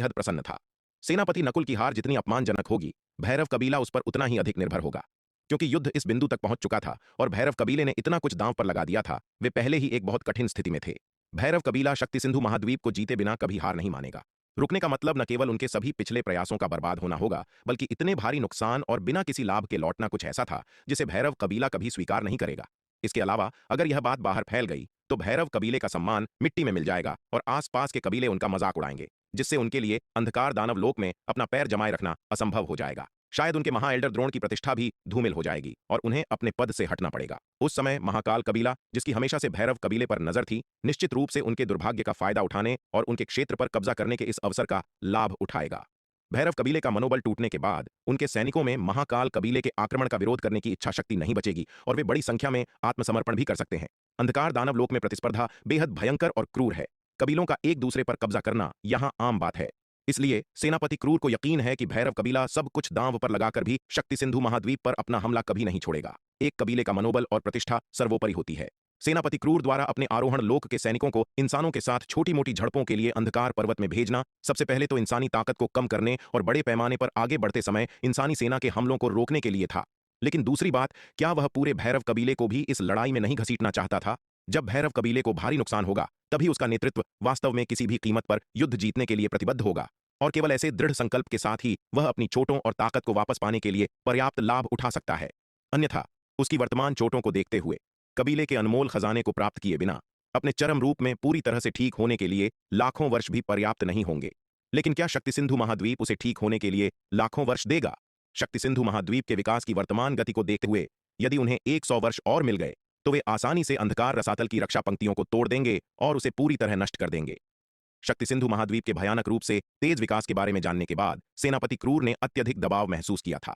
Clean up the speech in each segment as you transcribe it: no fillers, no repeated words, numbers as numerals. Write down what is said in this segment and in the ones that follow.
बेहद प्रसन्न था। सेनापति नकुल की हार जितनी अपमानजनक होगी, भैरव कबीला उस पर उतना ही अधिक निर्भर होगा, क्योंकि युद्ध इस बिंदु तक पहुंच चुका था और भैरव कबीले ने इतना कुछ दांव पर लगा दिया था। वे पहले ही एक बहुत कठिन स्थिति में थे। भैरव कबीला शक्ति सिंधु महाद्वीप को जीते बिना कभी हार नहीं मानेगा। रुकने का मतलब न केवल उनके सभी पिछले प्रयासों का बर्बाद होना होगा, बल्कि इतने भारी नुकसान और बिना किसी लाभ के लौटना कुछ ऐसा था जिसे भैरव कबीला कभी स्वीकार नहीं करेगा। इसके अलावा अगर यह बात बाहर फैल गई तो भैरव कबीले का सम्मान मिट्टी में मिल जाएगा और आसपास के कबीले उनका मजाक उड़ाएंगे, जिससे उनके लिए अंधकार दानव लोक में अपना पैर जमाए रखना असंभव हो जाएगा। शायद उनके महाएल्डर द्रोण की प्रतिष्ठा भी धूमिल हो जाएगी और उन्हें अपने पद से हटना पड़ेगा। उस समय महाकाल कबीला, जिसकी हमेशा से भैरव कबीले पर नजर थी, निश्चित रूप से उनके दुर्भाग्य का फायदा उठाने और उनके क्षेत्र पर कब्जा करने के इस अवसर का लाभ उठाएगा। भैरव कबीले का मनोबल टूटने के बाद उनके सैनिकों में महाकाल कबीले के आक्रमण का विरोध करने की इच्छा शक्ति नहीं बचेगी और वे बड़ी संख्या में आत्मसमर्पण भी कर सकते हैं। अंधकार दानव लोक में प्रतिस्पर्धा बेहद भयंकर और क्रूर है। कबीलों का एक दूसरे पर कब्जा करना यहां आम बात है। इसलिए सेनापति क्रूर को यकीन है कि भैरव कबीला सब कुछ दांव पर लगाकर भी शक्ति सिंधु महाद्वीप पर अपना हमला कभी नहीं छोड़ेगा। एक कबीले का मनोबल और प्रतिष्ठा सर्वोपरि होती है। सेनापति क्रूर द्वारा अपने आरोहण लोक के सैनिकों को इंसानों के साथ छोटी मोटी झड़पों के लिए अंधकार पर्वत में भेजना सबसे पहले तो इंसानी ताकत को कम करने और बड़े पैमाने पर आगे बढ़ते समय इंसानी सेना के हमलों को रोकने के लिए था। लेकिन दूसरी बात, क्या वह पूरे भैरव कबीले को भी इस लड़ाई में नहीं घसीटना चाहता था? जब भैरव कबीले को भारी नुकसान होगा तभी उसका नेतृत्व वास्तव में किसी भी कीमत पर युद्ध जीतने के लिए प्रतिबद्ध होगा और केवल ऐसे दृढ़ संकल्प के साथ ही वह अपनी चोटों और ताकत को वापस पाने के लिए पर्याप्त लाभ उठा सकता है। अन्यथा उसकी वर्तमान चोटों को देखते हुए कबीले के अनमोल खजाने को प्राप्त किए बिना अपने चरम रूप में पूरी तरह से ठीक होने के लिए लाखों वर्ष भी पर्याप्त नहीं होंगे। लेकिन क्या शक्ति सिंधु महाद्वीप उसे ठीक होने के लिए लाखों वर्ष देगा? शक्ति सिंधु महाद्वीप के विकास की वर्तमान गति को देखते हुए यदि उन्हें 100 वर्ष और मिल गए तो वे आसानी से अंधकार रसातल की रक्षा पंक्तियों को तोड़ देंगे और उसे पूरी तरह नष्ट कर देंगे। शक्ति सिंधु महाद्वीप के भयानक रूप से तेज विकास के बारे में जानने के बाद सेनापति क्रूर ने अत्यधिक दबाव महसूस किया था।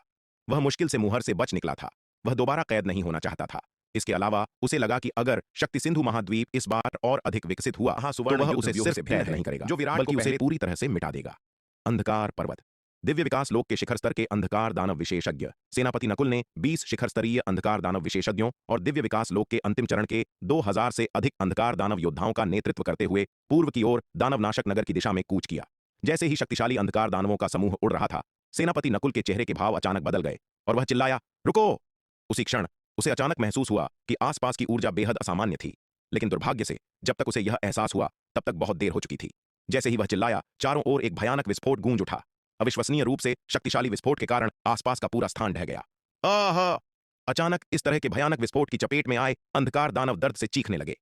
वह मुश्किल से मुहर से बच निकला था। वह दोबारा कैद नहीं होना चाहता था। इसके अलावा उसे लगा कि अगर शक्ति सिंधु महाद्वीप इस बार और अधिक विकसित हुआ तो वह उसे सिर्फ कैद नहीं करेगा, जो विराट बल्कि उसे पूरी तरह से मिटा देगा। अंधकार पर्वत। दिव्य विकास लोक के शिखर स्तर के अंधकार दानव विशेषज्ञ सेनापति नकुल ने 20 शिखर स्तरीय अंधकार दानव विशेषज्ञों और दिव्य विकास लोक के अंतिम चरण के 2000 से अधिक अंधकार दानव योद्धाओं का नेतृत्व करते हुए पूर्व की ओर दानवनाशक नगर की दिशा में कूच किया। जैसे ही शक्तिशाली अंधकार दानवों का समूह उड़ रहा था, सेनापति नकुल के चेहरे के भाव अचानक बदल गए और वह चिल्लाया, रुको! उसी क्षण उसे अचानक महसूस हुआ कि आसपास की ऊर्जा बेहद असामान्य थी। लेकिन दुर्भाग्य से जब तक उसे यह एहसास हुआ तब तक बहुत देर हो चुकी थी। जैसे ही वह चिल्लाया, चारों ओर एक भयानक विस्फोट गूंज उठा। अविश्वसनीय रूप से शक्तिशाली विस्फोट के कारण आसपास का पूरा स्थान ढह गया। आहा! अचानक इस तरह के भयानक विस्फोट की चपेट में आए अंधकार दानव दर्द से चीखने लगे।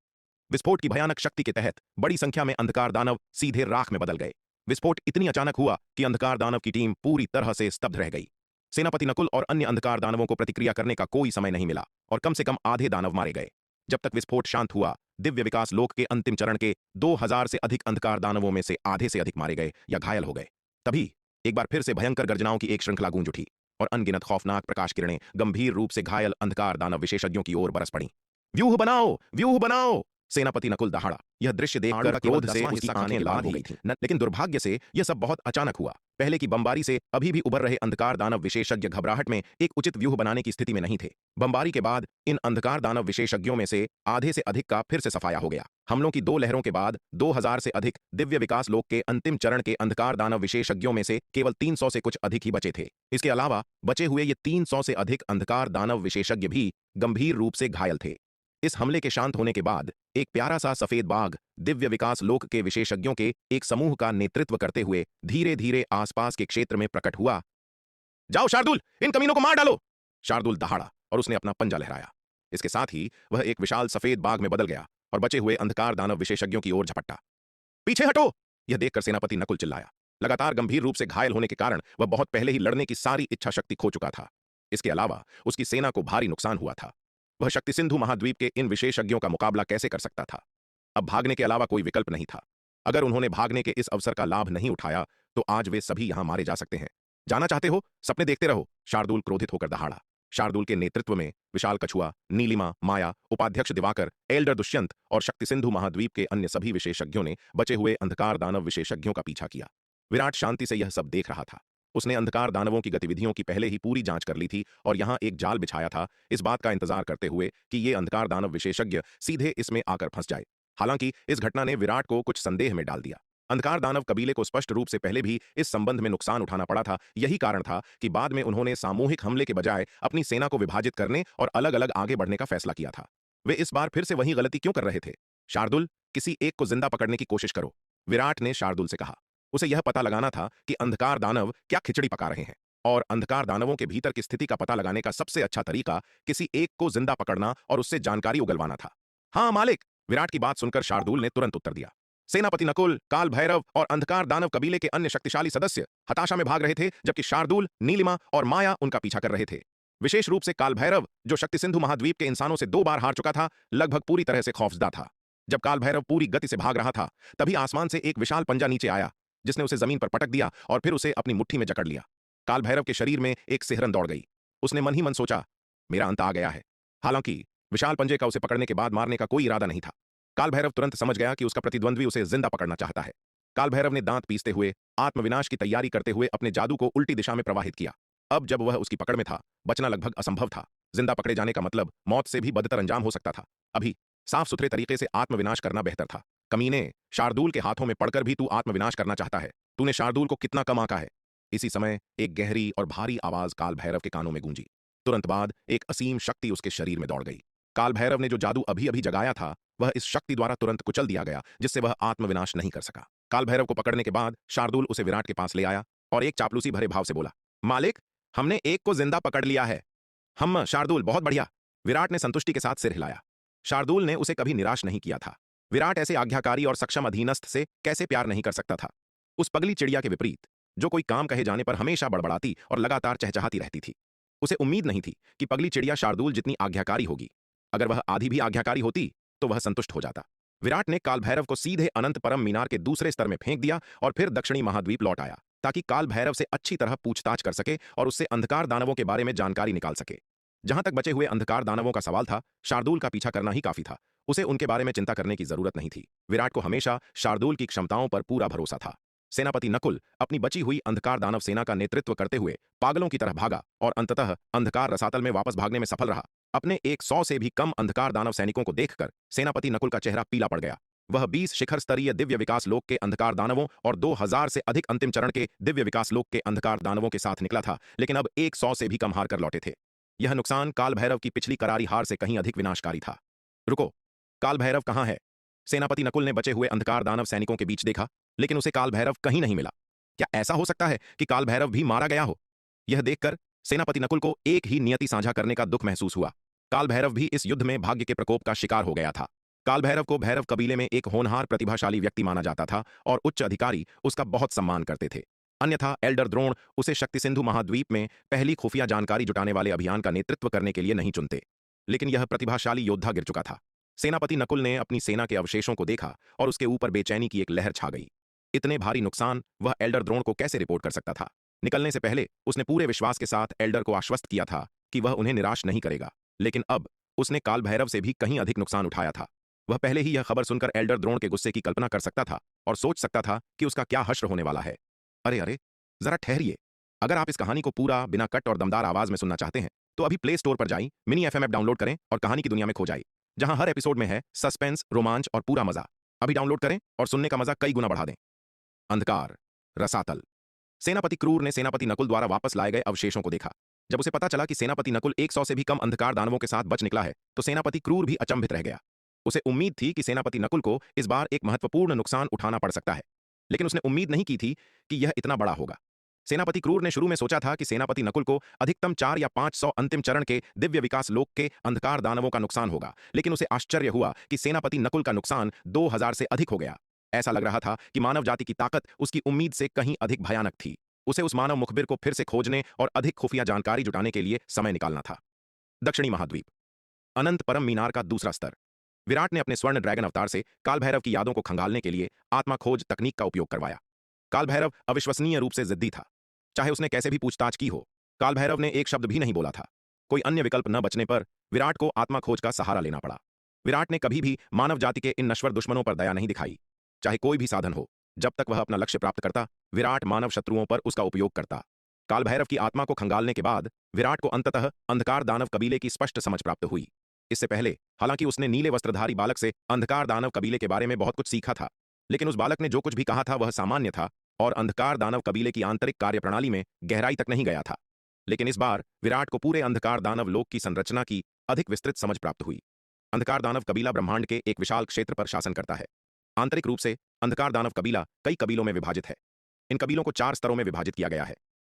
विस्फोट की भयानक शक्ति के तहत बड़ी संख्या में अंधकार दानव सीधे राख में बदल गए। विस्फोट इतनी अचानक हुआ कि अंधकार दानव की टीम पूरी तरह से स्तब्ध रह गई। सेनापति नकुल और अन्य अंधकार दानवों को प्रतिक्रिया करने का कोई समय नहीं मिला और कम से कम आधे दानव मारे गए। जब तक विस्फोट शांत हुआ, दिव्य विकास लोक के अंतिम चरण के 2000 से अधिक अंधकार दानवों में से आधे से अधिक मारे गए या घायल हो गए। तभी एक बार फिर से भयंकर गर्जनाओं की एक श्रृंखला गूंज उठी और अनगिनत खौफनाक प्रकाश किरणें गंभीर रूप से घायल अंधकार दानव विशेषज्ञों की ओर बरस पड़ी। व्यूह बनाओ! व्यूह बनाओ! सेनापति नकुल दहाड़ा। यह दृश्य देखकर क्रोध से उसकी आंखें लाल हो गई थीं। लेकिन दुर्भाग्य से यह सब बहुत अचानक हुआ। पहले की बमबारी से अभी भी उबर रहे अंधकार दानव विशेषज्ञ घबराहट में एक उचित व्यूह बनाने की स्थिति में नहीं थे। बमबारी के बाद इन अंधकार दानव विशेषज्ञों में से आधे से अधिक का फिर से सफाया हो गया। हमलों की 2 लहरों के बाद 2000 से अधिक दिव्य विकास लोक के अंतिम चरण के अंधकार दानव विशेषज्ञों में से केवल 300 से कुछ अधिक ही बचे थे। इसके अलावा बचे हुए ये 300 से अधिक अंधकार दानव विशेषज्ञ भी गंभीर रूप से घायल थे। इस हमले के शांत होने के बाद एक प्यारा सा सफेद बाघ दिव्य विकास लोक के विशेषज्ञों के एक समूह का नेतृत्व करते हुए धीरे धीरे आसपास के क्षेत्र में प्रकट हुआ। जाओ शार्दुल, इन कमीनों को मार डालो! शार्दुल दहाड़ा और उसने अपना पंजा लहराया। इसके साथ ही वह एक विशाल सफेद बाघ में बदल गया और बचे हुए अंधकार दानव विशेषज्ञों की ओर झपट्टा। पीछे हटो! यह देखकर सेनापति नकुल चिल्लाया। लगातार गंभीर रूप से घायल होने के कारण वह बहुत पहले ही लड़ने की सारी इच्छा शक्ति खो चुका था। इसके अलावा उसकी सेना को भारी नुकसान हुआ था। वह शक्ति सिंधु महाद्वीप के इन विशेषज्ञों का मुकाबला कैसे कर सकता था? अब भागने के अलावा कोई विकल्प नहीं था। अगर उन्होंने भागने के इस अवसर का लाभ नहीं उठाया तो आज वे सभी यहां मारे जा सकते हैं। जाना चाहते हो? सपने देखते रहो! शार्दुल क्रोधित होकर दहाड़ा। शार्दुल के नेतृत्व में विशाल कछुआ, नीलिमा, माया, उपाध्यक्ष दिवाकर, एल्डर दुष्यंत और शक्ति सिंधु महाद्वीप के अन्य सभी विशेषज्ञों ने बचे हुए अंधकार दानव विशेषज्ञों का पीछा किया। विराट शांति से यह सब देख रहा था। उसने अंधकार दानवों की गतिविधियों की पहले ही पूरी जांच कर ली थी और यहां एक जाल बिछाया था, इस बात का इंतजार करते हुए कि ये अंधकार दानव विशेषज्ञ सीधे इसमें आकर फंस जाए। हालांकि इस घटना ने विराट को कुछ संदेह में डाल दिया। अंधकार दानव कबीले को स्पष्ट रूप से पहले भी इस संबंध में नुकसान उठाना पड़ा था। यही कारण था कि बाद में उन्होंने सामूहिक हमले के बजाय अपनी सेना को विभाजित करने और अलग अलग आगे बढ़ने का फैसला किया था। वे इस बार फिर से वही गलती क्यों कर रहे थे? शार्दुल, किसी एक को जिंदा पकड़ने की कोशिश करो, विराट ने शार्दुल से कहा। उसे यह पता लगाना था कि अंधकार दानव क्या खिचड़ी पका रहे हैं, और अंधकार दानवों के भीतर की स्थिति का पता लगाने का सबसे अच्छा तरीका किसी एक को जिंदा पकड़ना और उससे जानकारी उगलवाना था। हाँ मालिक, विराट की बात सुनकर शार्दुल ने तुरंत उत्तर दिया। सेनापति नकुल, काल भैरव और अंधकार दानव कबीले के अन्य शक्तिशाली सदस्य हताशा में भाग रहे थे, जबकि शार्दुल, नीलिमा और माया उनका पीछा कर रहे थे। विशेष रूप से काल भैरव, जो शक्ति सिंधु महाद्वीप के इंसानों से 2 बार हार चुका था, लगभग पूरी तरह से खौफजदा था। जब काल भैरव पूरी गति से भाग रहा था, तभी आसमान से एक विशाल पंजा नीचे आया, जिसने उसे जमीन पर पटक दिया और फिर उसे अपनी मुट्ठी में जकड़ लिया। काल भैरव के शरीर में एक सिहरन दौड़ गई। उसने मन ही मन सोचा, मेरा अंत आ गया है। हालांकि विशाल पंजे का उसे पकड़ने के बाद मारने का कोई इरादा नहीं था। काल भैरव तुरंत समझ गया कि उसका प्रतिद्वंद्वी उसे जिंदा पकड़ना चाहता है। काल भैरव ने दांत पीसते हुए आत्मविनाश की तैयारी करते हुए अपने जादू को उल्टी दिशा में प्रवाहित किया। अब जब वह उसकी पकड़ में था, बचना लगभग असंभव था। जिंदा पकड़े जाने का मतलब मौत से भी बदतर अंजाम हो सकता था। अभी साफ सुथरे तरीके से आत्मविनाश करना बेहतर था। कमीने, शार्दुल के हाथों में पड़कर भी तू आत्मविनाश करना चाहता है? तूने शार्दुल को कितना कम आंका है? इसी समय एक गहरी और भारी आवाज काल भैरव के कानों में गूंजी। तुरंत बाद एक असीम शक्ति उसके शरीर में दौड़ गई। काल भैरव ने जो जादू अभी अभी जगाया था, वह इस शक्ति द्वारा तुरंत कुचल दिया गया, जिससे वह आत्मविनाश नहीं कर सका। काल भैरव को पकड़ने के बाद शार्दुल उसे विराट के पास ले आया और एक चापलूसी भरे भाव से बोला, मालिक, हमने एक को जिंदा पकड़ लिया है। हम शार्दुल, बहुत बढ़िया। विराट ने संतुष्टि के साथ सिर हिलाया। शार्दुल ने उसे कभी निराश नहीं किया था। विराट ऐसे आज्ञाकारी और सक्षम अधीनस्थ से कैसे प्यार नहीं कर सकता था? उस पगली चिड़िया के विपरीत, जो कोई काम कहे जाने पर हमेशा बड़बड़ाती और लगातार चहचहाती रहती थी। उसे उम्मीद नहीं थी कि पगली चिड़िया शार्दुल जितनी आज्ञाकारी होगी। अगर वह आधी भी आज्ञाकारी होती तो वह संतुष्ट हो जाता। विराट ने काल भैरव को सीधे अनंत परम मीनार के दूसरे स्तर में फेंक दिया और फिर दक्षिणी महाद्वीप लौट आया, ताकि काल भैरव से अच्छी तरह पूछताछ कर सके और उससे अंधकार दानवों के बारे में जानकारी निकाल सके। जहां तक बचे हुए अंधकार दानवों का सवाल था, शार्दुल का पीछा करना ही काफी था। उसे उनके बारे में चिंता करने की जरूरत नहीं थी। विराट को हमेशा शार्दुल की क्षमताओं पर पूरा भरोसा था। सेनापति नकुल अपनी बची हुई अंधकार दानव सेना का नेतृत्व करते हुए पागलों की तरह भागा और अंततः अंधकार रसातल में वापस भागने में सफल रहा। अपने 100 से भी कम अंधकार दानव सैनिकों को देखकर सेनापति नकुल का चेहरा पीला पड़ गया। वह 20 शिखर स्तरीय दिव्य विकास लोक के अंधकार दानवों और 2000 से अधिक अंतिम चरण के दिव्य विकास लोक के अंधकार दानवों के साथ निकला था, लेकिन अब 100 से भी कम हार कर लौटे थे। यह नुकसान काल भैरव की पिछली करारी हार से कहीं अधिक विनाशकारी था। रुको, काल भैरव कहाँ है? सेनापति नकुल ने बचे हुए अंधकार दानव सैनिकों के बीच देखा, लेकिन उसे काल भैरव कहीं नहीं मिला। क्या ऐसा हो सकता है कि काल भैरव भी मारा गया हो? यह देखकर सेनापति नकुल को एक ही नियति साझा करने का दुख महसूस हुआ। काल भैरव भी इस युद्ध में भाग्य के प्रकोप का शिकार हो गया था। काल भैरव को भैरव कबीले में एक होनहार प्रतिभाशाली व्यक्ति माना जाता था और उच्च अधिकारी उसका बहुत सम्मान करते थे। अन्यथा एल्डर द्रोण उसे शक्ति सिंधु महाद्वीप में पहली खुफिया जानकारी जुटाने वाले अभियान का नेतृत्व करने के लिए नहीं चुनते। लेकिन यह प्रतिभाशाली योद्धा गिर चुका था। सेनापति नकुल ने अपनी सेना के अवशेषों को देखा और उसके ऊपर बेचैनी की एक लहर छा गई। इतने भारी नुकसान वह एल्डर द्रोण को कैसे रिपोर्ट कर सकता था? निकलने से पहले उसने पूरे विश्वास के साथ एल्डर को आश्वस्त किया था कि वह उन्हें निराश नहीं करेगा, लेकिन अब उसने काल भैरव से भी कहीं अधिक नुकसान उठाया था। वह पहले ही यह खबर सुनकर एल्डर द्रोण के गुस्से की कल्पना कर सकता था और सोच सकता था कि उसका क्या हश्र होने वाला है। अरे अरे, जरा ठहरिए। अगर आप इस कहानी को पूरा बिना कट और दमदार आवाज में सुनना चाहते हैं, तो अभी प्ले स्टोर पर जाइए, मिनी एफएम ऐप डाउनलोड करें और कहानी की दुनिया में खो जाइए, जहां हर एपिसोड में है सस्पेंस, रोमांच और पूरा मजा। अभी डाउनलोड करें और सुनने का मजा कई गुना बढ़ा दें। अंधकार रसातल। सेनापति क्रूर ने सेनापति नकुल द्वारा वापस लाए गए अवशेषों को देखा। जब उसे पता चला कि सेनापति नकुल 100 से भी कम अंधकार दानवों के साथ बच निकला है, तो सेनापति क्रूर भी अचंभित रह गया। उसे उम्मीद थी कि सेनापति नकुल को इस बार एक महत्वपूर्ण नुकसान उठाना पड़ सकता है, लेकिन उसने उम्मीद नहीं की थी कि यह इतना बड़ा होगा। सेनापति क्रूर ने शुरू में सोचा था कि सेनापति नकुल को अधिकतम 4 या 500 अंतिम चरण के दिव्य विकास लोक के अंधकार दानवों का नुकसान होगा, लेकिन उसे आश्चर्य हुआ कि सेनापति नकुल का नुकसान 2000 से अधिक हो गया। ऐसा लग रहा था कि मानव जाति की ताकत उसकी उम्मीद से कहीं अधिक भयानक थी। उसे उस मानव मुखबिर को फिर से खोजने और अधिक खुफिया जानकारी जुटाने के लिए समय निकालना था। दक्षिणी महाद्वीप, अनंत परम मीनार का दूसरा स्तर। विराट ने अपने स्वर्ण ड्रैगन अवतार से काल भैरव की यादों को खंगालने के लिए आत्मा खोज तकनीक का उपयोग करवाया। काल भैरव अविश्वसनीय रूप से जिद्दी था। चाहे उसने कैसे भी पूछताछ की हो, काल भैरव ने एक शब्द भी नहीं बोला था। कोई अन्य विकल्प न बचने पर विराट को आत्मा खोज का सहारा लेना पड़ा। विराट ने कभी भी मानव जाति के इन नश्वर दुश्मनों पर दया नहीं दिखाई। चाहे कोई भी साधन हो, जब तक वह अपना लक्ष्य प्राप्त करता, विराट मानव शत्रुओं पर उसका उपयोग करता। काल भैरव की आत्मा को खंगालने के बाद विराट को अंततः अंधकार दानव कबीले की स्पष्ट समझ प्राप्त हुई। इससे पहले हालांकि उसने नीले वस्त्रधारी बालक से अंधकार दानव कबीले के बारे में बहुत कुछ सीखा था, लेकिन उस बालक ने जो कुछ भी कहा था वह सामान्य था और अंधकार दानव कबीले की आंतरिक कार्यप्रणाली में गहराई तक नहीं गया था। लेकिन इस बार विराट को पूरे अंधकार दानव लोक की संरचना की अधिक विस्तृत समझ प्राप्त हुई। अंधकार दानव कबीला ब्रह्मांड के एक विशाल क्षेत्र पर शासन करता है। आंतरिक रूप से अंधकार दानव कबीला कई कबीलों में विभाजित है। इन कबीलों को 4 स्तरों में विभाजित किया गया है: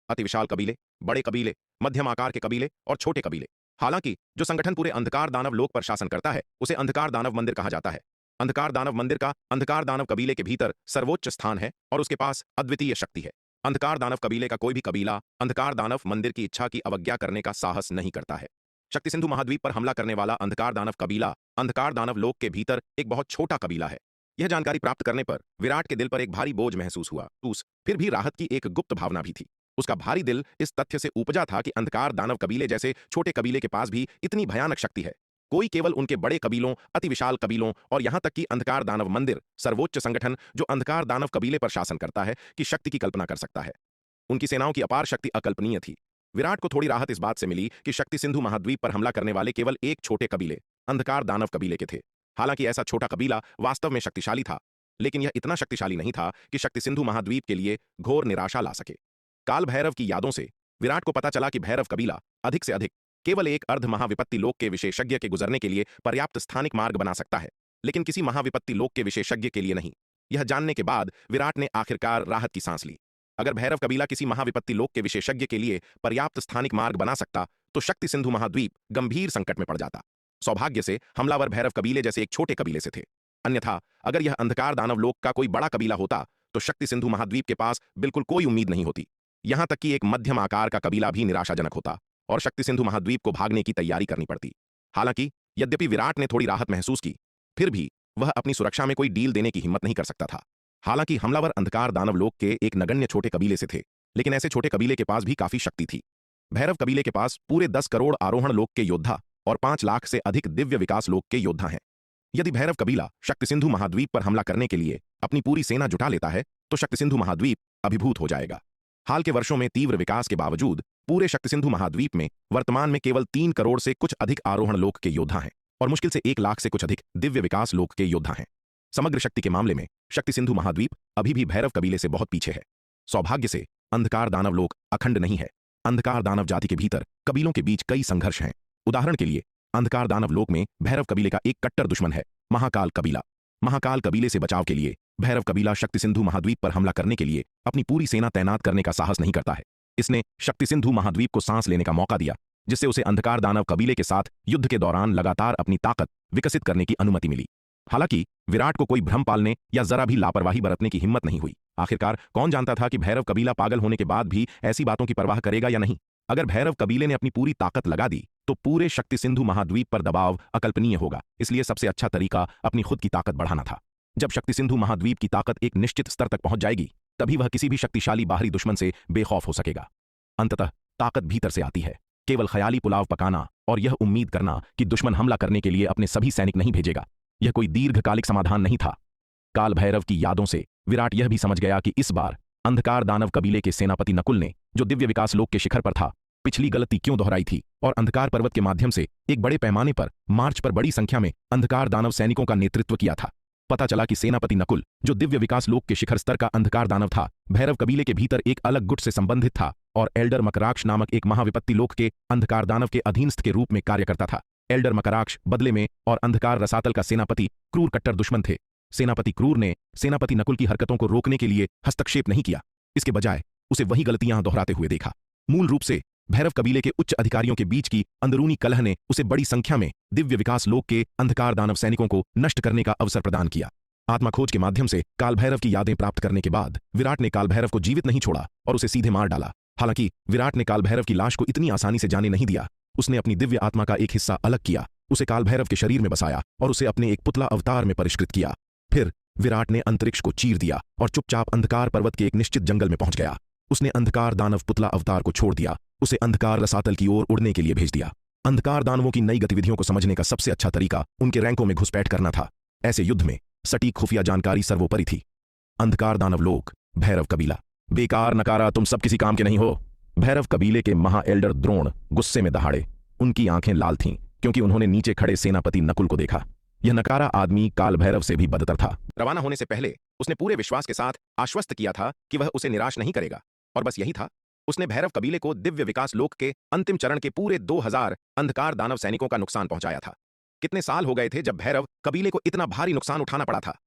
अति विशाल कबीले, बड़े कबीले, मध्यम आकार के कबीले और छोटे कबीले। हालांकि जो संगठन पूरे अंधकार दानव लोक पर शासन करता है उसे अंधकार दानव मंदिर कहा जाता है। अंधकार दानव मंदिर का अंधकार दानव कबीले के भीतर सर्वोच्च स्थान है और उसके पास अद्वितीय शक्ति है। अंधकार दानव कबीले का कोई भी कबीला अंधकार दानव मंदिर की इच्छा की अवज्ञा करने का साहस नहीं करता है। शक्ति सिंधु महाद्वीप पर हमला करने वाला अंधकार दानव कबीला अंधकार दानव लोक के भीतर एक बहुत छोटा कबीला है। यह जानकारी प्राप्त करने पर विराट के दिल पर एक भारी बोझ महसूस हुआ। फिर भी राहत की एक गुप्त भावना भी थी। उसका भारी दिल इस तथ्य से उपजा था कि अंधकार दानव कबीले जैसे छोटे कबीले के पास भी इतनी भयानक शक्ति है। कोई केवल उनके बड़े कबीलों, अति विशाल कबीलों और यहां तक कि अंधकार दानव मंदिर, सर्वोच्च संगठन जो अंधकार दानव कबीले पर शासन करता है, की शक्ति की कल्पना कर सकता है। उनकी सेनाओं की अपार शक्ति अकल्पनीय थी। विराट को थोड़ी राहत इस बात से मिली कि शक्ति सिंधु महाद्वीप पर हमला करने वाले केवल एक छोटे कबीले अंधकार दानव कबीले के थे। हालांकि ऐसा छोटा कबीला वास्तव में शक्तिशाली था, लेकिन यह इतना शक्तिशाली नहीं था कि शक्ति सिंधु महाद्वीप के लिए घोर निराशा ला सके। काल भैरव की यादों से विराट को पता चला कि भैरव कबीला अधिक से अधिक केवल एक अर्ध महाविपत्ति लोक के विशेषज्ञ के गुजरने के लिए पर्याप्त स्थानिक मार्ग बना सकता है, लेकिन किसी महाविपत्ति लोक के विशेषज्ञ के लिए नहीं। यह जानने के बाद विराट ने आखिरकार राहत की सांस ली। अगर भैरव कबीला किसी महाविपत्ति लोक के विशेषज्ञ के लिए पर्याप्त स्थानिक मार्ग बना सकता तो शक्ति सिंधु महाद्वीप गंभीर संकट में पड़ जाता। सौभाग्य से हमलावर भैरव कबीले जैसे एक छोटे कबीले से थे, अन्यथा अगर यह अंधकार दानव लोक का कोई बड़ा कबीला होता तो शक्ति सिंधु महाद्वीप के पास बिल्कुल कोई उम्मीद नहीं होती। यहां तक कि एक मध्यम आकार का कबीला भी निराशाजनक होता और शक्ति सिंधु महाद्वीप को भागने की तैयारी करनी पड़ती। हालांकि यद्यपि विराट ने थोड़ी राहत महसूस की, फिर भी वह अपनी सुरक्षा में कोई डील देने की हिम्मत नहीं कर सकता था। हालांकि हमलावर अंधकार दानव लोक के एक नगण्य छोटे कबीले से थे, लेकिन ऐसे छोटे कबीले के पास भी काफी शक्ति थी। भैरव कबीले के पास पूरे 10 करोड़ आरोहण लोक के योद्धा और 5 लाख से अधिक दिव्य विकास लोक के योद्धा हैं। यदि भैरव कबीला शक्ति सिंधु महाद्वीप पर हमला करने के लिए अपनी पूरी सेना जुटा लेता है तो शक्ति सिंधु महाद्वीप अभिभूत हो जाएगा। हाल के वर्षों में तीव्र विकास के बावजूद पूरे शक्ति सिंधु महाद्वीप में वर्तमान में केवल 3 करोड़ से कुछ अधिक आरोहण लोक के योद्धा हैं और मुश्किल से 1 लाख से कुछ अधिक दिव्य विकास लोक के योद्धा हैं। समग्र शक्ति के मामले में शक्ति सिंधु महाद्वीप अभी भी भैरव कबीले से बहुत पीछे है। सौभाग्य से अंधकार दानव लोक अखंड नहीं है। अंधकार दानव जाति के भीतर कबीलों के बीच कई संघर्ष हैं। उदाहरण के लिए अंधकार दानव लोक में भैरव कबीले का एक कट्टर दुश्मन है महाकाल कबीला। महाकाल कबीले से बचाव के लिए भैरव कबीला शक्ति सिंधु महाद्वीप पर हमला करने के लिए अपनी पूरी सेना तैनात करने का साहस नहीं करता है। इसने शक्ति सिंधु महाद्वीप को सांस लेने का मौका दिया, जिससे उसे अंधकार दानव कबीले के साथ युद्ध के दौरान लगातार अपनी ताकत विकसित करने की अनुमति मिली। हालांकि विराट को कोई भ्रम पालने या जरा भी लापरवाही बरतने की हिम्मत नहीं हुई। आखिरकार कौन जानता था कि भैरव कबीला पागल होने के बाद भी ऐसी बातों की परवाह करेगा या नहीं। अगर भैरव कबीले ने अपनी पूरी ताकत लगा दी तो पूरे शक्ति सिंधु महाद्वीप पर दबाव अकल्पनीय होगा। इसलिए सबसे अच्छा तरीका अपनी खुद की ताकत बढ़ाना था। जब शक्ति सिंधु महाद्वीप की ताकत एक निश्चित स्तर तक पहुंच जाएगी तभी वह किसी भी शक्तिशाली बाहरी दुश्मन से बेखौफ हो सकेगा। अंततः ताकत भीतर से आती है। केवल ख्याली पुलाव पकाना और यह उम्मीद करना कि दुश्मन हमला करने के लिए अपने सभी सैनिक नहीं भेजेगा, यह कोई दीर्घकालिक समाधान नहीं था। काल भैरव की यादों से विराट यह भी समझ गया कि इस बार अंधकार दानव कबीले के सेनापति नकुल ने, जो दिव्य विकास लोक के शिखर पर था, पिछली गलती क्यों दोहराई थी और अंधकार पर्वत के माध्यम से एक बड़े पैमाने पर मार्च पर बड़ी संख्या में अंधकार दानव सैनिकों का नेतृत्व किया था। पता चला कि सेनापति नकुल, जो दिव्य विकास लोक के शिखर स्तर का अंधकार दानव था, भैरव कबीले के भीतर एक अलग गुट से संबंधित था और एल्डर मकराक्ष नामक एक महाविपत्ति लोक के अंधकार दानव के अधीनस्थ के रूप में कार्य करता था। एल्डर मकराक्ष बदले में और अंधकार रसातल का सेनापति क्रूर कट्टर दुश्मन थे। सेनापति क्रूर ने सेनापति नकुल की हरकतों को रोकने के लिए हस्तक्षेप नहीं किया, इसके बजाय उसे वही गलतियां दोहराते हुए देखा। मूल रूप से भैरव कबीले के उच्च अधिकारियों के बीच की अंदरूनी कलह ने उसे बड़ी संख्या में दिव्य विकास लोक के अंधकार दानव सैनिकों को नष्ट करने का अवसर प्रदान किया। आत्मा खोज के माध्यम से काल भैरव की यादें प्राप्त करने के बाद विराट ने काल भैरव को जीवित नहीं छोड़ा और उसे सीधे मार डाला। हालांकि विराट ने काल भैरव की लाश को इतनी आसानी से जाने नहीं दिया। उसने अपनी दिव्य आत्मा का एक हिस्सा अलग किया, उसे काल भैरव के शरीर में बसाया और उसे अपने एक पुतला अवतार में परिष्कृत किया। फिर विराट ने अंतरिक्ष को चीर दिया और चुपचाप अंधकार पर्वत के एक निश्चित जंगल में पहुंच गया। उसने अंधकार दानव पुतला अवतार को छोड़ दिया, उसे अंधकार रसातल की ओर उड़ने के लिए भेज दिया। अंधकार दानवों की नई गतिविधियों को समझने का सबसे अच्छा तरीका उनके रैंकों में घुसपैठ करना था। ऐसे युद्ध में सटीक खुफिया जानकारी सर्वोपरि थी। अंधकार दानव लोक, भैरव कबीला। बेकार नकारा, तुम सब किसी काम के नहीं हो। भैरव कबीले के महा एल्डर द्रोण गुस्से में दहाड़े। उनकी आंखें लाल थीं क्योंकि उन्होंने नीचे खड़े सेनापति नकुल को देखा। यह नकारा आदमी काल भैरव से भी बदतर था। रवाना होने से पहले उसने पूरे विश्वास के साथ आश्वस्त किया था कि वह उसे निराश नहीं करेगा, और बस यही था। उसने भैरव कबीले को दिव्य विकास लोक के अंतिम चरण के पूरे 2000 अंधकार दानव सैनिकों का नुकसान पहुंचाया था। कितने साल हो गए थे जब भैरव कबीले को इतना भारी नुकसान उठाना पड़ा था।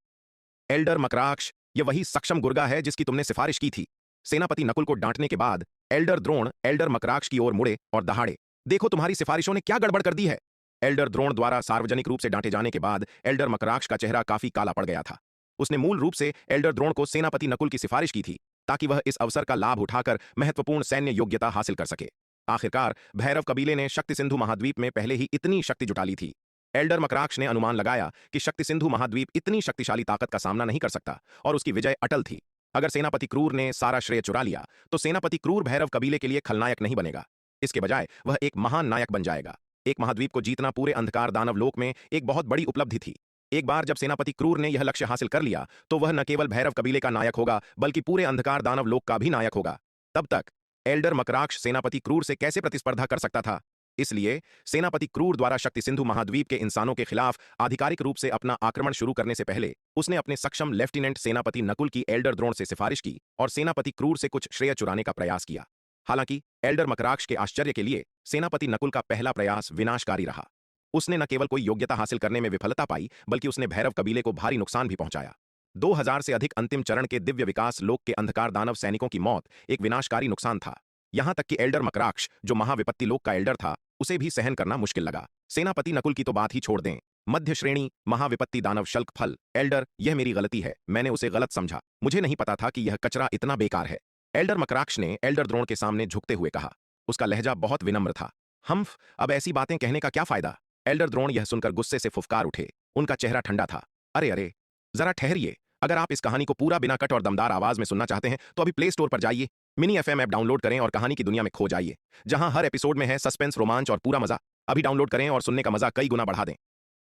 एल्डर मकराक्ष, यह वही सक्षम गुर्गा है जिसकी तुमने सिफारिश की थी। सेनापति नकुल को डांटने के बाद एल्डर द्रोण एल्डर मकराक्ष की ओर मुड़े और दहाड़े, देखो तुम्हारी सिफारिशों ने क्या गड़बड़ कर दी है। एल्डर द्रोण द्वारा सार्वजनिक रूप से डांटे जाने के बाद एल्डर मकराक्ष का चेहरा काफी काला पड़ गया था। उसने मूल रूप से एल्डर द्रोण को सेनापति नकुल की सिफारिश की थी ताकि वह इस अवसर का लाभ उठाकर महत्वपूर्ण सैन्य योग्यता हासिल कर सके। आखिरकार भैरव कबीले ने शक्ति सिंधु महाद्वीप में पहले ही इतनी शक्ति जुटा ली थी। एल्डर मकराक्ष ने अनुमान लगाया कि शक्ति सिंधु महाद्वीप इतनी शक्तिशाली ताकत का सामना नहीं कर सकता और उसकी विजय अटल थी। अगर सेनापति क्रूर ने सारा श्रेय चुरा लिया तो सेनापति क्रूर भैरव कबीले के लिए खलनायक नहीं बनेगा, इसके बजाय वह एक महान नायक बन जाएगा। एक महाद्वीप को जीतना पूरे अंधकार दानव लोक में एक बहुत बड़ी उपलब्धि थी। एक बार जब सेनापति क्रूर ने यह लक्ष्य हासिल कर लिया तो वह न केवल भैरव कबीले का नायक होगा बल्कि पूरे अंधकार दानव लोक का भी नायक होगा। तब तक एल्डर मकराक्ष सेनापति क्रूर से कैसे प्रतिस्पर्धा कर सकता था? इसलिए सेनापति क्रूर द्वारा शक्ति सिंधु महाद्वीप के इंसानों के खिलाफ आधिकारिक रूप से अपना आक्रमण शुरू करने से पहले उसने अपने सक्षम लेफ्टिनेंट सेनापति नकुल की एल्डर द्रोण से सिफारिश की और सेनापति क्रूर से कुछ श्रेय चुराने का प्रयास किया। हालांकि एल्डर मकराक्ष के आश्चर्य के लिए सेनापति नकुल का पहला प्रयास विनाशकारी रहा। उसने न केवल कोई योग्यता हासिल करने में विफलता पाई बल्कि उसने भैरव कबीले को भारी नुकसान भी पहुंचाया। 2000 से अधिक अंतिम चरण के दिव्य विकास लोक के अंधकार दानव सैनिकों की मौत एक विनाशकारी नुकसान था। यहां तक कि एल्डर मकराक्ष, जो महाविपत्ति लोक का एल्डर था, उसे भी सहन करना मुश्किल लगा। सेनापति नकुल की तो बात ही छोड़ दें, मध्य श्रेणी महाविपत्ति दानव शल्क फल एल्डर, यह मेरी गलती है, मैंने उसे गलत समझा, मुझे नहीं पता था कि यह कचरा इतना बेकार है। एल्डर मकराक्ष ने एल्डर द्रोण के सामने झुकते हुए कहा। उसका लहजा बहुत विनम्र था। हम्फ, अब ऐसी बातें कहने का क्या फायदा? एल्डर द्रोण यह सुनकर गुस्से से फुफकार उठे। उनका चेहरा ठंडा था। अरे अरे, जरा ठहरिए। अगर आप इस कहानी को पूरा बिना कट और दमदार आवाज में सुनना चाहते हैं तो अभी प्ले स्टोर पर जाइए, मिनी एफएम ऐप डाउनलोड करें और कहानी की दुनिया में खो जाइए, जहां हर एपिसोड में है सस्पेंस, रोमांच और पूरा मजा। अभी डाउनलोड करें और सुनने का मजा कई गुना बढ़ा दें।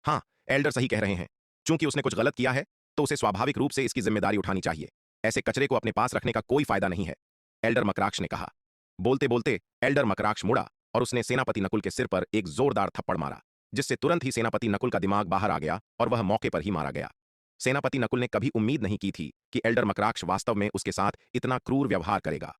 हाँ, एल्डर सही कह रहे हैं। चूंकि उसने कुछ गलत किया है तो उसे स्वाभाविक रूप से इसकी जिम्मेदारी उठानी चाहिए। ऐसे कचरे को अपने पास रखने का कोई फायदा नहीं है, एल्डर मकराक्ष ने कहा। बोलते बोलते एल्डर मकराक्ष मुड़ा और उसने सेनापति नकुल के सिर पर एक जोरदार थप्पड़ मारा, जिससे तुरंत ही सेनापति नकुल का दिमाग बाहर आ गया और वह मौके पर ही मारा गया। सेनापति नकुल ने कभी उम्मीद नहीं की थी कि एल्डर मकराक्ष वास्तव में उसके साथ इतना क्रूर व्यवहार करेगा।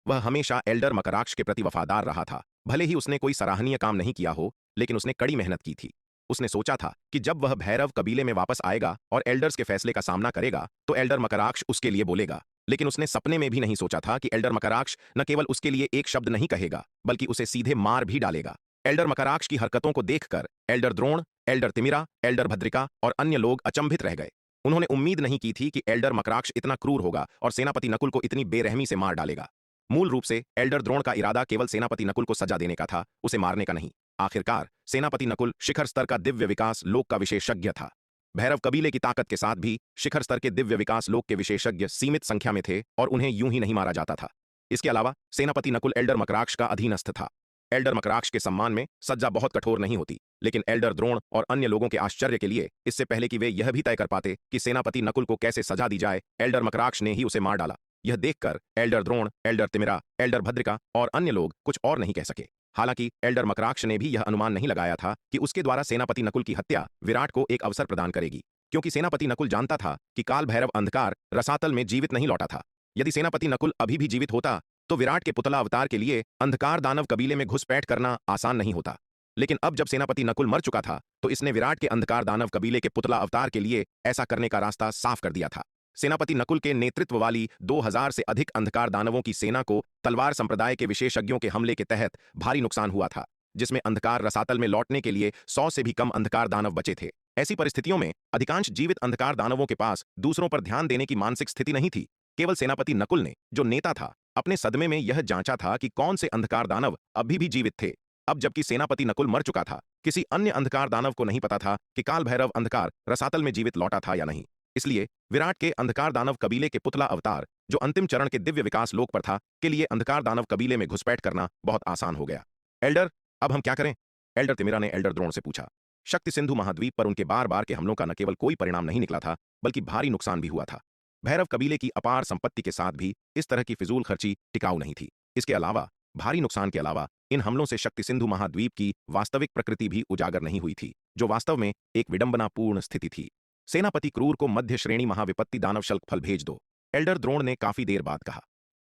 वह हमेशा एल्डर मकराक्ष के प्रति वफादार रहा था। भले ही उसने कोई सराहनीय काम नहीं किया हो, लेकिन उसने कड़ी मेहनत की थी। उसने सोचा था कि जब वह भैरव कबीले में वापस आएगा और एल्डर्स के फैसले का सामना करेगा तो एल्डर मकराक्ष उसके लिए बोलेगा। लेकिन उसने सपने में भी नहीं सोचा था कि एल्डर मकराक्ष न केवल उसके लिए एक शब्द नहीं कहेगा बल्कि उसे सीधे मार भी डालेगा। एल्डर मकराक्ष की हरकतों को देखकर elder Drona, elder Timira, elder Bhadrika और अन्य लोग अचंभित रह गए। उन्होंने उम्मीद नहीं की थी कि एल्डर मकराक्ष इतना क्रूर होगा और सेनापति नकुल को इतनी बेरहमी से मार डालेगा। मूल रूप से एल्डर द्रोण का इरादा केवल सेनापति नकुल को सजा देने का था, उसे मारने का नहीं। आखिरकार सेनापति नकुल शिखर स्तर का दिव्य विकास लोक का विशेषज्ञ था। भैरव कबीले की ताकत के साथ भी शिखर स्तर के दिव्य विकास लोक के विशेषज्ञ सीमित संख्या में थे और उन्हें यूं ही नहीं मारा जाता था। इसके अलावा सेनापति नकुल एल्डर मकराक्ष का अधीनस्थ था। एल्डर मकराक्ष के सम्मान में सज्जा बहुत कठोर नहीं होती, लेकिन एल्डर द्रोण और अन्य लोगों के आश्चर्य के लिए इससे पहले कि वे यह भी तय कर पाते कि सेनापति नकुल को कैसे सजा दी जाए, एल्डर मकराक्ष ने ही उसे मार डाला। यह देखकर elder Drona, elder Timira, elder Bhadrika और अन्य लोग कुछ और नहीं कह सके। हालांकि एल्डर मकराक्ष ने भी यह अनुमान नहीं लगाया था कि उसके द्वारा सेनापति नकुल की हत्या विराट को एक अवसर प्रदान करेगी, क्योंकि सेनापति नकुल जानता था कि काल भैरव अंधकार रसातल में जीवित नहीं लौटा था। यदि सेनापति नकुल अभी भी जीवित होता तो विराट के पुतला अवतार के लिए अंधकार दानव कबीले में घुसपैठ करना आसान नहीं होता। लेकिन अब जब सेनापति नकुल मर चुका था तो इसने विराट के अंधकार दानव कबीले के पुतला अवतार के लिए ऐसा करने का रास्ता साफ कर दिया था। सेनापति नकुल के नेतृत्व वाली 2000 से अधिक अंधकार दानवों की सेना को तलवार संप्रदाय के विशेषज्ञों के हमले के तहत भारी नुकसान हुआ था, जिसमें अंधकार रसातल में लौटने के लिए 100 से भी कम अंधकार दानव बचे थे। ऐसी परिस्थितियों में अधिकांश जीवित अंधकार दानवों के पास दूसरों पर ध्यान देने की मानसिक स्थिति नहीं थी। केवल सेनापति नकुल ने, जो नेता था, अपने सदमे में यह जांचा था कि कौन से अंधकार दानव अभी भी जीवित थे। अब जबकि सेनापति नकुल मर चुका था, किसी अन्य अंधकार दानव को नहीं पता था कि काल भैरव अंधकार रसातल में जीवित लौटा था या नहीं। इसलिए विराट के अंधकार दानव कबीले के पुतला अवतार, जो अंतिम चरण के दिव्य विकास लोक पर था, के लिए अंधकार दानव कबीले में घुसपैठ करना बहुत आसान हो गया। एल्डर, अब हम क्या करें? एल्डर तिमिरा ने एल्डर द्रोण से पूछा। शक्ति सिंधु महाद्वीप पर उनके बार बार के हमलों का न केवल कोई परिणाम नहीं निकला था बल्कि भारी नुकसान भी हुआ था। भैरव कबीले की अपार संपत्ति के साथ भी इस तरह की फिजूल खर्ची टिकाऊ नहीं थी। इसके अलावा भारी नुकसान के अलावा इन हमलों से शक्ति सिंधु महाद्वीप की वास्तविक प्रकृति भी उजागर नहीं हुई थी, जो वास्तव में एक विडंबनापूर्ण स्थिति थी। सेनापति क्रूर को मध्य श्रेणी महाविपत्ति दानव शल्क फल भेज दो। एल्डर द्रोण ने काफी देर बाद कहा।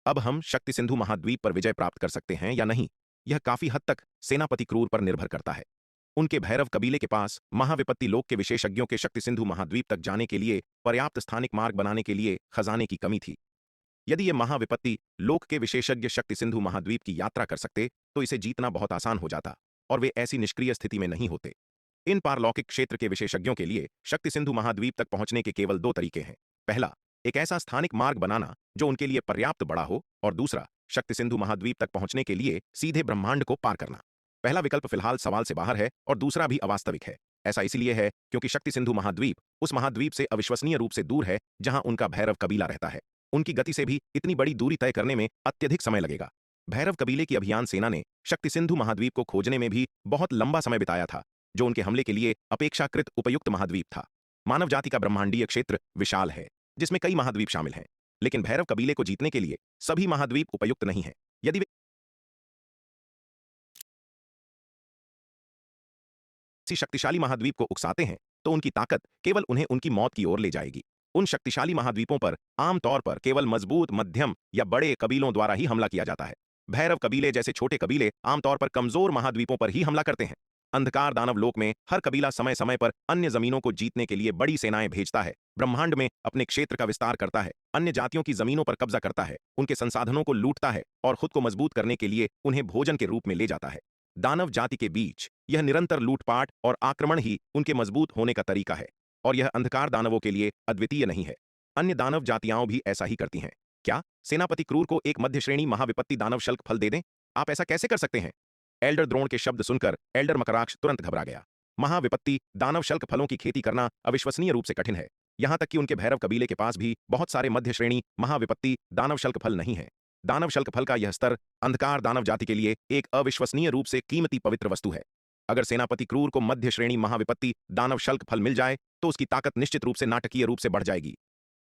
अब हम शक्ति सिंधु महाद्वीप पर विजय प्राप्त कर सकते हैं या नहीं, यह काफी हद तक सेनापति क्रूर पर निर्भर करता है। उनके भैरव कबीले के पास महाविपत्ति लोक के विशेषज्ञों के शक्ति सिंधु महाद्वीप तक जाने के लिए पर्याप्त स्थानिक मार्ग बनाने के लिए खजाने की कमी थी। यदि ये महाविपत्ति लोक के विशेषज्ञ शक्ति सिंधु महाद्वीप की यात्रा कर सकते तो इसे जीतना बहुत आसान हो जाता, और वे ऐसी निष्क्रिय स्थिति में नहीं होते। इन पारलौकिक क्षेत्र के विशेषज्ञों के लिए शक्ति सिंधु महाद्वीप तक पहुंचने के केवल दो तरीके हैं। पहला, एक ऐसा स्थानिक मार्ग बनाना जो उनके लिए पर्याप्त बड़ा हो, और दूसरा, शक्ति सिंधु महाद्वीप तक पहुंचने के लिए सीधे ब्रह्मांड को पार करना। पहला विकल्प फिलहाल सवाल से बाहर है और दूसरा भी अवास्तविक है। ऐसा इसलिए है क्योंकि शक्ति सिंधु महाद्वीप उस महाद्वीप से अविश्वसनीय रूप से दूर है जहां उनका भैरव कबीला रहता है। उनकी गति से भी इतनी बड़ी दूरी तय करने में अत्यधिक समय लगेगा। भैरव कबीले की अभियान सेना ने शक्ति सिंधु महाद्वीप को खोजने में भी बहुत लंबा समय बिताया था, जो उनके हमले के लिए अपेक्षाकृत उपयुक्त महाद्वीप था। मानव जाति का ब्रह्मांडीय क्षेत्र विशाल है, जिसमें कई महाद्वीप शामिल हैं, लेकिन भैरव कबीले को जीतने के लिए सभी महाद्वीप उपयुक्त नहीं हैं। यदि वे किसी शक्तिशाली महाद्वीप को उकसाते हैं तो उनकी ताकत केवल उन्हें उनकी मौत की ओर ले जाएगी। उन शक्तिशाली महाद्वीपों पर आमतौर पर केवल मजबूत, मध्यम या बड़े कबीलों द्वारा ही हमला किया जाता है। भैरव कबीले जैसे छोटे कबीले आमतौर पर कमजोर महाद्वीपों पर ही हमला करते हैं। अंधकार दानव लोक में हर कबीला समय समय पर अन्य जमीनों को जीतने के लिए बड़ी सेनाएं भेजता है, ब्रह्मांड में अपने क्षेत्र का विस्तार करता है, अन्य जातियों की जमीनों पर कब्जा करता है, उनके संसाधनों को लूटता है और खुद को मजबूत करने के लिए उन्हें भोजन के रूप में ले जाता है। दानव जाति के बीच यह निरंतर लूटपाट और आक्रमण ही उनके मजबूत होने का तरीका है, और यह अंधकार दानवों के लिए अद्वितीय नहीं है। अन्य दानव जातियां भी ऐसा ही करती हैं। क्या सेनापति क्रूर को एक मध्य श्रेणी महाविपत्ति दानव शल्क फल दे दें? आप ऐसा कैसे कर सकते हैं? एल्डर द्रोण के शब्द सुनकर एल्डर मकराक्ष तुरंत घबरा गया। महाविपत्ति दानव शल्क फलों की खेती करना अविश्वसनीय रूप से कठिन है। यहां तक कि उनके भैरव कबीले के पास भी बहुत सारे मध्य श्रेणी महाविपत्ति दानव शल्क फल नहीं है। दानव शल्क फल का यह स्तर अंधकार दानव जाति के लिए एक अविश्वसनीय रूप से कीमती पवित्र वस्तु है। अगर सेनापति क्रूर को मध्य श्रेणी महाविपत्ति दानव शल्क फल मिल जाए तो उसकी ताकत निश्चित रूप से नाटकीय रूप से बढ़ जाएगी।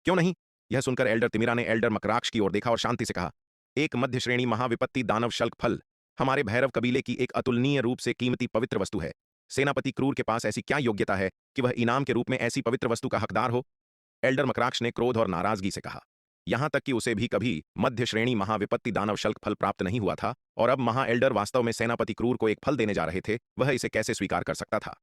क्यों नहीं? यह सुनकर एल्डर तिमिरा ने एल्डर मकराक्ष की ओर देखा और शांति से कहा, एक मध्य श्रेणी महाविपत्ति दानव शल्क फल हमारे भैरव कबीले की एक अतुलनीय रूप से कीमती पवित्र वस्तु है। सेनापति क्रूर के पास ऐसी क्या योग्यता है कि वह इनाम के रूप में ऐसी पवित्र वस्तु का हकदार हो? एल्डर मकराक्ष ने क्रोध और नाराजगी से कहा। यहां तक कि उसे भी कभी मध्य श्रेणी महाविपत्ति दानव शल्क फल प्राप्त नहीं हुआ था, और अब महा एल्डर वास्तव में सेनापति क्रूर को एक फल देने जा रहे थे, वह इसे कैसे स्वीकार कर सकता था?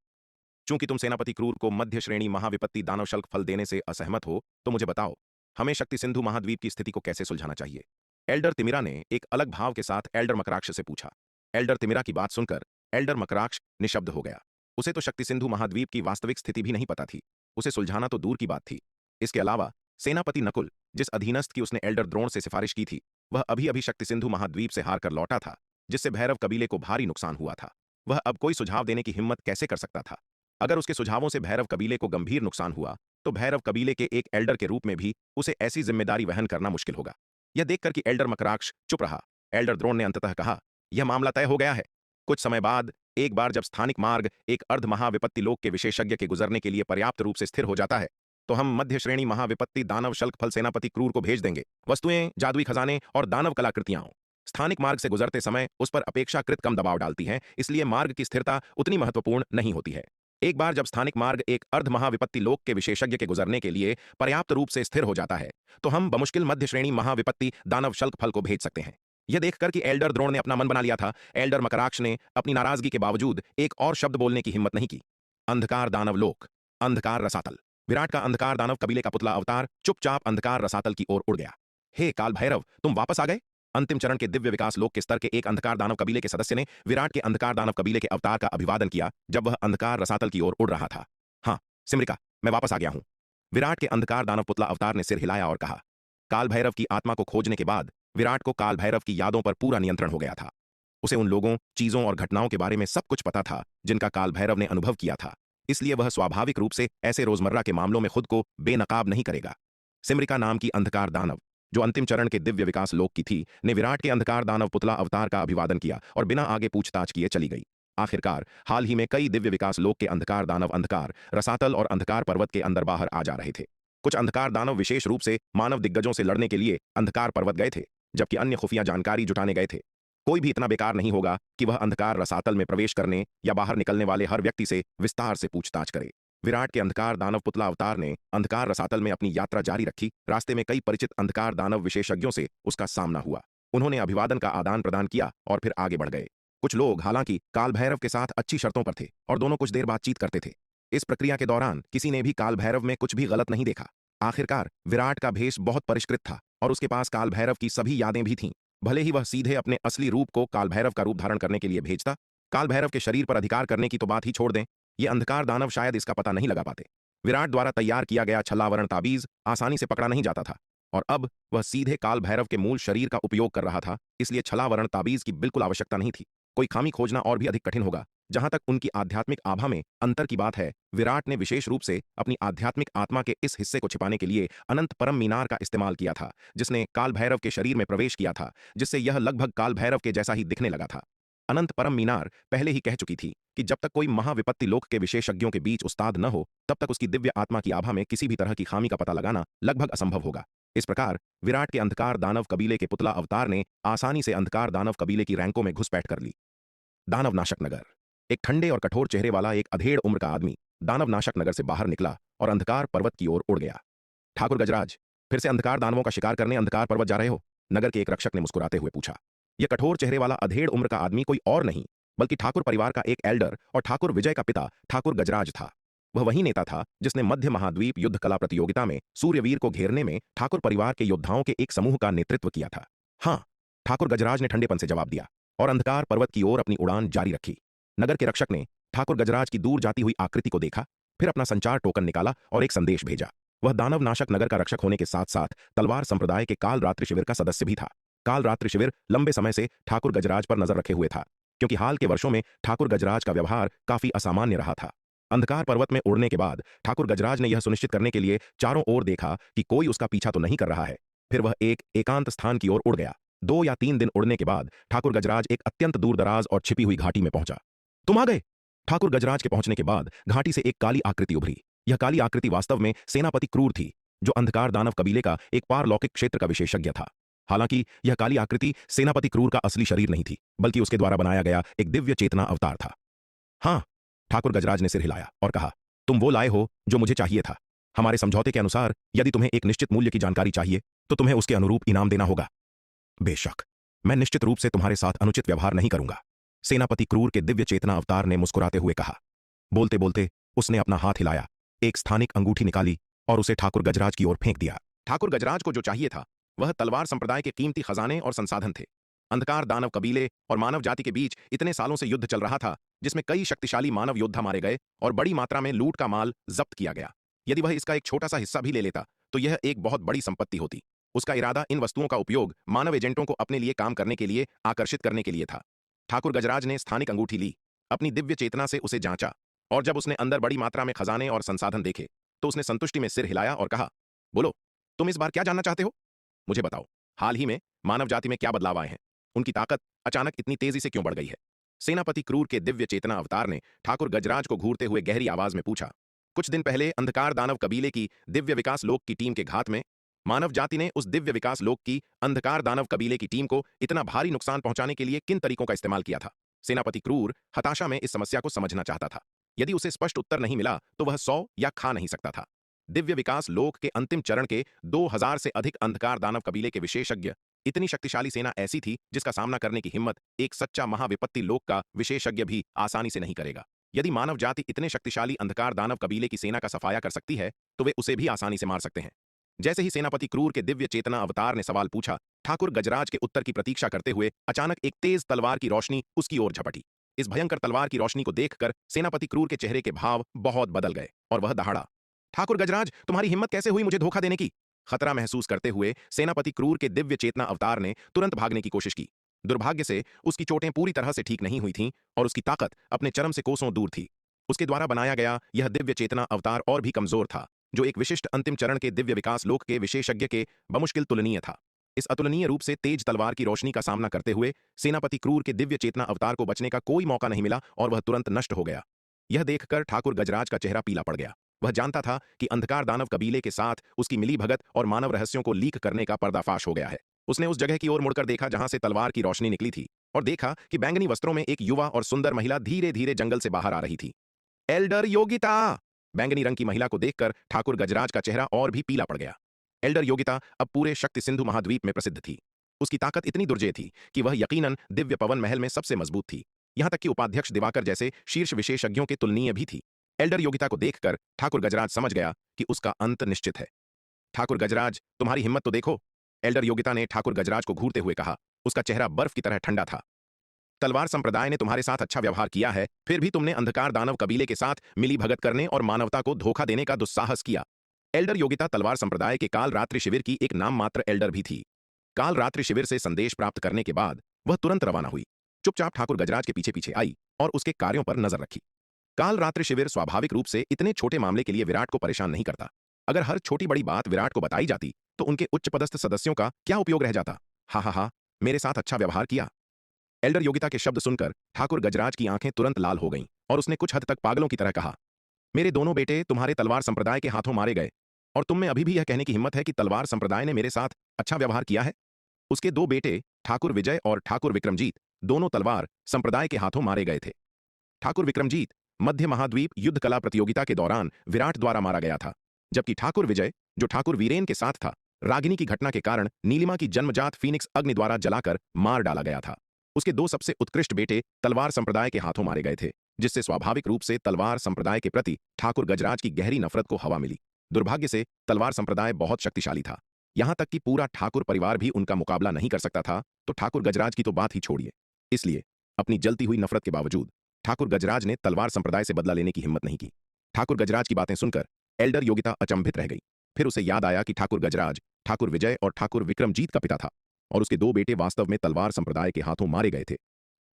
चूंकि तुम सेनापति क्रूर को मध्य श्रेणी महाविपत्ति दानव शल्क फल देने से असहमत हो, तो मुझे बताओ, हमें शक्ति सिंधु महाद्वीप की स्थिति को कैसे सुलझाना चाहिए? एल्डर तिमिरा ने एक अलग भाव के साथ एल्डर मकराक्ष से पूछा। एल्डर तिमिरा की बात सुनकर एल्डर मकराक्ष निशब्द हो गया। उसे तो शक्ति सिंधु महाद्वीप की वास्तविक स्थिति भी नहीं पता थी। उसे सुलझाना तो दूर की बात थी, इसके अलावा सेनापति नकुल, जिस अधीनस्थ की उसने एल्डर द्रोण से सिफारिश की थी, वह अभी अभी शक्ति सिंधु महाद्वीप से हार कर लौटा था, जिससे भैरव कबीले को भारी नुकसान हुआ था। वह अब कोई सुझाव देने की हिम्मत कैसे कर सकता था? अगर उसके सुझावों से भैरव कबीले को गंभीर नुकसान हुआ तो भैरव कबीले के एक एल्डर के रूप में भी उसे ऐसी जिम्मेदारी वहन करना मुश्किल होगा। यह देखकर कि एल्डर मकराक्ष चुप रहा, एल्डर द्रोण ने अंततः कहा, यह मामला तय हो गया है। कुछ समय बाद एक बार जब स्थानिक मार्ग एक अर्ध महाविपत्ति लोक के विशेषज्ञ के गुजरने के लिए पर्याप्त रूप से स्थिर हो जाता है, तो हम मध्य श्रेणी महाविपत्ति दानव शल्क फल सेनापति क्रूर को भेज देंगे। वस्तुएं, जादुई खजाने और दानव कलाकृतियां स्थानिक मार्ग से गुजरते समय उस पर अपेक्षाकृत कम दबाव डालती हैं, इसलिए मार्ग की स्थिरता उतनी महत्वपूर्ण नहीं होती है। एक बार जब स्थानिक मार्ग एक अर्ध महाविपत्ति लोक के विशेषज्ञ के गुजरने के लिए पर्याप्त रूप से स्थिर हो जाता है, तो हम बमुश्किल मध्य श्रेणी महाविपत्ति दानव शल्क फल को भेज सकते हैं। यह देखकर कि एल्डर द्रोण ने अपना मन बना लिया था, एल्डर मकराक्ष ने अपनी नाराजगी के बावजूद एक और शब्द बोलने की हिम्मत नहीं की। अंधकार दानव लोक, अंधकार रसातल। विराट का अंधकार दानव कबीले का पुतला अवतार चुपचाप अंधकार रसातल की ओर उड़ गया। हे काल भैरव, तुम वापस आ गए? अंतिम चरण के दिव्य विकास लोक के स्तर के एक अंधकार दानव कबीले के सदस्य ने विराट के अंधकार दानव कबीले के अवतार का अभिवादन किया जब वह अंधकार रसातल की ओर उड़ रहा था। हाँ सिमरिका, मैं वापस आ गया हूं। विराट के अंधकार दानव पुतला अवतार ने सिर हिलाया और कहा। काल भैरव की आत्मा को खोजने के बाद विराट को काल भैरव की यादों पर पूरा नियंत्रण हो गया था। उसे उन लोगों, चीजों और घटनाओं के बारे में सब कुछ पता था जिनका काल भैरव ने अनुभव किया था, इसलिए वह स्वाभाविक रूप से ऐसे रोजमर्रा के मामलों में खुद को बेनकाब नहीं करेगा। सिमरिका नाम की अंधकार दानव, जो अंतिम चरण के दिव्य विकास लोक की थी, ने विराट के अंधकार दानव पुतला अवतार का अभिवादन किया और बिना आगे पूछताछ किए चली गई। आखिरकार हाल ही में कई दिव्य विकास लोक के अंधकार दानव अंधकार रसातल और अंधकार पर्वत के अंदर बाहर आ जा रहे थे। कुछ अंधकार दानव विशेष रूप से मानव दिग्गजों से लड़ने के लिए अंधकार पर्वत गए थे, जबकि अन्य खुफिया जानकारी जुटाने गए थे। कोई भी इतना बेकार नहीं होगा कि वह अंधकार रसातल में प्रवेश करने या बाहर निकलने वाले हर व्यक्ति से विस्तार से पूछताछ करे। विराट के अंधकार दानव पुतला अवतार ने अंधकार रसातल में अपनी यात्रा जारी रखी। रास्ते में कई परिचित अंधकार दानव विशेषज्ञों से उसका सामना हुआ। उन्होंने अभिवादन का आदान प्रदान किया और फिर आगे बढ़ गए। कुछ लोग हालांकि काल भैरव के साथ अच्छी शर्तों पर थे और दोनों कुछ देर बातचीत करते थे। इस प्रक्रिया के दौरान किसी ने भी काल भैरव में कुछ भी गलत नहीं देखा। आखिरकार विराट का भेष बहुत परिष्कृत था और उसके पास काल भैरव की सभी यादें भी थीं। भले ही वह सीधे अपने असली रूप को काल भैरव का रूप धारण करने के लिए भेजता, काल भैरव के शरीर पर अधिकार करने की तो बात ही छोड़ दें, ये अंधकार दानव शायद इसका पता नहीं लगा पाते। विराट द्वारा तैयार किया गया छलावरण ताबीज आसानी से पकड़ा नहीं जाता था और अब वह सीधे काल भैरव के मूल शरीर का उपयोग कर रहा था, इसलिए छलावरण ताबीज की बिल्कुल आवश्यकता नहीं थी। कोई खामी खोजना और भी अधिक कठिन होगा। जहां तक उनकी आध्यात्मिक आभा में अंतर की बात है, विराट ने विशेष रूप से अपनी आध्यात्मिक आत्मा के इस हिस्से को छिपाने के लिए अनंत परम मीनार का इस्तेमाल किया था, जिसने काल भैरव के शरीर में प्रवेश किया था, जिससे यह लगभग काल भैरव के जैसा ही दिखने लगा था। अनंत परम मीनार पहले ही कह चुकी थी कि जब तक कोई महाविपत्ति लोक के विशेषज्ञों के बीच उस्ताद न हो, तब तक उसकी दिव्य आत्मा की आभा में किसी भी तरह की खामी का पता लगाना लगभग असंभव होगा। इस प्रकार विराट के अंधकार दानव कबीले के पुतला अवतार ने आसानी से अंधकार दानव कबीले की रैंकों में घुसपैठ कर ली। दानव नाशक नगर। एक ठंडे और कठोर चेहरे वाला एक अधेड़ उम्र का आदमी दानव नाशक नगर से बाहर निकला और अंधकार पर्वत की ओर उड़ गया। ठाकुर गजराज, फिर से अंधकार दानवों का शिकार करने अंधकार पर्वत जा रहे हो? नगर के एक रक्षक ने मुस्कुराते हुए पूछा। यह कठोर चेहरे वाला अधेड़ उम्र का आदमी कोई और नहीं बल्कि ठाकुर परिवार का एक एल्डर और ठाकुर विजय का पिता ठाकुर गजराज था। वह वही नेता था जिसने मध्य महाद्वीप युद्ध कला प्रतियोगिता में सूर्यवीर को घेरने में ठाकुर परिवार के योद्धाओं के एक समूह का नेतृत्व किया था। हाँ, ठाकुर गजराज ने ठंडेपन से जवाब दिया और अंधकार पर्वत की ओर अपनी उड़ान जारी रखी। नगर के रक्षक ने ठाकुर गजराज की दूर जाती हुई आकृति को देखा, फिर अपना संचार टोकन निकाला और एक संदेश भेजा। वह दानव नाशक नगर का रक्षक होने के साथ साथ तलवार संप्रदाय के काल रात्रि शिविर का सदस्य भी था। काल रात्रि शिविर लंबे समय से ठाकुर गजराज पर नजर रखे हुए था, क्योंकि हाल के वर्षों में ठाकुर गजराज का व्यवहार काफी असामान्य रहा था। अंधकार पर्वत में उड़ने के बाद ठाकुर गजराज ने यह सुनिश्चित करने के लिए चारों ओर देखा कि कोई उसका पीछा तो नहीं कर रहा है। फिर वह एक एकांत स्थान की ओर उड़ गया। 2 या 3 दिन उड़ने के बाद ठाकुर गजराज एक अत्यंत दूरदराज और छिपी हुई घाटी में पहुंचा। तुम आ गए। ठाकुर गजराज के पहुंचने के बाद घाटी से एक काली आकृति उभरी। यह काली आकृति वास्तव में सेनापति क्रूर थी, जो अंधकार दानव कबीले का एक पारलौकिक क्षेत्र का विशेषज्ञ था। हालांकि यह काली आकृति सेनापति क्रूर का असली शरीर नहीं थी, बल्कि उसके द्वारा बनाया गया एक दिव्य चेतना अवतार था। हाँ, ठाकुर गजराज ने सिर हिलाया और कहा, तुम वो लाए हो जो मुझे चाहिए था। हमारे समझौते के अनुसार यदि तुम्हें एक निश्चित मूल्य की जानकारी चाहिए तो तुम्हें उसके अनुरूप इनाम देना होगा। बेशक, मैं निश्चित रूप से तुम्हारे साथ अनुचित व्यवहार नहीं करूंगा, सेनापति क्रूर के दिव्य चेतना अवतार ने मुस्कुराते हुए कहा। बोलते बोलते उसने अपना हाथ हिलाया, एक स्थानिक अंगूठी निकाली और उसे ठाकुर गजराज की ओर फेंक दिया। ठाकुर गजराज को जो चाहिए था वह तलवार संप्रदाय के कीमती खजाने और संसाधन थे। अंधकार दानव कबीले और मानव जाति के बीच इतने सालों से युद्ध चल रहा था, जिसमें कई शक्तिशाली मानव योद्धा मारे गए और बड़ी मात्रा में लूट का माल जब्त किया गया। यदि वह इसका एक छोटा सा हिस्सा भी ले लेता तो यह एक बहुत बड़ी संपत्ति होती। उसका इरादा इन वस्तुओं का उपयोग मानव एजेंटों को अपने लिए काम करने के लिए आकर्षित करने के लिए था। ठाकुर गजराज ने स्थानिक अंगूठी ली, अपनी दिव्य चेतना से उसे जांचा और जब उसने अंदर बड़ी मात्रा में खजाने और संसाधन देखे तो उसने संतुष्टि में सिर हिलाया और कहा, बोलो, तुम इस बार क्या जानना चाहते हो? मुझे बताओ, हाल ही में मानव जाति में क्या बदलाव आए हैं? उनकी ताकत अचानक इतनी तेजी से क्यों बढ़ गई है? सेनापति क्रूर के दिव्य चेतना अवतार ने ठाकुर गजराज को घूरते हुए गहरी आवाज में पूछा। कुछ दिन पहले अंधकार दानव कबीले की दिव्य विकास लोक की टीम के घात में मानव जाति ने उस दिव्य विकास लोक की अंधकार दानव कबीले की टीम को इतना भारी नुकसान पहुंचाने के लिए किन तरीकों का इस्तेमाल किया था? सेनापति क्रूर हताशा में इस समस्या को समझना चाहता था। यदि उसे स्पष्ट उत्तर नहीं मिला तो वह सौ या खा नहीं सकता था। दिव्य विकास लोक के अंतिम चरण के 2000 से अधिक अंधकार दानव कबीले के विशेषज्ञ, इतनी शक्तिशाली सेना ऐसी थी जिसका सामना करने की हिम्मत एक सच्चा महाविपत्ति लोक का विशेषज्ञ भी आसानी से नहीं करेगा। यदि मानव जाति इतने शक्तिशाली अंधकार दानव कबीले की सेना का सफाया कर सकती है तो वे उसे भी आसानी से मार सकते हैं। जैसे ही सेनापति क्रूर के दिव्य चेतना अवतार ने सवाल पूछा, ठाकुर गजराज के उत्तर की प्रतीक्षा करते हुए अचानक एक तेज तलवार की रोशनी उसकी ओर झपटी। इस भयंकर तलवार की रोशनी को देखकर सेनापति क्रूर के चेहरे के भाव बहुत बदल गए और वह दहाड़ा, ठाकुर गजराज, तुम्हारी हिम्मत कैसे हुई मुझे धोखा देने की? खतरा महसूस करते हुए सेनापति क्रूर के दिव्य चेतना अवतार ने तुरंत भागने की कोशिश की। दुर्भाग्य से उसकी चोटें पूरी तरह से ठीक नहीं हुई थीं और उसकी ताकत अपने चरम से कोसों दूर थी। उसके द्वारा बनाया गया यह दिव्य चेतना अवतार और भी कमजोर था, जो एक विशिष्ट अंतिम चरण के दिव्य विकास लोक के विशेषज्ञ के बमुश्किल तुलनीय था। इस अतुलनीय रूप से तेज तलवार की रोशनी का सामना करते हुए सेनापति क्रूर के दिव्य चेतना अवतार को बचने का कोई मौका नहीं मिला और वह तुरंत नष्ट हो गया। यह देखकर ठाकुर गजराज का चेहरा पीला पड़ गया। वह जानता था कि अंधकार दानव कबीले के साथ उसकी मिली भगत और मानव रहस्यों को लीक करने का पर्दाफाश हो गया है। उसने उस जगह की ओर मुड़कर देखा जहां से तलवार की रोशनी निकली थी और देखा कि बैंगनी वस्त्रों में एक युवा और सुंदर महिला धीरे धीरे जंगल से बाहर आ रही थी। एल्डर योगिता, बैंगनी रंग की महिला को देखकर ठाकुर गजराज का चेहरा और भी पीला पड़ गया। एल्डर योगिता अब पूरे शक्ति सिंधु महाद्वीप में प्रसिद्ध थी। उसकी ताकत इतनी दुर्जेय थी कि वह यकीनन दिव्य पवन महल में सबसे मजबूत थी। यहां तक कि उपाध्यक्ष दिवाकर जैसे शीर्ष विशेषज्ञों के तुलनीय भी थी। एल्डर योगिता को देखकर ठाकुर गजराज समझ गया कि उसका अंत निश्चित है। ठाकुर गजराज, तुम्हारी हिम्मत तो देखो। एल्डर योगिता ने ठाकुर गजराज को घूरते हुए कहा। उसका चेहरा बर्फ की तरह ठंडा था। तलवार संप्रदाय ने तुम्हारे साथ अच्छा व्यवहार किया है, फिर भी तुमने अंधकार दानव कबीले के साथ मिली भगत करने और मानवता को धोखा देने का दुस्साहस किया। एल्डर योगिता तलवार संप्रदाय के काल रात्रि शिविर की एक नाम मात्र एल्डर भी थी। काल रात्रि शिविर से संदेश प्राप्त करने के बाद वह तुरंत रवाना हुई। चुपचाप ठाकुर गजराज के पीछे पीछे आई और उसके कार्यों पर नजर रखी। काल रात्रि शिविर स्वाभाविक रूप से इतने छोटे मामले के लिए विराट को परेशान नहीं करता। अगर हर छोटी बड़ी बात विराट को बताई जाती तो उनके उच्च पदस्थ सदस्यों का क्या उपयोग रह जाता। हा हा हा, मेरे साथ अच्छा व्यवहार किया। एल्डर योगिता के शब्द सुनकर ठाकुर गजराज की आंखें तुरंत लाल हो गईं और उसने कुछ हद तक पागलों की तरह कहा, मेरे दोनों बेटे तुम्हारे तलवार संप्रदाय के हाथों मारे गए और तुम में अभी भी यह कहने की हिम्मत है कि तलवार संप्रदाय ने मेरे साथ अच्छा व्यवहार किया है। उसके दो बेटे ठाकुर विजय और ठाकुर विक्रमजीत दोनों तलवार संप्रदाय के हाथों मारे गए थे। ठाकुर विक्रमजीत मध्य महाद्वीप युद्ध कला प्रतियोगिता के दौरान विराट द्वारा मारा गया था, जबकि ठाकुर विजय, जो ठाकुर वीरेन के साथ था, रागिनी की घटना के कारण नीलिमा की जन्मजात फीनिक्स अग्नि द्वारा जलाकर मार डाला गया था। उसके दो सबसे उत्कृष्ट बेटे तलवार संप्रदाय के हाथों मारे गए थे, जिससे स्वाभाविक रूप से तलवार संप्रदाय के प्रति ठाकुर गजराज की गहरी नफरत को हवा मिली। दुर्भाग्य से तलवार संप्रदाय बहुत शक्तिशाली था। यहां तक कि पूरा ठाकुर परिवार भी उनका मुकाबला नहीं कर सकता था, तो ठाकुर गजराज की तो बात ही छोड़िए। इसलिए अपनी जलती हुई नफरत के बावजूद ठाकुर गजराज ने तलवार संप्रदाय से बदला लेने की हिम्मत नहीं की। ठाकुर गजराज की बातें सुनकर एल्डर योगिता अचंभित रह गई। फिर उसे याद आया कि ठाकुर गजराज ठाकुर विजय और ठाकुर विक्रमजीत का पिता था और उसके दो बेटे वास्तव में तलवार संप्रदाय के हाथों मारे गए थे।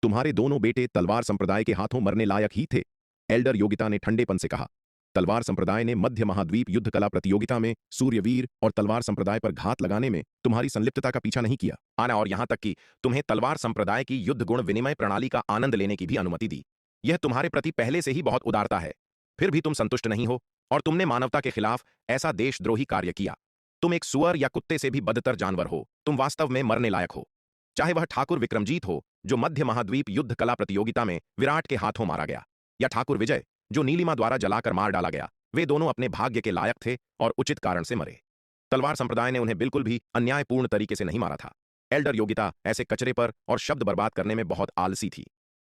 तुम्हारे दोनों बेटे तलवार संप्रदाय के हाथों मरने लायक ही थे, एल्डर योगिता ने ठंडेपन से कहा। तलवार संप्रदाय ने मध्य महाद्वीप युद्ध कला प्रतियोगिता में सूर्यवीर और तलवार संप्रदाय पर घात लगाने में तुम्हारी संलिप्तता का पीछा नहीं किया आना, और यहां तक कि तुम्हें तलवार संप्रदाय की युद्ध गुण विनिमय प्रणाली का आनंद लेने की भी अनुमति दी। यह तुम्हारे प्रति पहले से ही बहुत उदारता है। फिर भी तुम संतुष्ट नहीं हो और तुमने मानवता के खिलाफ ऐसा देशद्रोही कार्य किया। तुम एक सुअर या कुत्ते से भी बदतर जानवर हो। तुम वास्तव में मरने लायक हो। चाहे वह ठाकुर विक्रमजीत हो, जो मध्य महाद्वीप युद्ध कला प्रतियोगिता में विराट के हाथों मारा गया, या ठाकुर विजय, जो नीलिमा द्वारा जलाकर मार डाला गया, वे दोनों अपने भाग्य के लायक थे और उचित कारण से मरे। तलवार संप्रदाय ने उन्हें बिल्कुल भी अन्यायपूर्ण तरीके से नहीं मारा था। एल्डर योगिता ऐसे कचरे पर और शब्द बर्बाद करने में बहुत आलसी थी।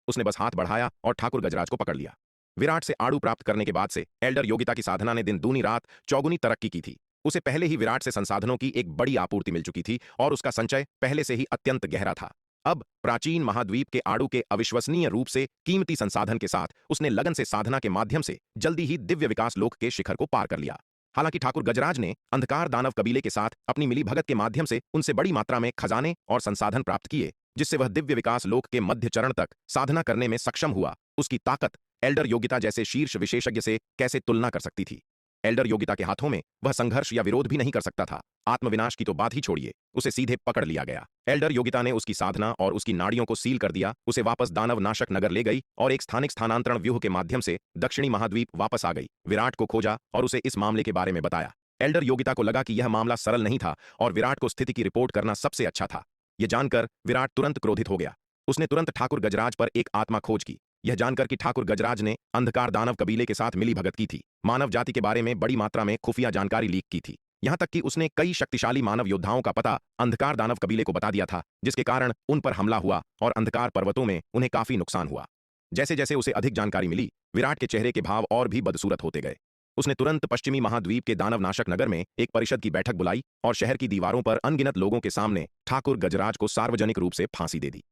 उसने बस हाथ बढ़ाया और ठाकुर गजराज को पकड़ लिया। विराट से आड़ू प्राप्त करने के बाद से एल्डर योगिता की साधना ने दिन दूनी रात चौगुनी तरक्की की थी। उसे पहले ही विराट से संसाधनों की एक बड़ी आपूर्ति मिल चुकी थी और उसका संचय पहले से ही अत्यंत गहरा था। अब प्राचीन महाद्वीप के आड़ू के अविश्वसनीय रूप से कीमती संसाधन के साथ उसने लगन से साधना के माध्यम से जल्दी ही दिव्य विकास लोक के शिखर को पार कर लिया। हालांकि ठाकुर गजराज ने अंधकार दानव कबीले के साथ अपनी मिली भगत के माध्यम से उनसे बड़ी मात्रा में खजाने और संसाधन प्राप्त किए, जिससे वह दिव्य विकास लोक के मध्य चरण तक साधना करने में सक्षम हुआ। उसकी ताकत एल्डर योगिता जैसे शीर्ष विशेषज्ञ से कैसे तुलना कर सकती थी। एल्डर योगिता के हाथों में वह संघर्ष या विरोध भी नहीं कर सकता था। आत्मविनाश की तो बात ही छोड़िए, उसे सीधे पकड़ लिया गया। एल्डर योगिता ने उसकी साधना और उसकी नाड़ियों को सील कर दिया, उसे वापस दानव नाशक नगर ले गई और एक स्थानिक स्थानांतरण व्यूह के माध्यम से दक्षिणी महाद्वीप वापस आ गई। विराट को खोजा और उसे इस मामले के बारे में बताया। एल्डर योगिता को लगा कि यह मामला सरल नहीं था और विराट को स्थिति की रिपोर्ट करना सबसे अच्छा था। यह जानकर विराट तुरंत क्रोधित हो गया। उसने तुरंत ठाकुर गजराज पर एक आत्मा खोज की, यह जानकर कि ठाकुर गजराज ने अंधकार दानव कबीले के साथ मिली भगत की थी, मानव जाति के बारे में बड़ी मात्रा में खुफिया जानकारी लीक की थी। यहां तक कि उसने कई शक्तिशाली मानव योद्धाओं का पता अंधकार दानव कबीले को बता दिया था, जिसके कारण उन पर हमला हुआ और अंधकार पर्वतों में उन्हें काफी नुकसान हुआ। जैसे जैसे उसे अधिक जानकारी मिली, विराट के चेहरे के भाव और भी बदसूरत होते गए। उसने तुरंत पश्चिमी महाद्वीप के दानव नाशक नगर में एक परिषद की बैठक बुलाई और शहर की दीवारों पर अनगिनत लोगों के सामने ठाकुर गजराज को सार्वजनिक रूप से फांसी दे दी।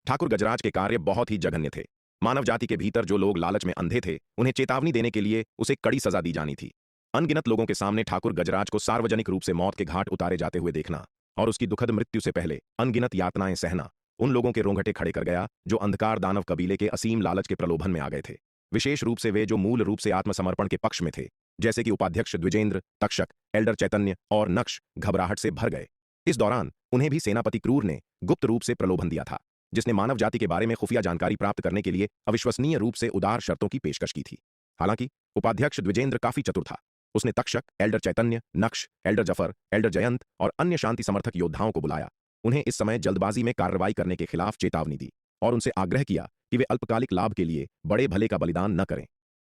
ठाकुर गजराज के कार्य बहुत ही जघन्य थे। मानव जाति के भीतर जो लोग लालच में अंधे थे, उन्हें चेतावनी देने के लिए उसे कड़ी सजा दी जानी थी। अनगिनत लोगों के सामने ठाकुर गजराज को सार्वजनिक रूप से मौत के घाट उतारे जाते हुए देखना और उसकी दुखद मृत्यु से पहले अनगिनत यातनाएं सहना उन लोगों के रोंगटे खड़े कर गया जो अंधकार दानव कबीले के असीम लालच के प्रलोभन में आ गए थे। विशेष रूप से वे जो मूल रूप से आत्मसमर्पण के पक्ष में थे, जैसे कि उपाध्यक्ष द्विजेंद्र, तक्षक, एल्डर चैतन्य और नक्श, घबराहट से भर गए। इस दौरान उन्हें भी सेनापति क्रूर ने गुप्त रूप से प्रलोभन दिया था, जिसने मानव जाति के बारे में खुफिया जानकारी प्राप्त करने के लिए अविश्वसनीय रूप से उदार शर्तों की पेशकश की थी। हालांकि उपाध्यक्ष द्विजेंद्र काफी चतुर था। उसने तक्षक, एल्डर चैतन्य, नक्श, एल्डर जफर, एल्डर जयंत और अन्य शांति समर्थक योद्धाओं को बुलाया। उन्हें इस समय जल्दबाजी में कार्रवाई करने के खिलाफ चेतावनी दी और उनसे आग्रह किया कि वे अल्पकालिक लाभ के लिए बड़े भले का बलिदान न करें।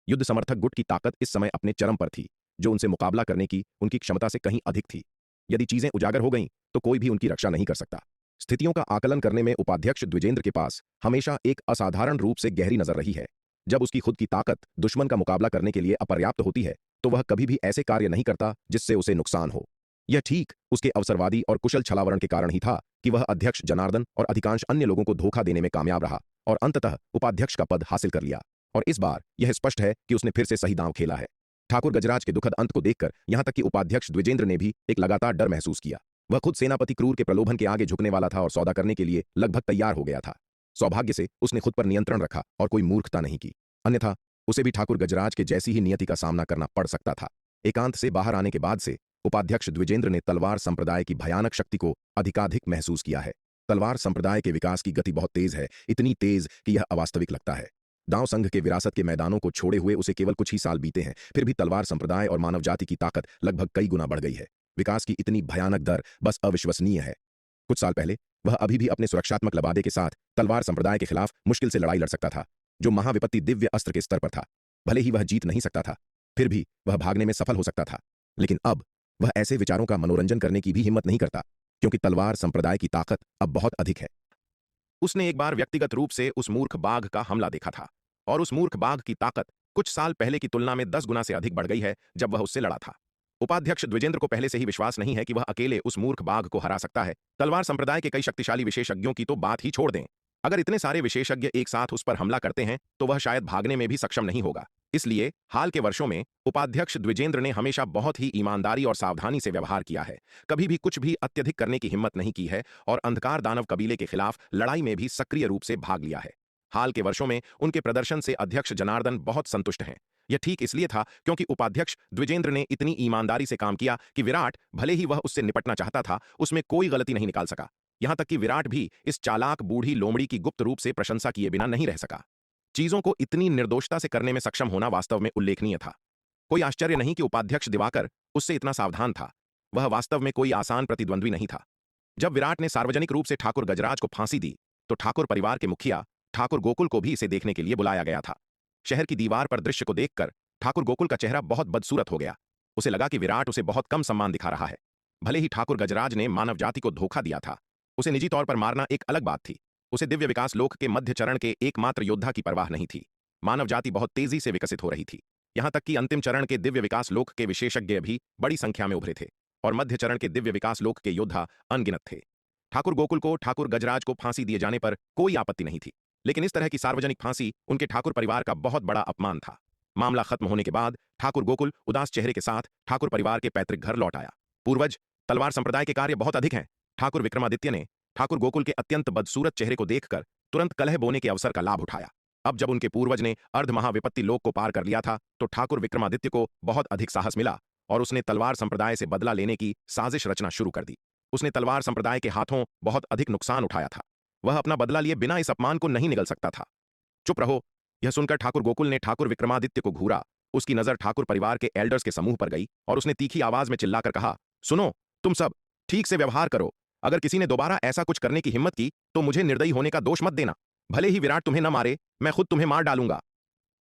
युद्ध समर्थक गुट की ताकत इस समय अपने चरम पर थी, जो उनसे मुकाबला करने की उनकी क्षमता से कहीं अधिक थी। यदि चीजें उजागर हो गईं, तो कोई भी उनकी रक्षा नहीं कर सकता। स्थितियों का आकलन करने में उपाध्यक्ष द्विजेंद्र के पास हमेशा एक असाधारण रूप से गहरी नजर रही है। जब उसकी खुद की ताकत दुश्मन का मुकाबला करने के लिए अपर्याप्त होती है, तो वह कभी भी ऐसे कार्य नहीं करता जिससे उसे नुकसान हो। यह ठीक उसके अवसरवादी और कुशल छलावरण के कारण ही था कि वह अध्यक्ष जनार्दन और अधिकांश अन्य लोगों को धोखा देने में कामयाब रहा और अंततः उपाध्यक्ष का पद हासिल कर लिया। और इस बार यह स्पष्ट है कि उसने फिर से सही दांव खेला है। ठाकुर गजराज के दुखद अंत को देखकर यहां तक कि उपाध्यक्ष द्विजेंद्र ने भी एक लगातार डर महसूस किया। वह खुद सेनापति क्रूर के प्रलोभन के आगे झुकने वाला था और सौदा करने के लिए लगभग तैयार हो गया था। सौभाग्य से उसने खुद पर नियंत्रण रखा और कोई मूर्खता नहीं की, अन्यथा उसे भी ठाकुर गजराज के जैसी ही नियति का सामना करना पड़ सकता था। एकांत से बाहर आने के बाद से उपाध्यक्ष द्विजेंद्र ने तलवार संप्रदाय की भयानक शक्ति को अधिकाधिक महसूस किया है। तलवार संप्रदाय के विकास की गति बहुत तेज है, इतनी तेज कि यह अवास्तविक लगता है। दांव संघ के विरासत के मैदानों को छोड़े हुए उसे केवल कुछ ही साल बीते हैं, फिर भी तलवार संप्रदाय और मानव जाति की ताकत लगभग कई गुना बढ़ गई है। विकास की इतनी भयानक दर बस अविश्वसनीय है। कुछ साल पहले वह अभी भी अपने सुरक्षात्मक लबादे के साथ तलवार संप्रदाय के खिलाफ मुश्किल से लड़ाई लड़ सकता था, जो महाविपत्ति दिव्य अस्त्र के स्तर पर था। भले ही वह जीत नहीं सकता था, फिर भी वह भागने में सफल हो सकता था। लेकिन अब वह ऐसे विचारों का मनोरंजन करने की भी हिम्मत नहीं करता, क्योंकि तलवार संप्रदाय की ताकत अब बहुत अधिक है। उसने एक बार व्यक्तिगत रूप से उस मूर्ख बाघ का हमला देखा था, और उस मूर्ख बाघ की ताकत कुछ साल पहले की तुलना में 10 गुना से अधिक बढ़ गई है जब वह उससे लड़ा था। उपाध्यक्ष द्विजेंद्र को पहले से ही विश्वास नहीं है कि वह अकेले उस मूर्ख बाघ को हरा सकता है। तलवार संप्रदाय के कई शक्तिशाली विशेषज्ञों की तो बात ही छोड़ दें, अगर इतने सारे विशेषज्ञ एक साथ उस पर हमला करते हैं तो वह शायद भागने में भी सक्षम नहीं होगा। इसलिए हाल के वर्षों में उपाध्यक्ष द्विजेंद्र ने हमेशा बहुत ही ईमानदारी और सावधानी से व्यवहार किया है, कभी भी कुछ भी अत्यधिक करने की हिम्मत नहीं की है और अंधकार दानव कबीले के खिलाफ लड़ाई में भी सक्रिय रूप से भाग लिया है। हाल के वर्षों में उनके प्रदर्शन से अध्यक्ष जनार्दन बहुत संतुष्ट हैं। यह ठीक इसलिए था क्योंकि उपाध्यक्ष द्विजेंद्र ने इतनी ईमानदारी से काम किया कि विराट, भले ही वह उससे निपटना चाहता था, उसमें कोई गलती नहीं निकाल सका। यहां तक कि विराट भी इस चालाक बूढ़ी लोमड़ी की गुप्त रूप से प्रशंसा किए बिना नहीं रह सका। चीजों को इतनी निर्दोषता से करने में सक्षम होना वास्तव में उल्लेखनीय था। कोई आश्चर्य नहीं कि उपाध्यक्ष दिवाकर उससे इतना सावधान था। वह वास्तव में कोई आसान प्रतिद्वंद्वी नहीं था। जब विराट ने सार्वजनिक रूप से ठाकुर गजराज को फांसी दी, तो ठाकुर परिवार के मुखिया ठाकुर गोकुल को भी इसे देखने के लिए बुलाया गया था। शहर की दीवार पर दृश्य को देखकर ठाकुर गोकुल का चेहरा बहुत बदसूरत हो गया। उसे लगा कि विराट उसे बहुत कम सम्मान दिखा रहा है। भले ही ठाकुर गजराज ने मानव जाति को धोखा दिया था, उसे निजी तौर पर मारना एक अलग बात थी। उसे दिव्य विकास लोक के मध्य चरण के एकमात्र योद्धा की परवाह नहीं थी। मानव जाति बहुत तेजी से विकसित हो रही थी, यहां तक कि अंतिम चरण के दिव्य विकास लोक के विशेषज्ञ भी बड़ी संख्या में उभरे थे और मध्य चरण के दिव्य विकास लोक के योद्धा अनगिनत थे। ठाकुर गोकुल को ठाकुर गजराज को फांसी दिए जाने पर कोई आपत्ति नहीं थी, लेकिन इस तरह की सार्वजनिक फांसी उनके ठाकुर परिवार का बहुत बड़ा अपमान था। मामला खत्म होने के बाद ठाकुर गोकुल उदास चेहरे के साथ ठाकुर परिवार के पैतृक घर लौट आया। पूर्वज, तलवार संप्रदाय के कार्य बहुत अधिक हैं। ठाकुर विक्रमादित्य ने ठाकुर गोकुल के अत्यंत बदसूरत चेहरे को देखकर तुरंत कलह बोने के अवसर का लाभ उठाया। अब जब उनके पूर्वज ने अर्ध महाविपत्ति लोक को पार कर लिया था, तो ठाकुर विक्रमादित्य को बहुत अधिक साहस मिला और उसने तलवार संप्रदाय से बदला लेने की साजिश रचना शुरू कर दी। उसने तलवार संप्रदाय के हाथों बहुत अधिक नुकसान उठाया था। वह अपना बदला लिए बिना इस अपमान को नहीं निगल सकता था। चुप रहो, यह सुनकर ठाकुर गोकुल ने ठाकुर विक्रमादित्य को घूरा। उसकी नजर ठाकुर परिवार के एल्डर्स के समूह पर गई और उसने तीखी आवाज में चिल्लाकर कहा, सुनो, तुम सब ठीक से व्यवहार करो। अगर किसी ने दोबारा ऐसा कुछ करने की हिम्मत की तो मुझे निर्दयी होने का दोष मत देना। भले ही विराट तुम्हें न मारे, मैं खुद तुम्हें मार डालूंगा।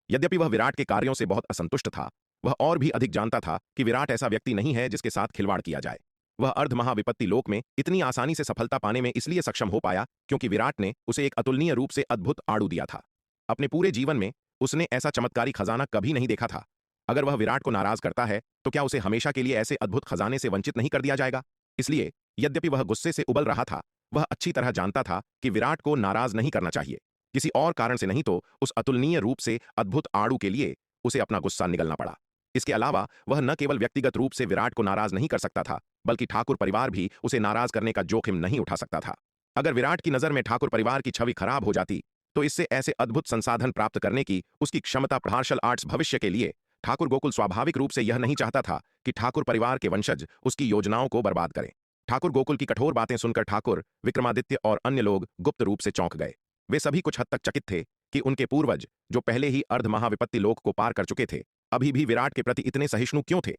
यद्यपि वह विराट के कार्यों से बहुत असंतुष्ट था, वह और भी अधिक जानता था कि विराट ऐसा व्यक्ति नहीं है जिसके साथ खिलवाड़ किया जाए। वह अर्ध महाविपत्ति लोक में इतनी आसानी से सफलता पाने में इसलिए सक्षम हो पाया क्योंकि विराट ने उसे एक अतुलनीय रूप से अद्भुत आड़ू दिया था। अपने पूरे जीवन में उसने ऐसा चमत्कारी खजाना कभी नहीं देखा था। अगर वह विराट को नाराज करता है तो क्या उसे हमेशा के लिए ऐसे अद्भुत खजाने से वंचित नहीं कर दिया जाएगा? इसलिए यद्यपि वह गुस्से से उबल रहा था, वह अच्छी तरह जानता था कि विराट को नाराज नहीं करना चाहिए, किसी और कारण से नहीं तो उस अतुलनीय रूप से अद्भुत आड़ू के लिए उसे अपना गुस्सा निगलना पड़ा। इसके अलावा वह न केवल व्यक्तिगत रूप से विराट को नाराज नहीं कर सकता था, बल्कि ठाकुर परिवार भी उसे नाराज करने का जोखिम नहीं उठा सकता था। अगर विराट की नजर में ठाकुर परिवार की छवि खराब हो जाती तो इससे ऐसे अद्भुत संसाधन प्राप्त करने की उसकी क्षमता मार्शल आर्ट्स भविष्य के लिए ठाकुर गोकुल स्वाभाविक रूप से यह नहीं चाहता था कि ठाकुर परिवार के वंशज उसकी योजनाओं को बर्बाद करें। ठाकुर गोकुल की कठोर बातें सुनकर ठाकुर विक्रमादित्य और अन्य लोग गुप्त रूप से चौंक गए। वे सभी कुछ हद तक चकित थे कि उनके पूर्वज, जो पहले ही अर्ध महाविपत्ति लोक को पार कर चुके थे, अभी भी विराट के प्रति इतने सहिष्णु क्यों थे।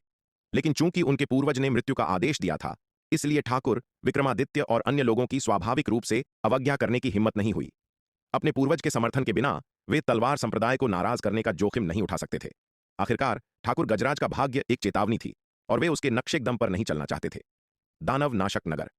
लेकिन चूंकि उनके पूर्वज ने मृत्यु का आदेश दिया था, इसलिए ठाकुर विक्रमादित्य और अन्य लोगों की स्वाभाविक रूप से अवज्ञा करने की हिम्मत नहीं हुई। अपने पूर्वज के समर्थन के बिना वे तलवार संप्रदाय को नाराज करने का जोखिम नहीं उठा सकते थे। आखिरकार ठाकुर गजराज का भाग्य एक चेतावनी थी और वे उसके नक्शे दम पर नहीं चलना चाहते थे। दानव नाशक नगर।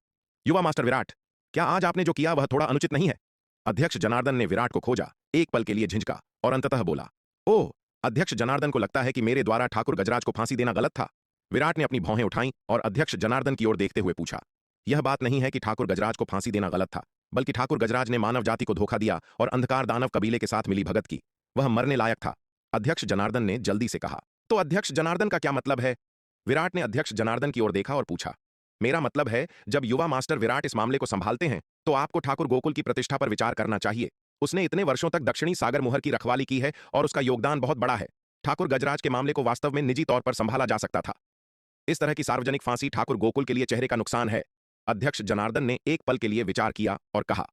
युवा मास्टर विराट, क्या आज आपने जो किया वह थोड़ा अनुचित नहीं है? अध्यक्ष जनार्दन ने विराट को खोजा, एक पल के लिए झिझका और अंततः बोला, ओह, अध्यक्ष जनार्दन को लगता है कि मेरे द्वारा ठाकुर गजराज को फांसी देना गलत था। विराट ने अपनी भौहें उठाईं और अध्यक्ष जनार्दन की ओर देखते हुए पूछा, यह बात नहीं है कि ठाकुर गजराज को फांसी देना गलत था, बल्कि ठाकुर गजराज ने मानव जाति को धोखा दिया और अंधकार दानव कबीले के साथ मिली भगत की। वह मरने लायक था। अध्यक्ष जनार्दन ने जल्दी से कहा। तो अध्यक्ष जनार्दन का क्या मतलब है? विराट ने अध्यक्ष जनार्दन की ओर देखा और पूछा, मेरा मतलब है, जब युवा मास्टर विराट इस मामले को संभालते हैं तो आपको ठाकुर गोकुल की प्रतिष्ठा पर विचार करना चाहिए। उसने इतने वर्षों तक दक्षिणी सागर मुहर की रखवाली की है और उसका योगदान बहुत बड़ा है। ठाकुर गजराज के मामले को वास्तव में निजी तौर पर संभाला जा सकता था। इस तरह की सार्वजनिक फांसी ठाकुर गोकुल के लिए चेहरे का नुकसान है। अध्यक्ष जनार्दन ने एक पल के लिए विचार किया और कहा,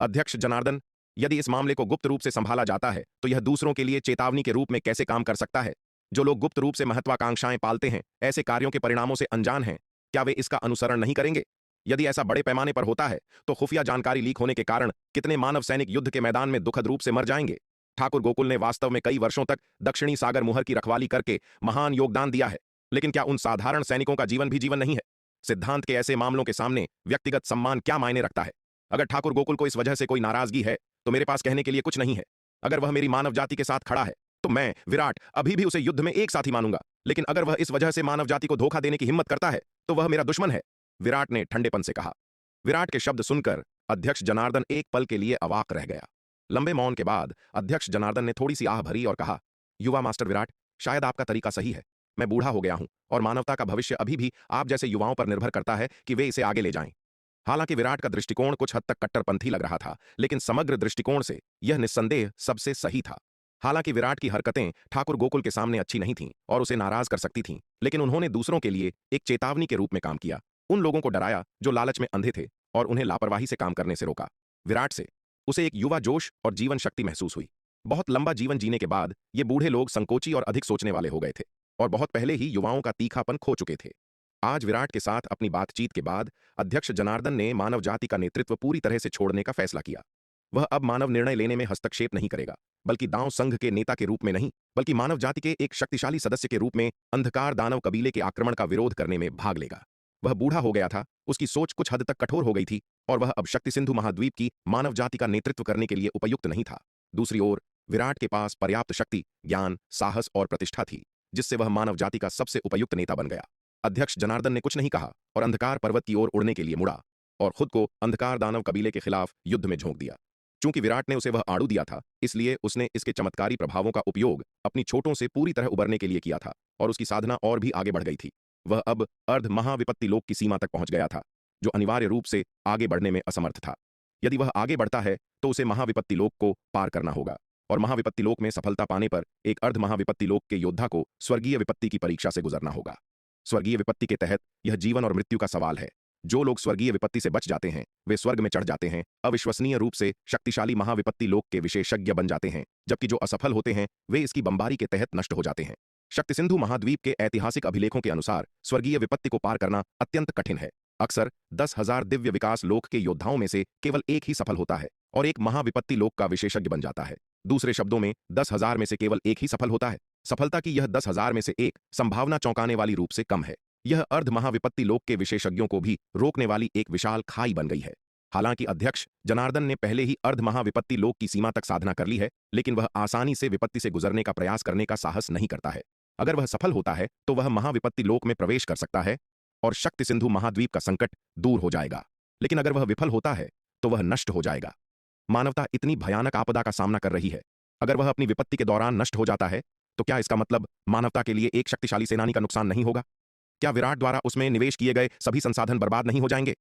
अध्यक्ष जनार्दन, यदि इस मामले को गुप्त रूप से संभाला जाता है तो यह दूसरों के लिए चेतावनी के रूप में कैसे काम कर सकता है? जो लोग गुप्त रूप से महत्वाकांक्षाएं पालते हैं, ऐसे कार्यों के परिणामों से अनजान हैं, क्या वे इसका अनुसरण नहीं करेंगे? यदि ऐसा बड़े पैमाने पर होता है तो खुफिया जानकारी लीक होने के कारण कितने मानव सैनिक युद्ध के मैदान में दुखद रूप से मर जाएंगे। ठाकुर गोकुल ने वास्तव में कई वर्षों तक दक्षिणी सागर मुहर की रखवाली करके महान योगदान दिया है, लेकिन क्या उन साधारण सैनिकों का जीवन भी जीवन नहीं है? सिद्धांत के ऐसे मामलों के सामने व्यक्तिगत सम्मान क्या मायने रखता है? अगर ठाकुर गोकुल को इस वजह से कोई नाराजगी है तो मेरे पास कहने के लिए कुछ नहीं है। अगर वह मेरी मानव जाति के साथ खड़ा है तो मैं विराट अभी भी उसे युद्ध में एक साथी मानूंगा, लेकिन अगर वह इस वजह से मानव जाति को धोखा देने की हिम्मत करता है तो वह मेरा दुश्मन है, विराट ने ठंडेपन से कहा। विराट के शब्द सुनकर अध्यक्ष जनार्दन एक पल के लिए अवाक रह गया। लंबे मौन के बाद अध्यक्ष जनार्दन ने थोड़ी सी आह भरी और कहा, युवा मास्टर विराट, शायद आपका तरीका सही है। मैं बूढ़ा हो गया हूं और मानवता का भविष्य अभी भी आप जैसे युवाओं पर निर्भर करता है कि वे इसे आगे ले जाएं। हालांकि विराट का दृष्टिकोण कुछ हद तक कट्टरपंथी लग रहा था, लेकिन समग्र दृष्टिकोण से यह निस्संदेह सबसे सही था। हालांकि विराट की हरकतें ठाकुर गोकुल के सामने अच्छी नहीं थीं और उसे नाराज कर सकती थीं, लेकिन उन्होंने दूसरों के लिए एक चेतावनी के रूप में काम किया। उन लोगों को डराया जो लालच में अंधे थे और उन्हें लापरवाही से काम करने से रोका। विराट से उसे एक युवा जोश और जीवन शक्ति महसूस हुई। बहुत लंबा जीवन जीने के बाद ये बूढ़े लोग संकोची और अधिक सोचने वाले हो गए थे और बहुत पहले ही युवाओं का तीखापन खो चुके थे। आज विराट के साथ अपनी बातचीत के बाद अध्यक्ष जनार्दन ने मानव जाति का नेतृत्व पूरी तरह से छोड़ने का फैसला किया। वह अब मानव निर्णय लेने में हस्तक्षेप नहीं करेगा, बल्कि दांव संघ के नेता के रूप में नहीं, बल्कि मानव जाति के एक शक्तिशाली सदस्य के रूप में अंधकार दानव कबीले के आक्रमण का विरोध करने में भाग लेगा। वह बूढ़ा हो गया था, उसकी सोच कुछ हद तक कठोर हो गई थी और वह अब शक्ति सिंधु महाद्वीप की मानव जाति का नेतृत्व करने के लिए उपयुक्त नहीं था। दूसरी ओर विराट के पास पर्याप्त शक्ति, ज्ञान, साहस और प्रतिष्ठा थी, जिससे वह मानव जाति का सबसे उपयुक्त नेता बन गया। अध्यक्ष जनार्दन ने कुछ नहीं कहा और अंधकार पर्वत की ओर उड़ने के लिए मुड़ा और खुद को अंधकार दानव कबीले के खिलाफ युद्ध में झोंक दिया। चूंकि विराट ने उसे वह आड़ू दिया था, इसलिए उसने इसके चमत्कारी प्रभावों का उपयोग अपनी चोटों से पूरी तरह उबरने के लिए किया था और उसकी साधना और भी आगे बढ़ गई थी। वह अब अर्ध महाविपत्ति लोक की सीमा तक पहुंच गया था, जो अनिवार्य रूप से आगे बढ़ने में असमर्थ था। यदि वह आगे बढ़ता है तो उसे महाविपत्ति लोक को पार करना होगा और महाविपत्ति लोक में सफलता पाने पर एक अर्ध महाविपत्ति लोक के योद्धा को स्वर्गीय विपत्ति की परीक्षा से गुजरना होगा। स्वर्गीय विपत्ति के तहत यह जीवन और मृत्यु का सवाल है। जो लोग स्वर्गीय विपत्ति से बच जाते हैं वे स्वर्ग में चढ़ जाते हैं, अविश्वसनीय रूप से शक्तिशाली महाविपत्ति लोक के विशेषज्ञ बन जाते हैं, जबकि जो असफल होते हैं वे इसकी बमबारी के तहत नष्ट हो जाते हैं। शक्ति सिंधु महाद्वीप के ऐतिहासिक अभिलेखों के अनुसार स्वर्गीय विपत्ति को पार करना अत्यंत कठिन है। अक्सर 10,000 दिव्य विकास लोक के योद्धाओं में से केवल एक ही सफल होता है और एक महाविपत्ति लोक का विशेषज्ञ बन जाता है। दूसरे शब्दों में 10,000 में से केवल एक ही सफल होता है। सफलता की यह 10,000 में से एक संभावना चौंकाने वाली रूप से कम है। यह अर्ध महाविपत्ति लोक के विशेषज्ञों को भी रोकने वाली एक विशाल खाई बन गई है। हालांकि अध्यक्ष जनार्दन ने पहले ही अर्ध महाविपत्ति लोक की सीमा तक साधना कर ली है, लेकिन वह आसानी से विपत्ति से गुजरने का प्रयास करने का साहस नहीं करता है। अगर वह सफल होता है तो वह महाविपत्ति लोक में प्रवेश कर सकता है और शक्ति सिंधु महाद्वीप का संकट दूर हो जाएगा, लेकिन अगर वह विफल होता है तो वह नष्ट हो जाएगा। मानवता इतनी भयानक आपदा का सामना कर रही है। अगर वह अपनी विपत्ति के दौरान नष्ट हो जाता है तो क्या इसका मतलब मानवता के लिए एक शक्तिशाली सेनानी का नुकसान नहीं होगा? क्या विराट द्वारा उसमें निवेश किए गए सभी संसाधन बर्बाद नहीं हो जाएंगे?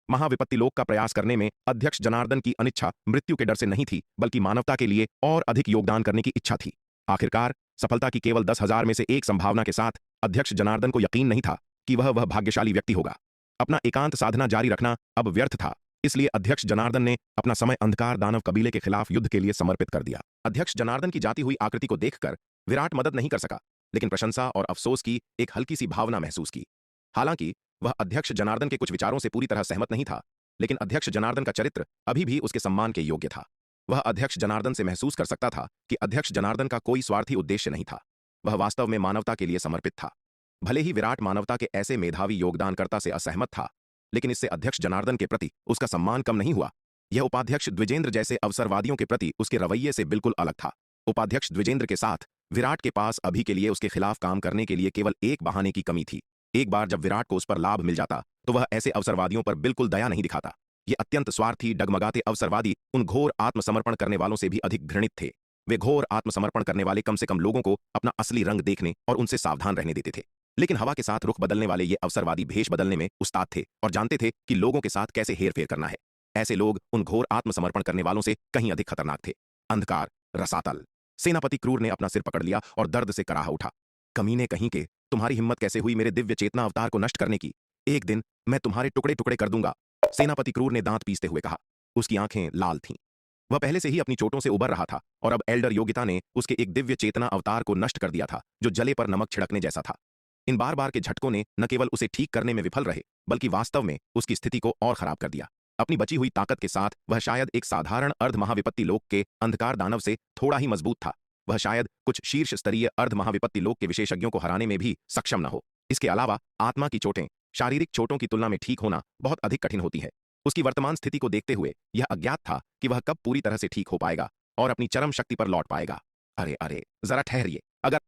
महाविपत्ति लोक का प्रयास करने में अध्यक्ष जनार्दन की अनिच्छा मृत्यु के डर से नहीं थी, बल्कि मानवता के लिए और अधिक योगदान करने की इच्छा थी। आखिरकार सफलता की केवल 10,000 में से एक संभावना के साथ अध्यक्ष जनार्दन को यकीन नहीं था कि वह भाग्यशाली व्यक्ति होगा। अपना एकांत साधना जारी रखना अब व्यर्थ था, इसलिए अध्यक्ष जनार्दन ने अपना समय अंधकार दानव कबीले के खिलाफ युद्ध के लिए समर्पित कर दिया। अध्यक्ष जनार्दन की जाती हुई आकृति को देखकर विराट मदद नहीं कर सका, लेकिन प्रशंसा और अफसोस की एक हल्की सी भावना महसूस की। हालांकि वह अध्यक्ष जनार्दन के कुछ विचारों से पूरी तरह सहमत नहीं था, लेकिन अध्यक्ष जनार्दन का चरित्र अभी भी उसके सम्मान के योग्य था। वह अध्यक्ष जनार्दन से महसूस कर सकता था कि अध्यक्ष जनार्दन का कोई स्वार्थी उद्देश्य नहीं था। वह वास्तव में मानवता के लिए समर्पित था। भले ही विराट मानवता के ऐसे मेधावी योगदानकर्ता से असहमत था, लेकिन इससे अध्यक्ष जनार्दन के प्रति उसका सम्मान कम नहीं हुआ। यह उपाध्यक्ष द्विजेंद्र जैसे अवसरवादियों के प्रति उसके रवैये से बिल्कुल अलग था। उपाध्यक्ष द्विजेंद्र के साथ विराट के पास अभी के लिए उसके खिलाफ काम करने के लिए केवल एक बहाने की कमी थी। एक बार जब विराट को उस पर लाभ मिल जाता तो वह ऐसे अवसरवादियों पर बिल्कुल दया नहीं दिखाता। ये अत्यंत स्वार्थी डगमगाते अवसरवादी उन घोर आत्मसमर्पण करने वालों से भी अधिक घृणित थे। वे घोर आत्मसमर्पण करने वाले कम से कम लोगों को अपना असली रंग देखने और उनसे सावधान रहने देते थे। लेकिन हवा के साथ रुख बदलने वाले ये अवसरवादी भेष बदलने में उस्ताद थे और जानते थे कि लोगों के साथ कैसे हेरफेर करना है। ऐसे लोग उन घोर आत्मसमर्पण करने वालों से कहीं अधिक खतरनाक थे। अंधकार, रसातल। सेनापति क्रूर ने अपना सिर पकड़ लिया और दर्द से कराह उठा। कमीने कहीं के, तुम्हारी हिम्मत कैसे हुई मेरे दिव्य चेतना अवतार को नष्ट करने की? एक दिन मैं तुम्हारे टुकड़े टुकड़े कर दूंगा। सेनापति क्रूर ने दांत पीसते हुए कहा। उसकी आंखें लाल थीं। वह पहले से ही अपनी चोटों से उबर रहा था और अब एल्डर योगिता ने उसके एक दिव्य चेतना अवतार को नष्ट कर दिया था जो जले पर नमक छिड़कने जैसा था। इन बार बार के झटकों ने न केवल उसे ठीक करने में विफल रहे, बल्कि वास्तव में उसकी स्थिति को और खराब कर दिया। अपनी बची हुई ताकत के साथ वह शायद एक साधारण अर्ध महाविपत्ति लोक के अंधकार दानव से थोड़ा ही मजबूत था। वह शायद कुछ शीर्ष स्तरीय अर्ध महाविपत्ति लोक के विशेषज्ञों को हराने में भी सक्षम न हो। इसके अलावा आत्मा की चोटें शारीरिक चोटों की तुलना में ठीक होना बहुत अधिक कठिन होती है। उसकी वर्तमान स्थिति को देखते हुए यह अज्ञात था कि वह कब पूरी तरह से ठीक हो पाएगा और अपनी चरम शक्ति पर लौट पाएगा। अरे अरे, जरा ठहरिए। अगर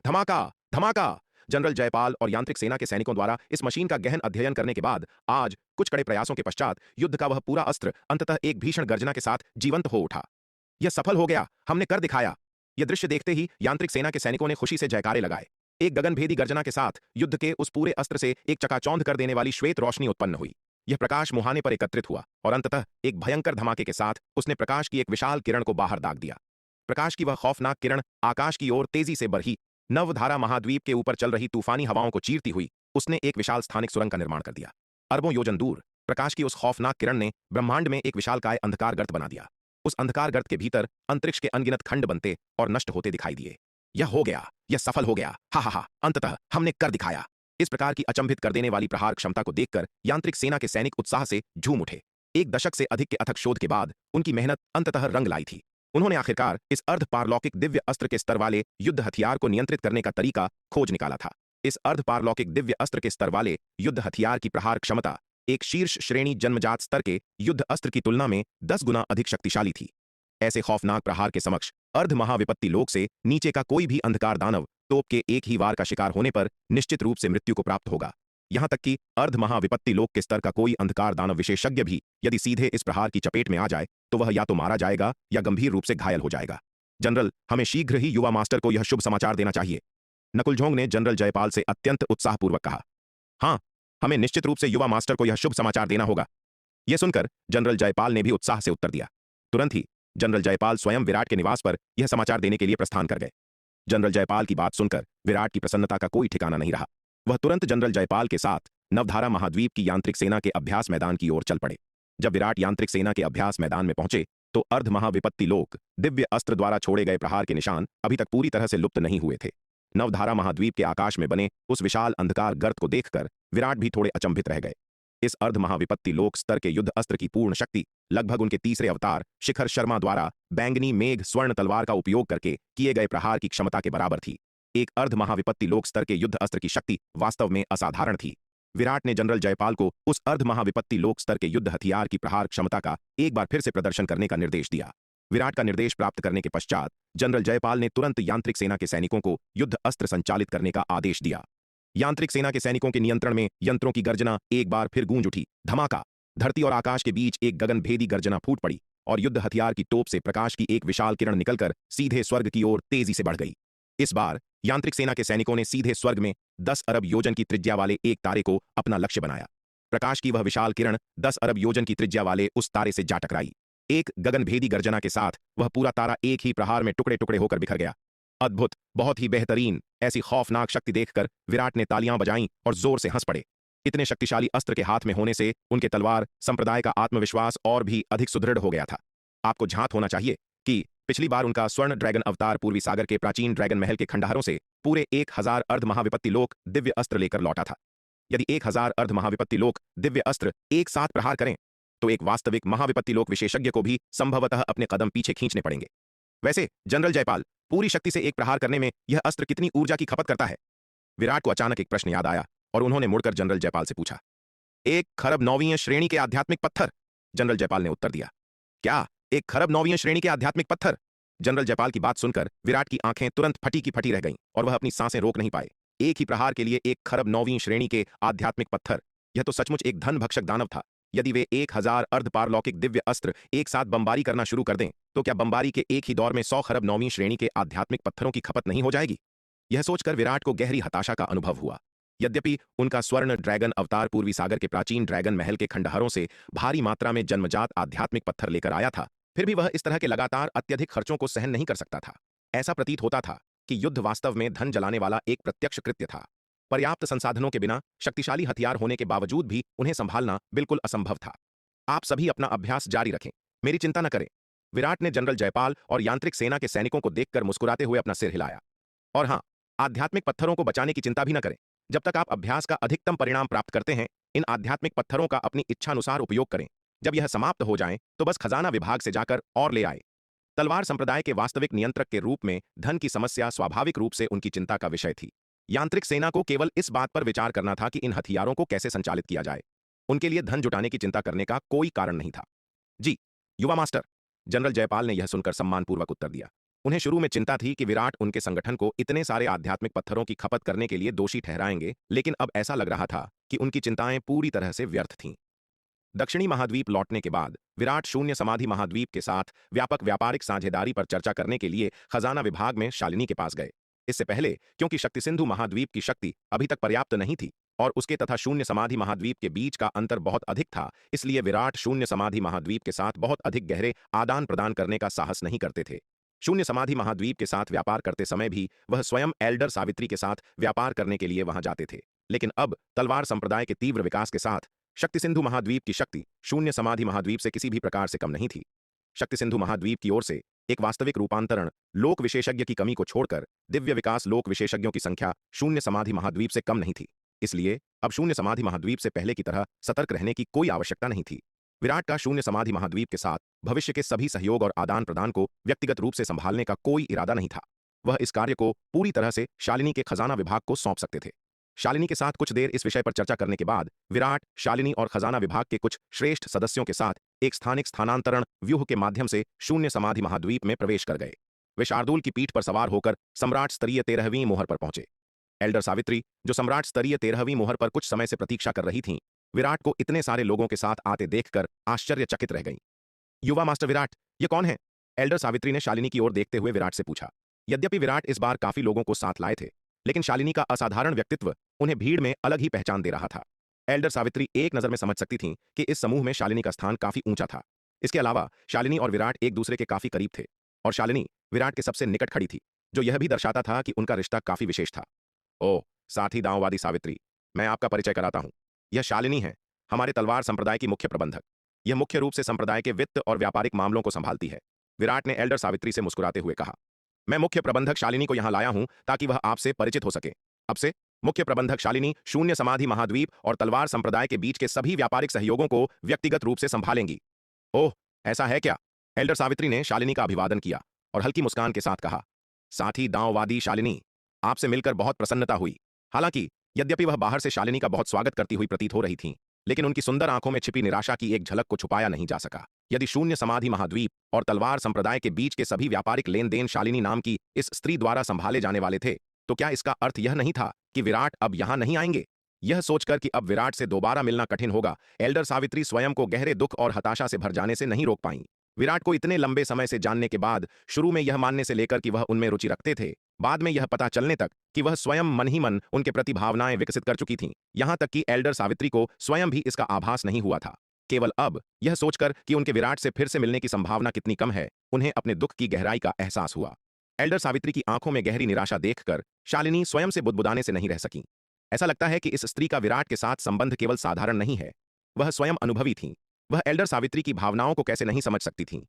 धमाका धमाका। जनरल जयपाल और यांत्रिक सेना के सैनिकों द्वारा इस मशीन का गहन अध्ययन करने के बाद आज कुछ कड़े प्रयासों के पश्चात युद्ध का वह पूरा अस्त्र अंततः एक भीषण गर्जना के साथ जीवंत हो उठा। यह सफल हो गया, हमने कर दिखाया। यह दृश्य देखते ही यांत्रिक सेना के सैनिकों ने खुशी से जयकारे लगाए। एक गगनभेदी गर्जना के साथ युद्ध के उस पूरे अस्त्र से एक चकाचौंध कर देने वाली श्वेत रोशनी उत्पन्न हुई। यह प्रकाश मुहाने पर एकत्रित हुआ और अंततः एक भयंकर धमाके के साथ उसने प्रकाश की एक विशाल किरण को बाहर दाग दिया। प्रकाश की वह खौफनाक किरण आकाश की ओर तेजी से बढ़ी। नवधारा महाद्वीप के ऊपर चल रही तूफानी हवाओं को चीरती हुई उसने एक विशाल स्थानिक सुरंग का निर्माण कर दिया। अरबों योजन दूर प्रकाश की उस खौफनाक किरण ने ब्रह्मांड में एक विशालकाय अंधकार गर्त बना दिया। उस अंधकार गर्त के भीतर अंतरिक्ष के अनगिनत खंड बनते और नष्ट होते दिखाई दिए। यह हो गया, यह सफल हो गया, हा हा हा, अंततः हमने कर दिखाया। इस प्रकार की अचंभित कर देने वाली प्रहार क्षमता को देखकर यांत्रिक सेना के सैनिक उत्साह से झूम उठे। एक दशक से अधिक के अथक शोध के बाद उनकी मेहनत अंततः रंग लाई थी। उन्होंने आखिरकार इस अर्ध पारलौकिक दिव्य अस्त्र के स्तर वाले युद्ध हथियार को नियंत्रित करने का तरीका खोज निकाला था। इस अर्ध पारलौकिक दिव्य अस्त्र के स्तर वाले युद्ध हथियार की प्रहार क्षमता एक शीर्ष श्रेणी जन्मजात स्तर के युद्ध अस्त्र की तुलना में 10 गुना अधिक शक्तिशाली थी। ऐसे खौफनाक प्रहार के समक्ष अर्ध महाविपत्ति लोक से नीचे का कोई भी अंधकार दानव तोप के एक ही वार का शिकार होने पर निश्चित रूप से मृत्यु को प्राप्त होगा। यहां तक कि अर्ध महाविपत्ति लोक के स्तर का कोई अंधकार दानव विशेषज्ञ भी यदि सीधे इस प्रहार की चपेट में आ जाए तो वह या तो मारा जाएगा या गंभीर रूप से घायल हो जाएगा। जनरल, हमें शीघ्र ही युवा मास्टर को यह शुभ समाचार देना चाहिए। नकुलझोंग ने जनरल जयपाल से अत्यंत उत्साहपूर्वक कहा। हाँ, हमें निश्चित रूप से युवा मास्टर को यह शुभ समाचार देना होगा। यह सुनकर जनरल जयपाल ने भी उत्साह से उत्तर दिया। तुरंत ही जनरल जयपाल स्वयं विराट के निवास पर यह समाचार देने के लिए प्रस्थान कर गए। जनरल जयपाल की बात सुनकर विराट की प्रसन्नता का कोई ठिकाना नहीं रहा। वह तुरंत जनरल जयपाल के साथ नवधारा महाद्वीप की यांत्रिक सेना के अभ्यास मैदान की ओर चल पड़े। जब विराट यांत्रिक सेना के अभ्यास मैदान में पहुंचे तो अर्ध महाविपत्ति लोक दिव्य अस्त्र द्वारा छोड़े गए प्रहार के निशान अभी तक पूरी तरह से लुप्त नहीं हुए थे। नवधारा महाद्वीप के आकाश में बने उस विशाल अंधकार गर्त को देखकर विराट भी थोड़े अचंभित रह गए। इस अर्ध महाविपत्ति लोक स्तर के युद्ध अस्त्र की पूर्ण शक्ति लगभग उनके तीसरे अवतार शिखर शर्मा द्वारा बैंगनी मेघ स्वर्ण तलवार का उपयोग करके किए गए प्रहार की क्षमता के बराबर थी। एक अर्ध महाविपत्ति लोक स्तर के युद्ध अस्त्र की शक्ति वास्तव में असाधारण थी। विराट ने जनरल जयपाल को उस अर्ध महाविपत्ति लोक स्तर के युद्ध हथियार की प्रहार क्षमता का एक बार फिर से प्रदर्शन करने का निर्देश दिया। विराट का निर्देश प्राप्त करने के पश्चात जनरल जयपाल ने तुरंत यांत्रिक सेना के सैनिकों को युद्ध अस्त्र संचालित करने का आदेश दिया। यांत्रिक सेना के सैनिकों के नियंत्रण में यंत्रों की गर्जना एक बार फिर गूंज उठी। धमाका। धरती और आकाश के बीच एक गगनभेदी गर्जना फूट पड़ी और युद्ध हथियार की तोप से प्रकाश की एक विशाल किरण निकलकर सीधे स्वर्ग की ओर तेजी से बढ़ गई। इस बार यांत्रिक सेना के सैनिकों ने सीधे स्वर्ग में 10 अरब योजन की त्रिज्या वाले एक तारे को अपना लक्ष्य बनाया। प्रकाश की वह विशाल किरण 10 अरब योजन की त्रिज्या वाले उस तारे से जा टकराई। एक गगनभेदी गर्जना के साथ वह पूरा तारा एक ही प्रहार में टुकड़े टुकड़े होकर बिखर गया। अद्भुत, बहुत ही बेहतरीन। ऐसी खौफनाक शक्ति देखकर विराट ने तालियां बजाईं और जोर से हंस पड़े। इतने शक्तिशाली अस्त्र के हाथ में होने से उनके तलवार संप्रदाय का आत्मविश्वास और भी अधिक सुदृढ़ हो गया था। आपको झांत होना चाहिए कि पिछली बार उनका स्वर्ण ड्रैगन अवतार पूर्वी सागर के प्राचीन ड्रैगन महल के खंडहरों से पूरे 1000 अर्ध महाविपत्ति लोक दिव्य अस्त्र लेकर लौटा था। यदि 1000 अर्ध महाविपत्ति लोक दिव्य अस्त्र एक साथ प्रहार करें तो एक वास्तविक महाविपत्ति लोक विशेषज्ञ को भी संभवतः अपने कदम पीछे खींचने पड़ेंगे। वैसे जनरल जयपाल, पूरी शक्ति से एक प्रहार करने में यह अस्त्र कितनी ऊर्जा की खपत करता है? विराट को अचानक एक प्रश्न याद आया और उन्होंने मुड़कर जनरल जयपाल से पूछा। 1 खरब 9वीं श्रेणी के आध्यात्मिक पत्थर, जनरल जयपाल ने उत्तर दिया। क्या 1 खरब 9वीं श्रेणी के आध्यात्मिक पत्थर? जनरल जयपाल की बात सुनकर विराट की आंखें तुरंत फटी की फटी रह गईं और वह अपनी सांसें रोक नहीं पाए। एक ही प्रहार के लिए 1 खरब 9वीं श्रेणी के आध्यात्मिक पत्थर, यह तो सचमुच एक धन भक्षक दानव था। यदि वे 1000 अर्धपारलौकिक दिव्य अस्त्र एक साथ बमबारी करना शुरू कर दें तो क्या बमबारी के एक ही दौर में 100 खरब 9वीं श्रेणी के आध्यात्मिक पत्थरों की खपत नहीं हो जाएगी? यह सोचकर विराट को गहरी हताशा का अनुभव हुआ। यद्यपि उनका स्वर्ण ड्रैगन अवतार पूर्वी सागर के प्राचीन ड्रैगन महल के खंडहरों से भारी मात्रा में जन्मजात आध्यात्मिक पत्थर लेकर आया था, फिर भी वह इस तरह के लगातार अत्यधिक खर्चों को सहन नहीं कर सकता था। ऐसा प्रतीत होता था कि युद्ध वास्तव में धन जलाने वाला एक प्रत्यक्ष कृत्य था। पर्याप्त संसाधनों के बिना शक्तिशाली हथियार होने के बावजूद भी उन्हें संभालना बिल्कुल असंभव था। आप सभी अपना अभ्यास जारी रखें, मेरी चिंता न करें। विराट ने जनरल जयपाल और यांत्रिक सेना के सैनिकों को देखकर मुस्कुराते हुए अपना सिर हिलाया। और हां, आध्यात्मिक पत्थरों को बचाने की चिंता भी न करें। जब तक आप अभ्यास का अधिकतम परिणाम प्राप्त करते हैं, इन आध्यात्मिक पत्थरों का अपनी इच्छानुसार उपयोग करें। जब यह समाप्त हो जाए तो बस खजाना विभाग से जाकर और ले आए। तलवार संप्रदाय के वास्तविक नियंत्रक के रूप में धन की समस्या स्वाभाविक रूप से उनकी चिंता का विषय थी। यांत्रिक सेना को केवल इस बात पर विचार करना था कि इन हथियारों को कैसे संचालित किया जाए। उनके लिए धन जुटाने की चिंता करने का कोई कारण नहीं था। जी युवा मास्टर, जनरल जयपाल ने यह सुनकर सम्मानपूर्वक उत्तर दिया। उन्हें शुरू में चिंता थी कि विराट उनके संगठन को इतने सारे आध्यात्मिक पत्थरों की खपत करने के लिए दोषी ठहराएंगे, लेकिन अब ऐसा लग रहा था कि उनकी चिंताएं पूरी तरह से व्यर्थ थीं। दक्षिणी महाद्वीप लौटने के बाद विराट शून्य समाधि महाद्वीप के साथ व्यापक व्यापारिक साझेदारी पर चर्चा करने के लिए खजाना विभाग में शालिनी के पास गए। इससे पहले, क्योंकि शक्ति सिंधु महाद्वीप की शक्ति अभी तक पर्याप्त नहीं थी और उसके तथा शून्य समाधि महाद्वीप के बीच का अंतर बहुत अधिक था, इसलिए विराट शून्य समाधि महाद्वीप के साथ बहुत अधिक गहरे आदान प्रदान करने का साहस नहीं करते थे। शून्य समाधि महाद्वीप के साथ व्यापार करते समय भी वह स्वयं एल्डर सावित्री के साथ व्यापार करने के लिए वहां जाते थे, लेकिन अब तलवार संप्रदाय के तीव्र विकास के साथ शक्ति सिंधु महाद्वीप की शक्ति शून्य समाधि महाद्वीप से किसी भी प्रकार से कम नहीं थी। शक्ति सिंधु महाद्वीप की ओर से एक वास्तविक रूपांतरण लोक विशेषज्ञ की कमी को छोड़कर दिव्य विकास लोक विशेषज्ञों की संख्या शून्य समाधि महाद्वीप से कम नहीं थी। इसलिए अब शून्य समाधि महाद्वीप से पहले की तरह सतर्क रहने की कोई आवश्यकता नहीं थी। विराट का शून्य समाधि महाद्वीप के साथ भविष्य के सभी सहयोग और आदान प्रदान को व्यक्तिगत रूप से संभालने का कोई इरादा नहीं था। वह इस कार्य को पूरी तरह से शालिनी के खजाना विभाग को सौंप सकते थे। शालिनी के साथ कुछ देर इस विषय पर चर्चा करने के बाद विराट, शालिनी और खजाना विभाग के कुछ श्रेष्ठ सदस्यों के साथ एक स्थानिक स्थानांतरण व्यूह के माध्यम से शून्य समाधि महाद्वीप में प्रवेश कर गए। वे शार्दूल की पीठ पर सवार होकर सम्राट स्तरीय 13वीं मोहर पर पहुंचे। एल्डर सावित्री, जो सम्राट स्तरीय 13वीं मोहर पर कुछ समय से प्रतीक्षा कर रही थीं, विराट को इतने सारे लोगों के साथ आते देखकर आश्चर्यचकित रह गईं। युवा मास्टर विराट, ये कौन है? एल्डर सावित्री ने शालिनी की ओर देखते हुए विराट से पूछा। यद्यपि विराट इस बार काफी लोगों को साथ लाए थे, लेकिन शालिनी का असाधारण व्यक्तित्व उन्हें भीड़ में अलग ही पहचान दे रहा था। एल्डर सावित्री एक नजर में समझ सकती थीं कि इस समूह में शालिनी का स्थान काफी ऊंचा था। इसके अलावा शालिनी और विराट एक दूसरे के काफी करीब थे और शालिनी विराट के सबसे निकट खड़ी थी, जो यह भी दर्शाता था कि उनका रिश्ता काफी विशेष था। ओह, साथी दांववादी सावित्री, मैं आपका परिचय कराता हूं। यह शालिनी है, हमारे तलवार संप्रदाय की मुख्य प्रबंधक। यह मुख्य रूप से संप्रदाय के वित्त और व्यापारिक मामलों को संभालती है। विराट ने एल्डर सावित्री से मुस्कुराते हुए कहा। मैं मुख्य प्रबंधक शालिनी को यहां लाया हूं ताकि वह आपसे परिचित हो सके। अब से मुख्य प्रबंधक शालिनी शून्य समाधि महाद्वीप और तलवार संप्रदाय के बीच के सभी व्यापारिक सहयोगों को व्यक्तिगत रूप से संभालेंगी। ओह, ऐसा है क्या? एल्डर सावित्री ने शालिनी का अभिवादन किया और हल्की मुस्कान के साथ कहा। साथी दांववादी शालिनी, आपसे मिलकर बहुत प्रसन्नता हुई। हालांकि यद्यपि वह बाहर से शालिनी का बहुत स्वागत करती हुई प्रतीत हो रही थीं, लेकिन उनकी सुंदर आंखों में छिपी निराशा की एक झलक को छुपाया नहीं जा सका। यदि शून्य समाधि महाद्वीप और तलवार संप्रदाय के बीच के सभी व्यापारिक लेन देन शालिनी नाम की इस स्त्री द्वारा संभाले जाने वाले थे, तो क्या इसका अर्थ यह नहीं था कि विराट अब यहां नहीं आएंगे? यह सोचकर कि अब विराट से दोबारा मिलना कठिन होगा, एल्डर सावित्री स्वयं को गहरे दुख और हताशा से भर जाने से नहीं रोक पाईं। विराट को इतने लंबे समय से जानने के बाद, शुरू में यह मानने से लेकर कि वह उनमें रुचि रखते थे, बाद में यह पता चलने तक कि वह स्वयं मन ही मन उनके प्रति भावनाएं विकसित कर चुकी थीं, यहां तक कि एल्डर सावित्री को स्वयं भी इसका आभास नहीं हुआ था। केवल अब यह सोचकर कि उनके विराट से फिर से मिलने की संभावना कितनी कम है, उन्हें अपने दुख की गहराई का एहसास हुआ। एल्डर सावित्री की आंखों में गहरी निराशा देखकर शालिनी स्वयं से बुदबुदाने से नहीं रह सकी। ऐसा लगता है कि इस स्त्री का विराट के साथ संबंध केवल साधारण नहीं है, वह स्वयं अनुभवी थीं। वह एल्डर सावित्री की भावनाओं को कैसे नहीं समझ सकती थीं।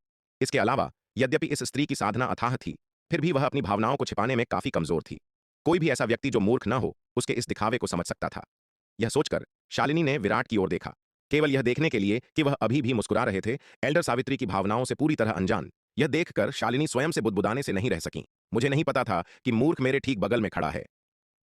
इसके अलावा यद्यपि इस स्त्री की साधना अथाह थी, फिर भी वह अपनी भावनाओं को छिपाने में काफी कमजोर थी। कोई भी ऐसा व्यक्ति जो मूर्ख न हो, उसके इस दिखावे को समझ सकता था। यह सोचकर शालिनी ने विराट की ओर देखा। केवल यह देखने के लिए कि वह अभी भी मुस्कुरा रहे थे, एल्डर सावित्री की भावनाओं से पूरी तरह अनजान। यह देखकर शालिनी स्वयं से बुदबुदाने से नहीं रह सकीं। मुझे नहीं पता था कि मूर्ख मेरे ठीक बगल में खड़ा है।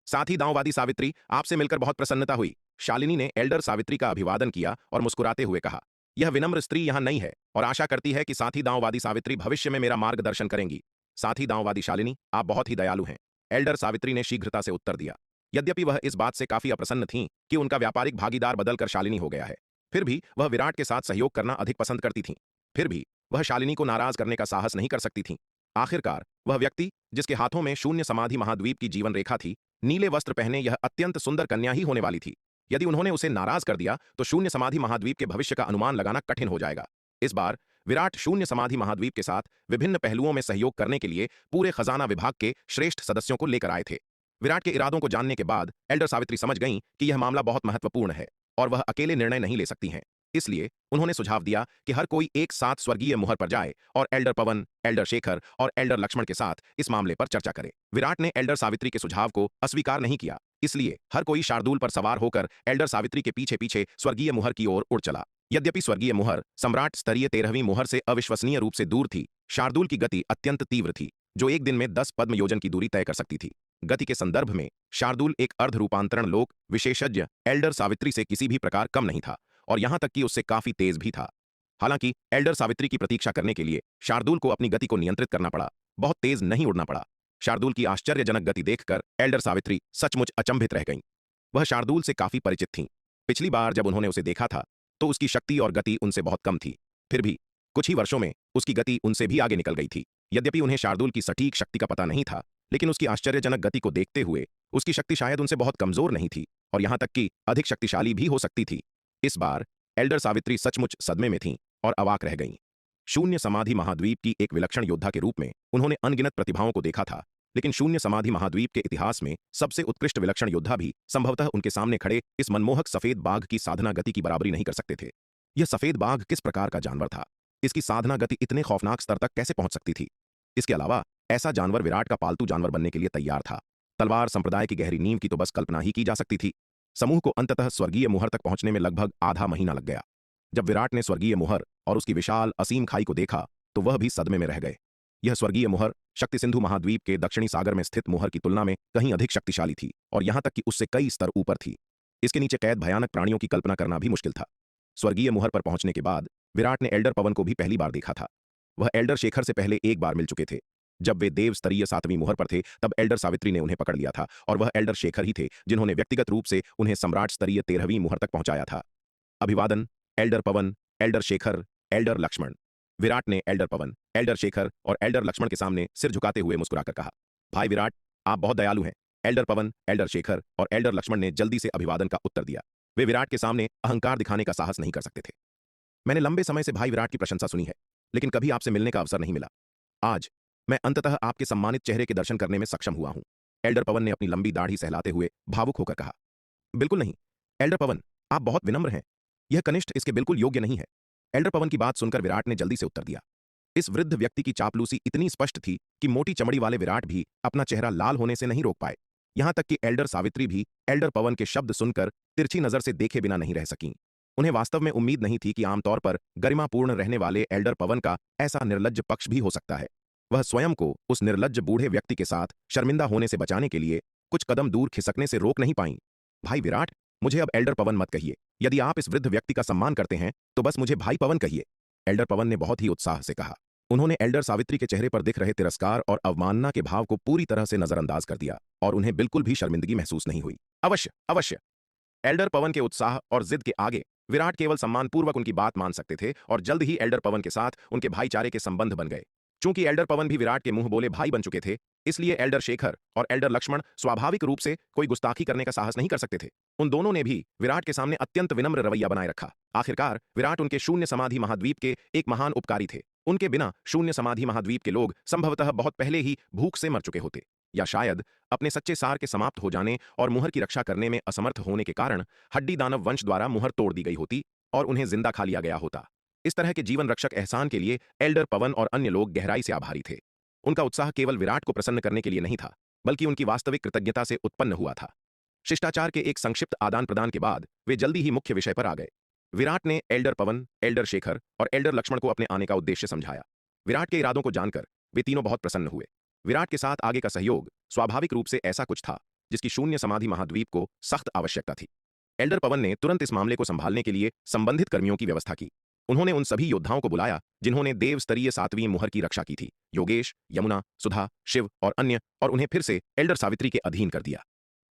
साथ ही दांववादी सावित्री, आपसे मिलकर बहुत प्रसन्नता हुई। शालिनी ने एल्डर सावित्री का अभिवादन किया और मुस्कुराते हुए कहा, यह विनम्र स्त्री यहां नई है और आशा करती है कि साथी दांववादी सावित्री भविष्य में मेरा मार्गदर्शन करेंगी। साथी दांववादी शालिनी, आप बहुत ही दयालु हैं, एल्डर सावित्री ने शीघ्रता से उत्तर दिया। यद्यपि वह इस बात से काफी अप्रसन्न थीं कि उनका व्यापारिक भागीदार बदलकर शालिनी हो गया है, फिर भी वह विराट के साथ सहयोग करना अधिक पसंद करती थीं। फिर भी वह शालिनी को नाराज करने का साहस नहीं कर सकती थीं। आखिरकार वह व्यक्ति जिसके हाथों में शून्य समाधि महाद्वीप की जीवन रेखा थी, नीले वस्त्र पहने यह अत्यंत सुंदर कन्या ही होने वाली थी। यदि उन्होंने उसे नाराज कर दिया तो शून्य समाधि महाद्वीप के भविष्य का अनुमान लगाना कठिन हो जाएगा। इस बार विराट शून्य समाधि महाद्वीप के साथ विभिन्न पहलुओं में सहयोग करने के लिए पूरे खजाना विभाग के श्रेष्ठ सदस्यों को लेकर आए थे। विराट के इरादों को जानने के बाद एल्डर सावित्री समझ गईं कि यह मामला बहुत महत्वपूर्ण है और वह अकेले निर्णय नहीं ले सकती हैं। इसलिए उन्होंने सुझाव दिया कि हर कोई एक साथ स्वर्गीय मुहर पर जाए और एल्डर पवन, एल्डर शेखर और एल्डर लक्ष्मण के साथ इस मामले पर चर्चा करे। विराट ने एल्डर सावित्री के सुझाव को अस्वीकार नहीं किया, इसलिए हर कोई शार्दूल पर सवार होकर एल्डर सावित्री के पीछे पीछे स्वर्गीय मुहर की ओर उड़ चला। यद्यपि स्वर्गीय मुहर सम्राट स्तरीय 13वीं मुहर से अविश्वसनीय रूप से दूर थी, शार्दूल की गति अत्यंत तीव्र थी, जो एक दिन में 10 पद्म योजन की दूरी तय कर सकती थी। गति के संदर्भ में शार्दूल एक अर्ध रूपांतरण लोक विशेषज्ञ एल्डर सावित्री से किसी भी प्रकार कम नहीं था और यहां तक कि उससे काफी तेज भी था। हालांकि एल्डर सावित्री की प्रतीक्षा करने के लिए शार्दूल को अपनी गति को नियंत्रित करना पड़ा, बहुत तेज नहीं उड़ना पड़ा। शार्दूल की आश्चर्यजनक गति देखकर एल्डर सावित्री सचमुच अचंभित रह गईं। वह शार्दूल से काफी परिचित थीं। पिछली बार जब उन्होंने उसे देखा था तो उसकी शक्ति और गति उनसे बहुत कम थी, फिर भी कुछ ही वर्षों में उसकी गति उनसे भी आगे निकल गई थी। यद्यपि उन्हें शार्दूल की सटीक शक्ति का पता नहीं था, लेकिन उसकी आश्चर्यजनक गति को देखते हुए उसकी शक्ति शायद उनसे बहुत कमजोर नहीं थी और यहां तक कि अधिक शक्तिशाली भी हो सकती थी। इस बार एल्डर सावित्री सचमुच सदमे में थीं और अवाक रह गईं। शून्य समाधि महाद्वीप की एक विलक्षण योद्धा के रूप में उन्होंने अनगिनत प्रतिभाओं को देखा था, लेकिन शून्य समाधि महाद्वीप के इतिहास में सबसे उत्कृष्ट विलक्षण योद्धा भी संभवतः उनके सामने खड़े इस मनमोहक सफेद बाघ की साधना गति की बराबरी नहीं कर सकते थे। यह सफेद बाघ किस प्रकार का जानवर था? इसकी साधना गति इतने खौफनाक स्तर तक कैसे पहुंच सकती थी? इसके अलावा ऐसा जानवर विराट का पालतू जानवर बनने के लिए तैयार था। तलवार संप्रदाय की गहरी नींव की तो बस कल्पना ही की जा सकती थी। समूह को अंततः स्वर्गीय मुहर तक पहुंचने में लगभग आधा महीना लग गया। जब विराट ने स्वर्गीय मुहर और उसकी विशाल असीम खाई को देखा तो वह भी सदमे में रह गए। यह स्वर्गीय मुहर शक्ति सिंधु महाद्वीप के दक्षिणी सागर में स्थित मुहर की तुलना में कहीं अधिक शक्तिशाली थी और यहां तक कि उससे कई स्तर ऊपर थी। इसके नीचे कैद भयानक प्राणियों की कल्पना करना भी मुश्किल था। स्वर्गीय मुहर पर पहुंचने के बाद विराट ने एल्डर पवन को भी पहली बार देखा था। वह एल्डर शेखर से पहले एक बार मिल चुके थे। जब वे देव स्तरीय 7वीं मुहर पर थे तब एल्डर सावित्री ने उन्हें पकड़ लिया था और वह एल्डर शेखर ही थे जिन्होंने व्यक्तिगत रूप से उन्हें सम्राट स्तरीय 13वीं मुहर तक पहुंचाया था। अभिवादन एल्डर पवन, एल्डर शेखर, एल्डर लक्ष्मण। विराट ने एल्डर पवन, एल्डर शेखर और एल्डर लक्ष्मण के सामने सिर झुकाते हुए मुस्कुराकर कहा, भाई विराट, आप बहुत दयालु हैं। एल्डर पवन, एल्डर शेखर और एल्डर लक्ष्मण ने जल्दी से अभिवादन का उत्तर दिया। वे विराट के सामने अहंकार दिखाने का साहस नहीं कर सकते थे। मैंने लंबे समय से भाई विराट की प्रशंसा सुनी है, लेकिन कभी आपसे मिलने का अवसर नहीं मिला। आज मैं अंततः आपके सम्मानित चेहरे के दर्शन करने में सक्षम हुआ हूं। एल्डर पवन ने अपनी लंबी दाढ़ी सहलाते हुए भावुक होकर कहा। बिल्कुल नहीं एल्डर पवन, आप बहुत विनम्र हैं। यह कनिष्ठ इसके बिल्कुल योग्य नहीं है। एल्डर पवन की बात सुनकर विराट ने जल्दी से उत्तर दिया। इस वृद्ध व्यक्ति की चापलूसी इतनी स्पष्ट थी कि मोटी चमड़ी वाले विराट भी अपना चेहरा लाल होने से नहीं रोक पाए। यहां तक कि एल्डर सावित्री भी एल्डर पवन के शब्द सुनकर तिरछी नजर से देखे बिना नहीं रह सकीं। उन्हें वास्तव में उम्मीद नहीं थी कि आमतौर पर गरिमापूर्ण रहने वाले एल्डर पवन का ऐसा निर्लज्ज पक्ष भी हो सकता है। वह स्वयं को उस निर्लज्ज बूढ़े व्यक्ति के साथ शर्मिंदा होने से बचाने के लिए कुछ कदम दूर खिसकने से रोक नहीं पाईं। भाई विराट, मुझे अब एल्डर पवन मत कहिए। यदि आप इस वृद्ध व्यक्ति का सम्मान करते हैं तो बस मुझे भाई पवन कहिए। एल्डर पवन ने बहुत ही उत्साह से कहा। उन्होंने एल्डर सावित्री के चेहरे पर दिख रहे तिरस्कार और अवमानना के भाव को पूरी तरह से नजरअंदाज कर दिया और उन्हें बिल्कुल भी शर्मिंदगी महसूस नहीं हुई। अवश्य अवश्य। एल्डर पवन के उत्साह और जिद के आगे विराट केवल सम्मानपूर्वक उनकी बात मान सकते थे और जल्द ही एल्डर पवन के साथ उनके भाईचारे के संबंध बन गए। चूंकि एल्डर पवन भी विराट के मुंह बोले भाई बन चुके थे, इसलिए एल्डर शेखर और एल्डर लक्ष्मण स्वाभाविक रूप से कोई गुस्ताखी करने का साहस नहीं कर सकते थे। उन दोनों ने भी विराट के सामने अत्यंत विनम्र रवैया बनाए रखा। आखिरकार विराट उनके शून्य समाधि महाद्वीप के एक महान उपकारी थे। उनके बिना शून्य समाधि महाद्वीप के लोग संभवतः बहुत पहले ही भूख से मर चुके होते, या शायद अपने सच्चे सार के समाप्त हो जाने और मुहर की रक्षा करने में असमर्थ होने के कारण हड्डी दानव वंश द्वारा मुहर तोड़ दी गई होती और उन्हें जिंदा खा लिया गया होता। इस तरह के जीवन रक्षक एहसान के लिए एल्डर पवन और अन्य लोग गहराई से आभारी थे। उनका उत्साह केवल विराट को प्रसन्न करने के लिए नहीं था, बल्कि उनकी वास्तविक कृतज्ञता से उत्पन्न हुआ था। शिष्टाचार के एक संक्षिप्त आदान प्रदान के बाद वे जल्दी ही मुख्य विषय पर आ गए। विराट ने एल्डर पवन, एल्डर शेखर और एल्डर लक्ष्मण को अपने आने का उद्देश्य समझाया। विराट के इरादों को जानकर वे तीनों बहुत प्रसन्न हुए। विराट के साथ आगे का सहयोग स्वाभाविक रूप से ऐसा कुछ था जिसकी शून्य समाधि महाद्वीप को सख्त आवश्यकता थी। एल्डर पवन ने तुरंत इस मामले को संभालने के लिए संबंधित कर्मियों की व्यवस्था की। उन्होंने उन सभी योद्धाओं को बुलाया जिन्होंने देव स्तरीय 7वीं मुहर की रक्षा की थी, योगेश, यमुना, सुधा, शिव और अन्य, और उन्हें फिर से एल्डर सावित्री के अधीन कर दिया।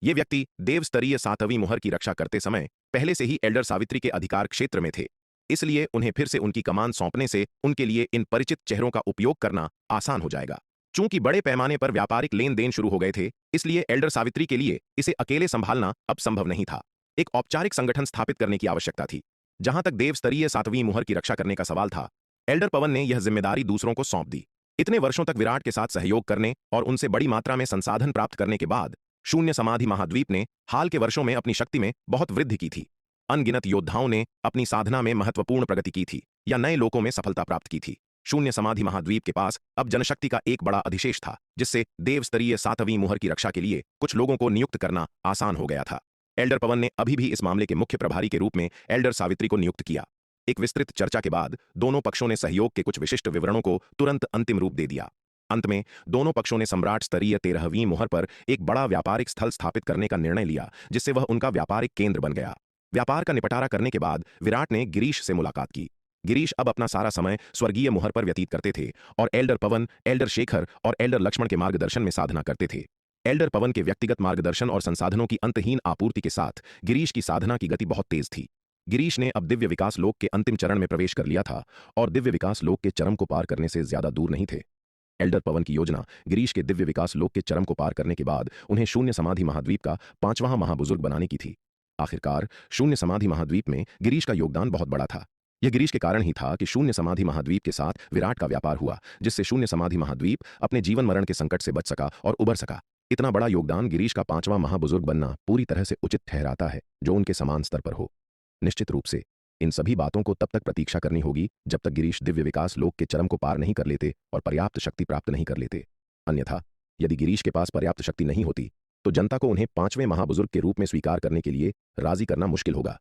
ये व्यक्ति देव स्तरीय 7वीं मुहर की रक्षा करते समय पहले से ही एल्डर सावित्री के अधिकार क्षेत्र में थे, इसलिए उन्हें फिर से उनकी कमान सौंपने से उनके लिए इन परिचित चेहरों का उपयोग करना आसान हो जाएगा। चूंकि बड़े पैमाने पर व्यापारिक लेन देन शुरू हो गए थे, इसलिए एल्डर सावित्री के लिए इसे अकेले संभालना अब संभव नहीं था। एक औपचारिक संगठन स्थापित करने की आवश्यकता थी। जहां तक देव स्तरीय 7वीं मुहर की रक्षा करने का सवाल था, एल्डर पवन ने यह जिम्मेदारी दूसरों को सौंप दी। इतने वर्षों तक विराट के साथ सहयोग करने और उनसे बड़ी मात्रा में संसाधन प्राप्त करने के बाद शून्य समाधि महाद्वीप ने हाल के वर्षों में अपनी शक्ति में बहुत वृद्धि की थी। अनगिनत योद्धाओं ने अपनी साधना में महत्वपूर्ण प्रगति की थी या नए लोकों में सफलता प्राप्त की थी। शून्य समाधि महाद्वीप के पास अब जनशक्ति का एक बड़ा अधिशेष था, जिससे देव स्तरीय 7वीं मुहर की रक्षा के लिए कुछ लोगों को नियुक्त करना आसान हो गया था। एल्डर पवन ने अभी भी इस मामले के मुख्य प्रभारी के रूप में एल्डर सावित्री को नियुक्त किया। एक विस्तृत चर्चा के बाद दोनों पक्षों ने सहयोग के कुछ विशिष्ट विवरणों को तुरंत अंतिम रूप दे दिया। अंत में दोनों पक्षों ने सम्राट स्तरीय 13वीं मुहर पर एक बड़ा व्यापारिक स्थल स्थापित करने का निर्णय लिया, जिससे वह उनका व्यापारिक केंद्र बन गया। व्यापार का निपटारा करने के बाद विराट ने गिरीश से मुलाकात की। गिरीश अब अपना सारा समय स्वर्गीय मुहर पर व्यतीत करते थे और एल्डर पवन, एल्डर शेखर और एल्डर लक्ष्मण के मार्गदर्शन में साधना करते थे। एल्डर पवन के व्यक्तिगत मार्गदर्शन और संसाधनों की अंतहीन आपूर्ति के साथ गिरीश की साधना की गति बहुत तेज थी। गिरीश ने अब दिव्य विकास लोक के अंतिम चरण में प्रवेश कर लिया था और दिव्य विकास लोक के चरम को पार करने से ज्यादा दूर नहीं थे। एल्डर पवन की योजना गिरीश के दिव्य विकास लोक के चरम को पार करने के बाद उन्हें शून्य समाधि महाद्वीप का 5वां महाबुजुर्ग बनाने की थी। आखिरकार शून्य समाधि महाद्वीप में गिरीश का योगदान बहुत बड़ा था। यह गिरीश के कारण ही था कि शून्य समाधि महाद्वीप के साथ विराट का व्यापार हुआ, जिससे शून्य समाधि महाद्वीप अपने जीवन मरण के संकट से बच सका और उबर सका। इतना बड़ा योगदान गिरीश का 5वां महाबुजुर्ग बनना पूरी तरह से उचित ठहराता है, जो उनके समान स्तर पर हो। निश्चित रूप से इन सभी बातों को तब तक प्रतीक्षा करनी होगी जब तक गिरीश दिव्य विकास लोक के चरम को पार नहीं कर लेते और पर्याप्त शक्ति प्राप्त नहीं कर लेते। अन्यथा यदि गिरीश के पास पर्याप्त शक्ति नहीं होती तो जनता को उन्हें 5वें महाबुजुर्ग के रूप में स्वीकार करने के लिए राजी करना मुश्किल होगा।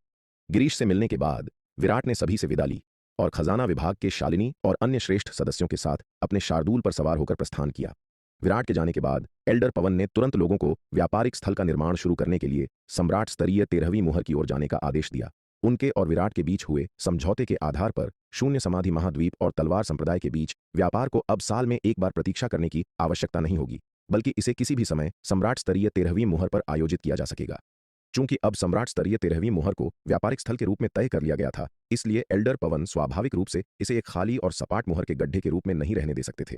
गिरीश से मिलने के बाद विराट ने सभी से विदा ली और खजाना विभाग के शालिनी और अन्य श्रेष्ठ सदस्यों के साथ अपने शार्दूल पर सवार होकर प्रस्थान किया। विराट के जाने के बाद एल्डर पवन ने तुरंत लोगों को व्यापारिक स्थल का निर्माण शुरू करने के लिए सम्राट स्तरीय 13वीं मुहर की ओर जाने का आदेश दिया। उनके और विराट के बीच हुए समझौते के आधार पर शून्य समाधि महाद्वीप और तलवार संप्रदाय के बीच व्यापार को अब साल में एक बार प्रतीक्षा करने की आवश्यकता नहीं होगी, बल्कि इसे किसी भी समय सम्राट स्तरीय 13वीं मुहर पर आयोजित किया जा सकेगा। चूंकि अब सम्राट स्तरीय 13वीं मुहर को व्यापारिक स्थल के रूप में तय कर लिया गया था, इसलिए एल्डर पवन स्वाभाविक रूप से इसे एक खाली और सपाट मुहर के गड्ढे के रूप में नहीं रहने दे सकते थे।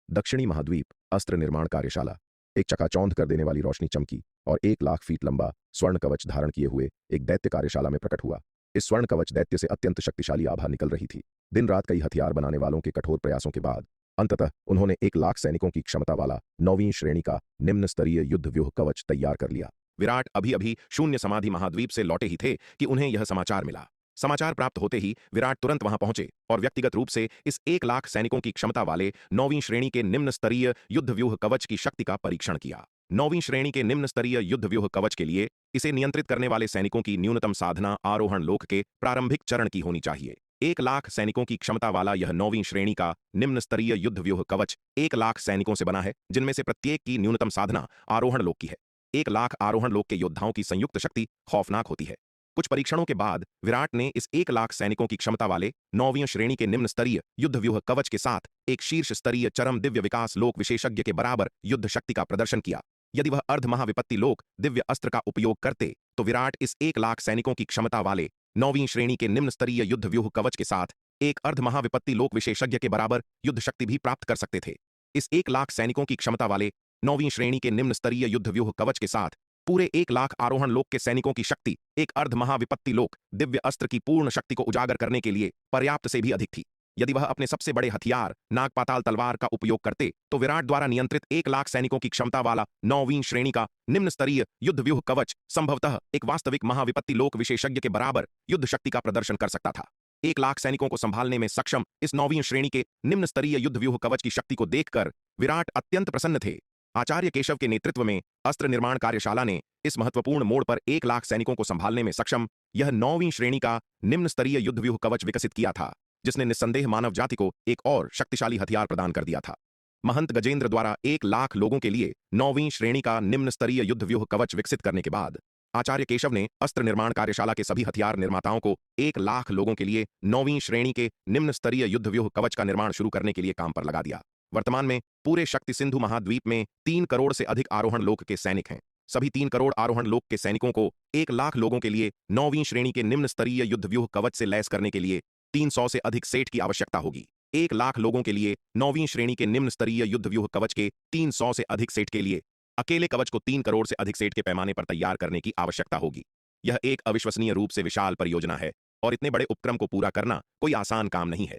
दक्षिणी महाद्वीप अस्त्र निर्माण कार्यशाला। एक चकाचौंध कर देने वाली रोशनी चमकी और 1 लाख फीट लंबा स्वर्ण कवच धारण किए हुए एक दैत्य कार्यशाला में प्रकट हुआ। इस स्वर्ण कवच दैत्य से अत्यंत शक्तिशाली आभा निकल रही थी। दिन रात कई हथियार बनाने वालों के कठोर प्रयासों के बाद अंततः उन्होंने 1 लाख सैनिकों की क्षमता वाला 9वीं श्रेणी का निम्न स्तरीय युद्ध व्यूह कवच तैयार कर लिया। विराट अभी अभी शून्य समाधि महाद्वीप से लौटे ही थे कि उन्हें यह समाचार मिला। समाचार प्राप्त होते ही विराट तुरंत वहां पहुंचे और व्यक्तिगत रूप से इस 1 लाख सैनिकों की क्षमता वाले 9वीं श्रेणी के निम्न स्तरीय युद्ध व्यूह कवच की शक्ति का परीक्षण किया। 9वीं श्रेणी के निम्न स्तरीय युद्ध व्यूह कवच के लिए इसे नियंत्रित करने वाले सैनिकों की न्यूनतम साधना आरोहण लोक के प्रारंभिक चरण की होनी चाहिए। 1 लाख सैनिकों की क्षमता वाला यह 9वीं श्रेणी का निम्न स्तरीय युद्ध व्यूह कवच 1 लाख सैनिकों से बना है, जिनमें से प्रत्येक की न्यूनतम साधना आरोहण लोक की है। 1 लाख आरोहण लोक के योद्धाओं की संयुक्त शक्ति खौफनाक होती है। कुछ परीक्षणों के बाद विराट ने इस 1 लाख सैनिकों की क्षमता वाले 9वीं श्रेणी के निम्न स्तरीय युद्ध व्यूह कवच के साथ एक शीर्ष स्तरीय चरम दिव्य विकास लोक विशेषज्ञ के बराबर युद्ध शक्ति का प्रदर्शन किया। यदि वह अर्ध महाविपत्ति लोक दिव्य अस्त्र का उपयोग करते तो विराट इस 1 लाख सैनिकों की क्षमता वाले 9वीं श्रेणी के निम्न स्तरीय युद्ध व्यूह कवच के साथ एक अर्ध महाविपत्ति लोक विशेषज्ञ के बराबर युद्ध शक्ति भी प्राप्त कर सकते थे। इस 1 लाख सैनिकों की क्षमता वाले 9वीं श्रेणी के निम्न स्तरीय युद्ध व्यूह कवच के साथ पूरे 1 लाख आरोहण लोक के सैनिकों की शक्ति एक अर्ध महाविपत्ति लोक दिव्य अस्त्र की पूर्ण शक्ति को उजागर करने के लिए पर्याप्त से भी अधिक थी। यदि वह अपने सबसे बड़े हथियार नागपाताल तलवार का उपयोग करते तो विराट द्वारा नियंत्रित 1 लाख सैनिकों की क्षमता वाला 9वीं श्रेणी का निम्न स्तरीय युद्ध व्यूह कवच संभवतः एक वास्तविक महाविपत्ति लोक विशेषज्ञ के बराबर युद्ध शक्ति का प्रदर्शन कर सकता था। 1 लाख सैनिकों को संभालने में सक्षम इस 9वीं श्रेणी के निम्न स्तरीय युद्ध व्यूह कवच की शक्ति को देखकर विराट अत्यंत प्रसन्न थे। आचार्य केशव के नेतृत्व में अस्त्र निर्माण कार्यशाला ने इस महत्वपूर्ण मोड़ पर 1 लाख सैनिकों को संभालने में सक्षम यह 9वीं श्रेणी का निम्न स्तरीय युद्ध व्यूह कवच विकसित किया था, जिसने निस्संदेह मानव जाति को एक और शक्तिशाली हथियार प्रदान कर दिया था। महंत गजेंद्र द्वारा 1 लाख लोगों के लिए 9वीं श्रेणी का निम्न स्तरीय युद्ध व्यूह कवच विकसित करने के बाद आचार्य केशव ने अस्त्र निर्माण कार्यशाला के सभी हथियार निर्माताओं को 1 लाख लोगों के लिए 9वीं श्रेणी के निम्न स्तरीय युद्ध व्यूह कवच का निर्माण शुरू करने के लिए काम पर लगा दिया। वर्तमान में पूरे शक्ति सिंधु महाद्वीप में 3 करोड़ से अधिक आरोहण लोक के सैनिक हैं। सभी 3 करोड़ आरोहण लोक के सैनिकों को 1 लाख लोगों के लिए 9वीं श्रेणी के निम्न स्तरीय युद्ध व्यूह कवच से लैस करने के लिए 300 से अधिक सेट की आवश्यकता होगी। 1 लाख लोगों के लिए 9वीं श्रेणी के निम्न स्तरीय युद्ध व्यूह कवच के 300 से अधिक सेट के लिए अकेले कवच को 3 करोड़ से अधिक सेट के पैमाने पर तैयार करने की आवश्यकता होगी। यह एक अविश्वसनीय रूप से विशाल परियोजना है और इतने बड़े उपक्रम को पूरा करना कोई आसान काम नहीं है।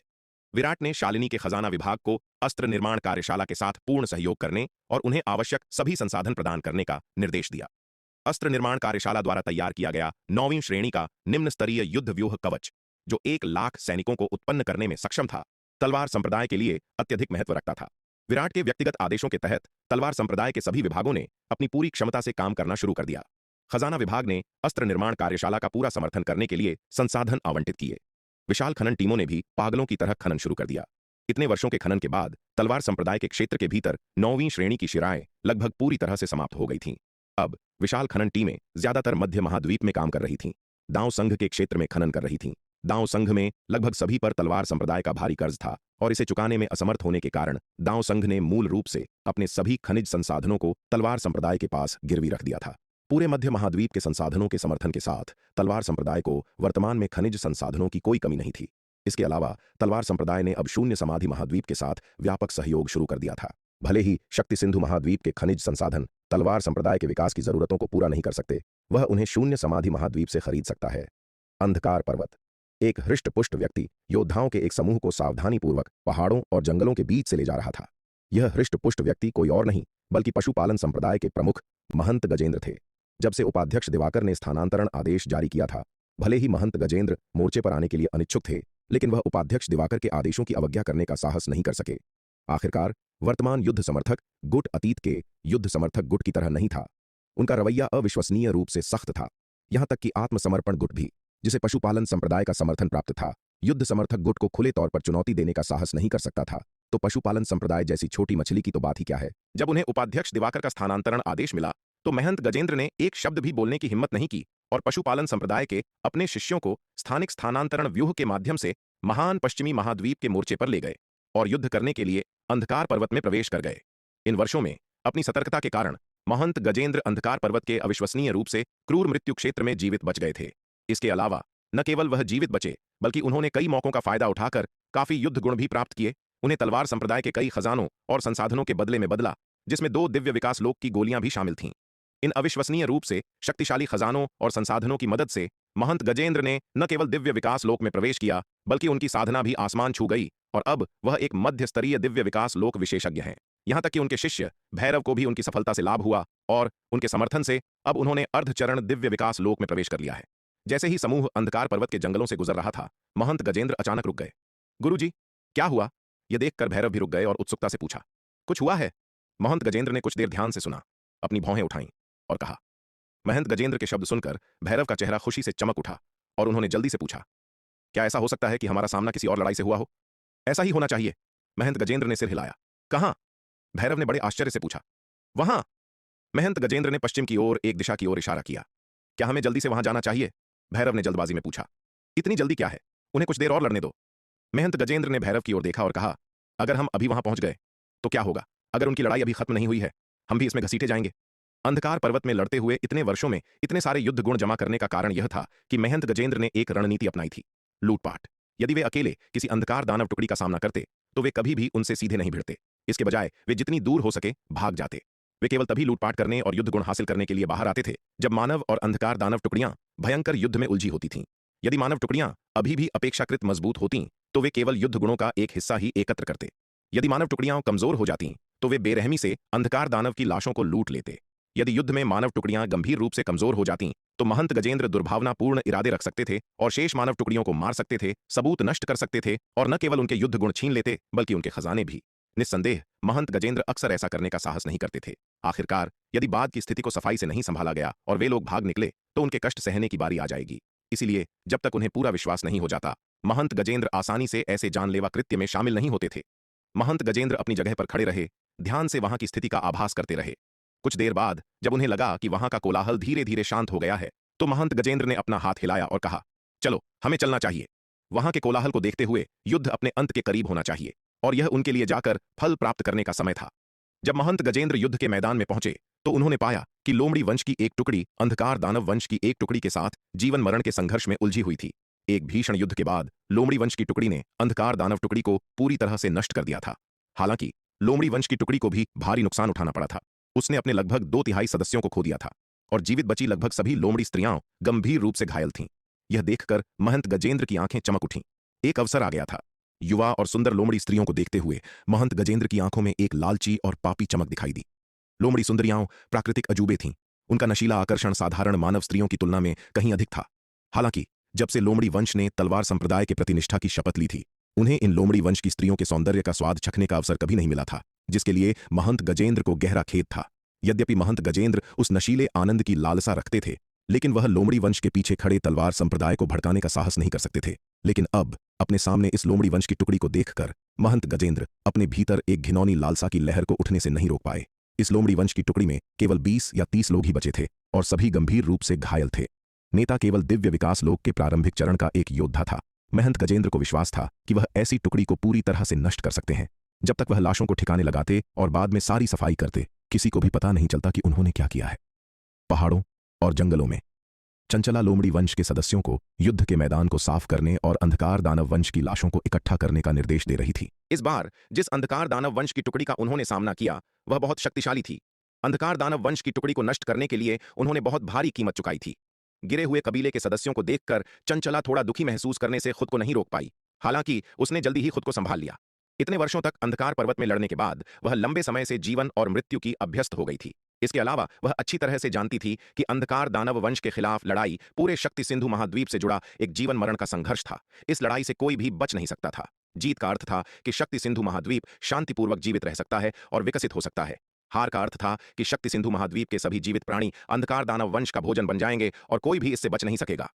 विराट ने शालिनी के खजाना विभाग को अस्त्र निर्माण कार्यशाला के साथ पूर्ण सहयोग करने और उन्हें आवश्यक सभी संसाधन प्रदान करने का निर्देश दिया। अस्त्र निर्माण कार्यशाला द्वारा तैयार किया गया 9वीं श्रेणी का निम्न स्तरीय युद्ध व्यूह कवच, जो 1 लाख सैनिकों को उत्पन्न करने में सक्षम था, तलवार संप्रदाय के लिए अत्यधिक महत्व रखता था। विराट के व्यक्तिगत आदेशों के तहत तलवार संप्रदाय के सभी विभागों ने अपनी पूरी क्षमता से काम करना शुरू कर दिया। खजाना विभाग ने अस्त्र निर्माण कार्यशाला का पूरा समर्थन करने के लिए संसाधन आवंटित किए। विशाल खनन टीमों ने भी पागलों की तरह खनन शुरू कर दिया। इतने वर्षों के खनन के बाद तलवार संप्रदाय के क्षेत्र के भीतर 9वीं श्रेणी की शिराएं लगभग पूरी तरह से समाप्त हो गई थीं। अब विशाल खनन टीमें ज्यादातर मध्य महाद्वीप में काम कर रही थीं। दांव संघ के क्षेत्र में खनन कर रही थीं। दांव संघ में लगभग सभी पर तलवार संप्रदाय का भारी कर्ज था और इसे चुकाने में असमर्थ होने के कारण दांव संघ ने मूल रूप से अपने सभी खनिज संसाधनों को तलवार संप्रदाय के पास गिरवी रख दिया था। पूरे मध्य महाद्वीप के संसाधनों के समर्थन के साथ तलवार संप्रदाय को वर्तमान में खनिज संसाधनों की कोई कमी नहीं थी। इसके अलावा तलवार संप्रदाय ने अब शून्य समाधि महाद्वीप के साथ व्यापक सहयोग शुरू कर दिया था। भले ही शक्ति सिंधु महाद्वीप के खनिज संसाधन तलवार संप्रदाय के विकास की जरूरतों को पूरा नहीं कर सकते, वह उन्हें शून्य समाधि महाद्वीप से खरीद सकता है। अंधकार पर्वत। एक हृष्ट-पुष्ट व्यक्ति योद्धाओं के एक समूह को सावधानीपूर्वक पहाड़ों और जंगलों के बीच से ले जा रहा था। यह हृष्ट-पुष्ट व्यक्ति कोई और नहीं बल्कि पशुपालन संप्रदाय के प्रमुख महंत गजेंद्र थे। जब से उपाध्यक्ष दिवाकर ने स्थानांतरण आदेश जारी किया था, भले ही महंत गजेंद्र मोर्चे पर आने के लिए अनिच्छुक थे, लेकिन वह उपाध्यक्ष दिवाकर के आदेशों की अवज्ञा करने का साहस नहीं कर सके। आखिरकार वर्तमान युद्ध समर्थक गुट अतीत के युद्ध समर्थक गुट की तरह नहीं था। उनका रवैया अविश्वसनीय रूप से सख्त था। यहां तक कि आत्मसमर्पण गुट भी, जिसे पशुपालन संप्रदाय का समर्थन प्राप्त था, युद्ध समर्थक गुट को खुले तौर पर चुनौती देने का साहस नहीं कर सकता था, तो पशुपालन संप्रदाय जैसी छोटी मछली की तो बात ही क्या है। जब उन्हें उपाध्यक्ष दिवाकर का स्थानांतरण आदेश मिला तो महंत गजेंद्र ने एक शब्द भी बोलने की हिम्मत नहीं की और पशुपालन संप्रदाय के अपने शिष्यों को स्थानिक स्थानांतरण व्यूह के माध्यम से महान पश्चिमी महाद्वीप के मोर्चे पर ले गए और युद्ध करने के लिए अंधकार पर्वत में प्रवेश कर गए। इन वर्षों में अपनी सतर्कता के कारण महंत गजेंद्र अंधकार पर्वत के अविश्वसनीय रूप से क्रूर मृत्यु क्षेत्र में जीवित बच गए थे। इसके अलावा न केवल वह जीवित बचे, बल्कि उन्होंने कई मौकों का फायदा उठाकर काफी युद्ध गुण भी प्राप्त किए। उन्हें तलवार संप्रदाय के कई खजानों और संसाधनों के बदले में बदला, जिसमें 2 दिव्य विकास लोक की गोलियां भी शामिल थीं। इन अविश्वसनीय रूप से शक्तिशाली खजानों और संसाधनों की मदद से महंत गजेंद्र ने न केवल दिव्य विकास लोक में प्रवेश किया, बल्कि उनकी साधना भी आसमान छू गई और अब वह एक मध्य स्तरीय दिव्य विकास लोक विशेषज्ञ हैं। यहां तक कि उनके शिष्य भैरव को भी उनकी सफलता से लाभ हुआ और उनके समर्थन से अब उन्होंने अर्धचरण दिव्य विकास लोक में प्रवेश कर लिया है। जैसे ही समूह अंधकार पर्वत के जंगलों से गुजर रहा था, महंत गजेंद्र अचानक रुक गए। गुरुजी, क्या हुआ? यह देखकर भैरव भी रुक गए और उत्सुकता से पूछा, कुछ हुआ है? महंत गजेंद्र ने कुछ देर ध्यान से सुना, अपनी भौहें उठाईं और कहा। महंत गजेंद्र के शब्द सुनकर भैरव का चेहरा खुशी से चमक उठा और उन्होंने जल्दी से पूछा, क्या ऐसा हो सकता है कि हमारा सामना किसी और लड़ाई से हुआ हो? ऐसा ही होना चाहिए। महंत गजेंद्र ने सिर हिलाया। कहां? भैरव ने बड़े आश्चर्य से पूछा। वहां। महंत गजेंद्र ने पश्चिम की ओर एक दिशा की ओर इशारा किया। क्या हमें जल्दी से वहां जाना चाहिए? भैरव ने जल्दबाजी में पूछा। इतनी जल्दी क्या है? उन्हें कुछ देर और लड़ने दो। महंत गजेंद्र ने भैरव की ओर देखा और कहा, अगर हम अभी वहां पहुंच गए तो क्या होगा? अगर उनकी लड़ाई अभी खत्म नहीं हुई है, हम भी इसमें घसीटे जाएंगे। अंधकार पर्वत में लड़ते हुए इतने वर्षों में इतने सारे युद्ध गुण जमा करने का कारण यह था कि महंत गजेंद्र ने एक रणनीति अपनाई थी, लूटपाट। यदि वे अकेले किसी अंधकार दानव टुकड़ी का सामना करते तो वे कभी भी उनसे सीधे नहीं भिड़ते। इसके बजाय वे जितनी दूर हो सके भाग जाते। वे केवल तभी लूटपाट करने और युद्ध गुण हासिल करने के लिए बाहर आते थे जब मानव और अंधकार दानव टुकड़ियां भयंकर युद्ध में उलझी होती थीं। यदि मानव टुकड़ियां अभी भी अपेक्षाकृत मजबूत होतीं तो वे केवल युद्ध गुणों का एक हिस्सा ही एकत्र करते। यदि मानव टुकड़ियां कमजोर हो जातीं तो वे बेरहमी से अंधकार दानव की लाशों को लूट लेते। यदि युद्ध में मानव टुकड़ियां गंभीर रूप से कमजोर हो जातीं तो महंत गजेंद्र दुर्भावनापूर्ण इरादे रख सकते थे और शेष मानव टुकड़ियों को मार सकते थे, सबूत नष्ट कर सकते थे और न केवल उनके युद्ध गुण छीन लेते बल्कि उनके खजाने भी। निस्संदेह महंत गजेंद्र अक्सर ऐसा करने का साहस नहीं करते थे। आखिरकार यदि बाद की स्थिति को सफाई से नहीं संभाला गया और वे लोग भाग निकले तो उनके कष्ट सहने की बारी आ जाएगी। इसीलिए जब तक उन्हें पूरा विश्वास नहीं हो जाता, महंत गजेंद्र आसानी से ऐसे जानलेवा कृत्य में शामिल नहीं होते थे। महंत गजेंद्र अपनी जगह पर खड़े रहे, ध्यान से वहां की स्थिति का आभास करते रहे। कुछ देर बाद जब उन्हें लगा कि वहां का कोलाहल धीरे धीरे शांत हो गया है, तो महंत गजेंद्र ने अपना हाथ हिलाया और कहा, चलो हमें चलना चाहिए। वहां के कोलाहल को देखते हुए युद्ध अपने अंत के करीब होना चाहिए और यह उनके लिए जाकर फल प्राप्त करने का समय था। जब महंत गजेंद्र युद्ध के मैदान में पहुंचे तो उन्होंने पाया कि लोमड़ी वंश की एक टुकड़ी अंधकार दानव वंश की एक टुकड़ी के साथ जीवन मरण के संघर्ष में उलझी हुई थी। एक भीषण युद्ध के बाद लोमड़ी वंश की टुकड़ी ने अंधकार दानव टुकड़ी को पूरी तरह से नष्ट कर दिया था। हालांकि लोमड़ी वंश की टुकड़ी को भी भारी नुकसान उठाना पड़ा था। उसने अपने लगभग 2/3 सदस्यों को खो दिया था और जीवित बची लगभग सभी लोमड़ी स्त्रियां गंभीर रूप से घायल थीं। यह देखकर महंत गजेंद्र की आंखें चमक उठीं। एक अवसर आ गया था। युवा और सुंदर लोमड़ी स्त्रियों को देखते हुए महंत गजेंद्र की आंखों में एक लालची और पापी चमक दिखाई दी। लोमड़ी सुंदरियां प्राकृतिक अजूबे थीं। उनका नशीला आकर्षण साधारण मानव स्त्रियों की तुलना में कहीं अधिक था। हालांकि जब से लोमड़ी वंश ने तलवार संप्रदाय के प्रति निष्ठा की शपथ ली थी, उन्हें इन लोमड़ी वंश की स्त्रियों के सौंदर्य का स्वाद चखने का अवसर कभी नहीं मिला था, जिसके लिए महंत गजेंद्र को गहरा खेद था। यद्यपि महंत गजेंद्र उस नशीले आनंद की लालसा रखते थे, लेकिन वह लोमड़ी वंश के पीछे खड़े तलवार संप्रदाय को भड़काने का साहस नहीं कर सकते थे। लेकिन अब अपने सामने इस लोमड़ी वंश की टुकड़ी को देखकर महंत गजेंद्र अपने भीतर एक घिनौनी लालसा की लहर को उठने से नहीं रोक पाए। इस लोमड़ी वंश की टुकड़ी में केवल 20 या 30 लोग ही बचे थे और सभी गंभीर रूप से घायल थे। नेता केवल दिव्य विकास लोक के प्रारंभिक चरण का एक योद्धा था। महंत गजेंद्र को विश्वास था कि वह ऐसी टुकड़ी को पूरी तरह से नष्ट कर सकते हैं। जब तक वह लाशों को ठिकाने लगाते और बाद में सारी सफाई करते, किसी को भी पता नहीं चलता कि उन्होंने क्या किया है। पहाड़ों और जंगलों में चंचला लोमड़ी वंश के सदस्यों को युद्ध के मैदान को साफ करने और अंधकार दानव वंश की लाशों को इकट्ठा करने का निर्देश दे रही थी। इस बार जिस अंधकार दानव वंश की टुकड़ी का उन्होंने सामना किया वह बहुत शक्तिशाली थी। अंधकार दानव वंश की टुकड़ी को नष्ट करने के लिए उन्होंने बहुत भारी कीमत चुकाई थी। गिरे हुए कबीले के सदस्यों को देखकर चंचला थोड़ा दुखी महसूस करने से खुद को नहीं रोक पाई। हालांकि उसने जल्दी ही खुद को संभाल लिया। इतने वर्षों तक अंधकार पर्वत में लड़ने के बाद वह लंबे समय से जीवन और मृत्यु की अभ्यस्त हो गई थी। इसके अलावा वह अच्छी तरह से जानती थी कि अंधकार दानव वंश के खिलाफ लड़ाई पूरे शक्ति सिंधु महाद्वीप से जुड़ा एक जीवन मरण का संघर्ष था। इस लड़ाई से कोई भी बच नहीं सकता था। जीत का अर्थ था कि शक्ति सिंधु महाद्वीप शांतिपूर्वक जीवित रह सकता है और विकसित हो सकता है। हार का अर्थ था कि शक्ति सिंधु महाद्वीप के सभी जीवित प्राणी अंधकार दानव वंश का भोजन बन जाएंगे और कोई भी इससे बच नहीं सकेगा।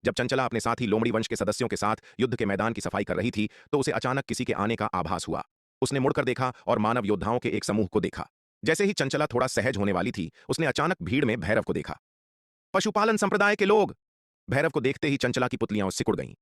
जब चंचला अपने साथी लोमड़ी वंश के सदस्यों के साथ युद्ध के मैदान की सफाई कर रही थी तो उसे अचानक किसी के आने का आभास हुआ। उसने मुड़कर देखा और मानव योद्धाओं के एक समूह को देखा। जैसे ही चंचला थोड़ा सहज होने वाली थी, उसने अचानक भीड़ में भैरव को देखा। पशुपालन संप्रदाय के लोग! भैरव को देखते ही चंचला की पुतलियां सिकुड़ गईं।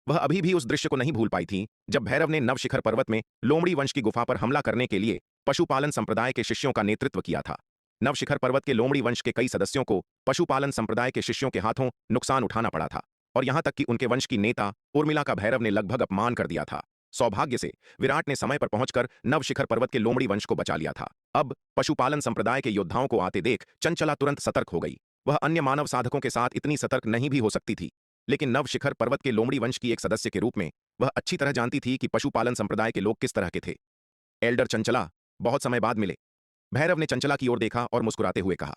वह अभी भी उस दृश्य को नहीं भूल पाई थी जब भैरव ने नवशिखर पर्वत में लोमड़ी वंश की गुफा पर हमला करने के लिए पशुपालन संप्रदाय के शिष्यों का नेतृत्व किया था। नवशिखर पर्वत के लोमड़ी वंश के कई सदस्यों को पशुपालन संप्रदाय के शिष्यों के हाथों नुकसान उठाना पड़ा था और यहां तक कि उनके वंश की नेता उर्मिला का भैरव ने लगभग अपमान कर दिया था। सौभाग्य से विराट ने समय पर पहुंचकर नवशिखर पर्वत के लोमड़ी वंश को बचा लिया था। अब पशुपालन संप्रदाय के योद्धाओं को आते देख चंचला तुरंत सतर्क हो गई। वह अन्य मानव साधकों के साथ इतनी सतर्क नहीं भी हो सकती थी, लेकिन नवशिखर पर्वत के लोमड़ी वंश की एक सदस्य के रूप में वह अच्छी तरह जानती थी कि पशुपालन संप्रदाय के लोग किस तरह के थे। एल्डर चंचला, बहुत समय बाद मिले। भैरव ने चंचला की ओर देखा और मुस्कुराते हुए कहा।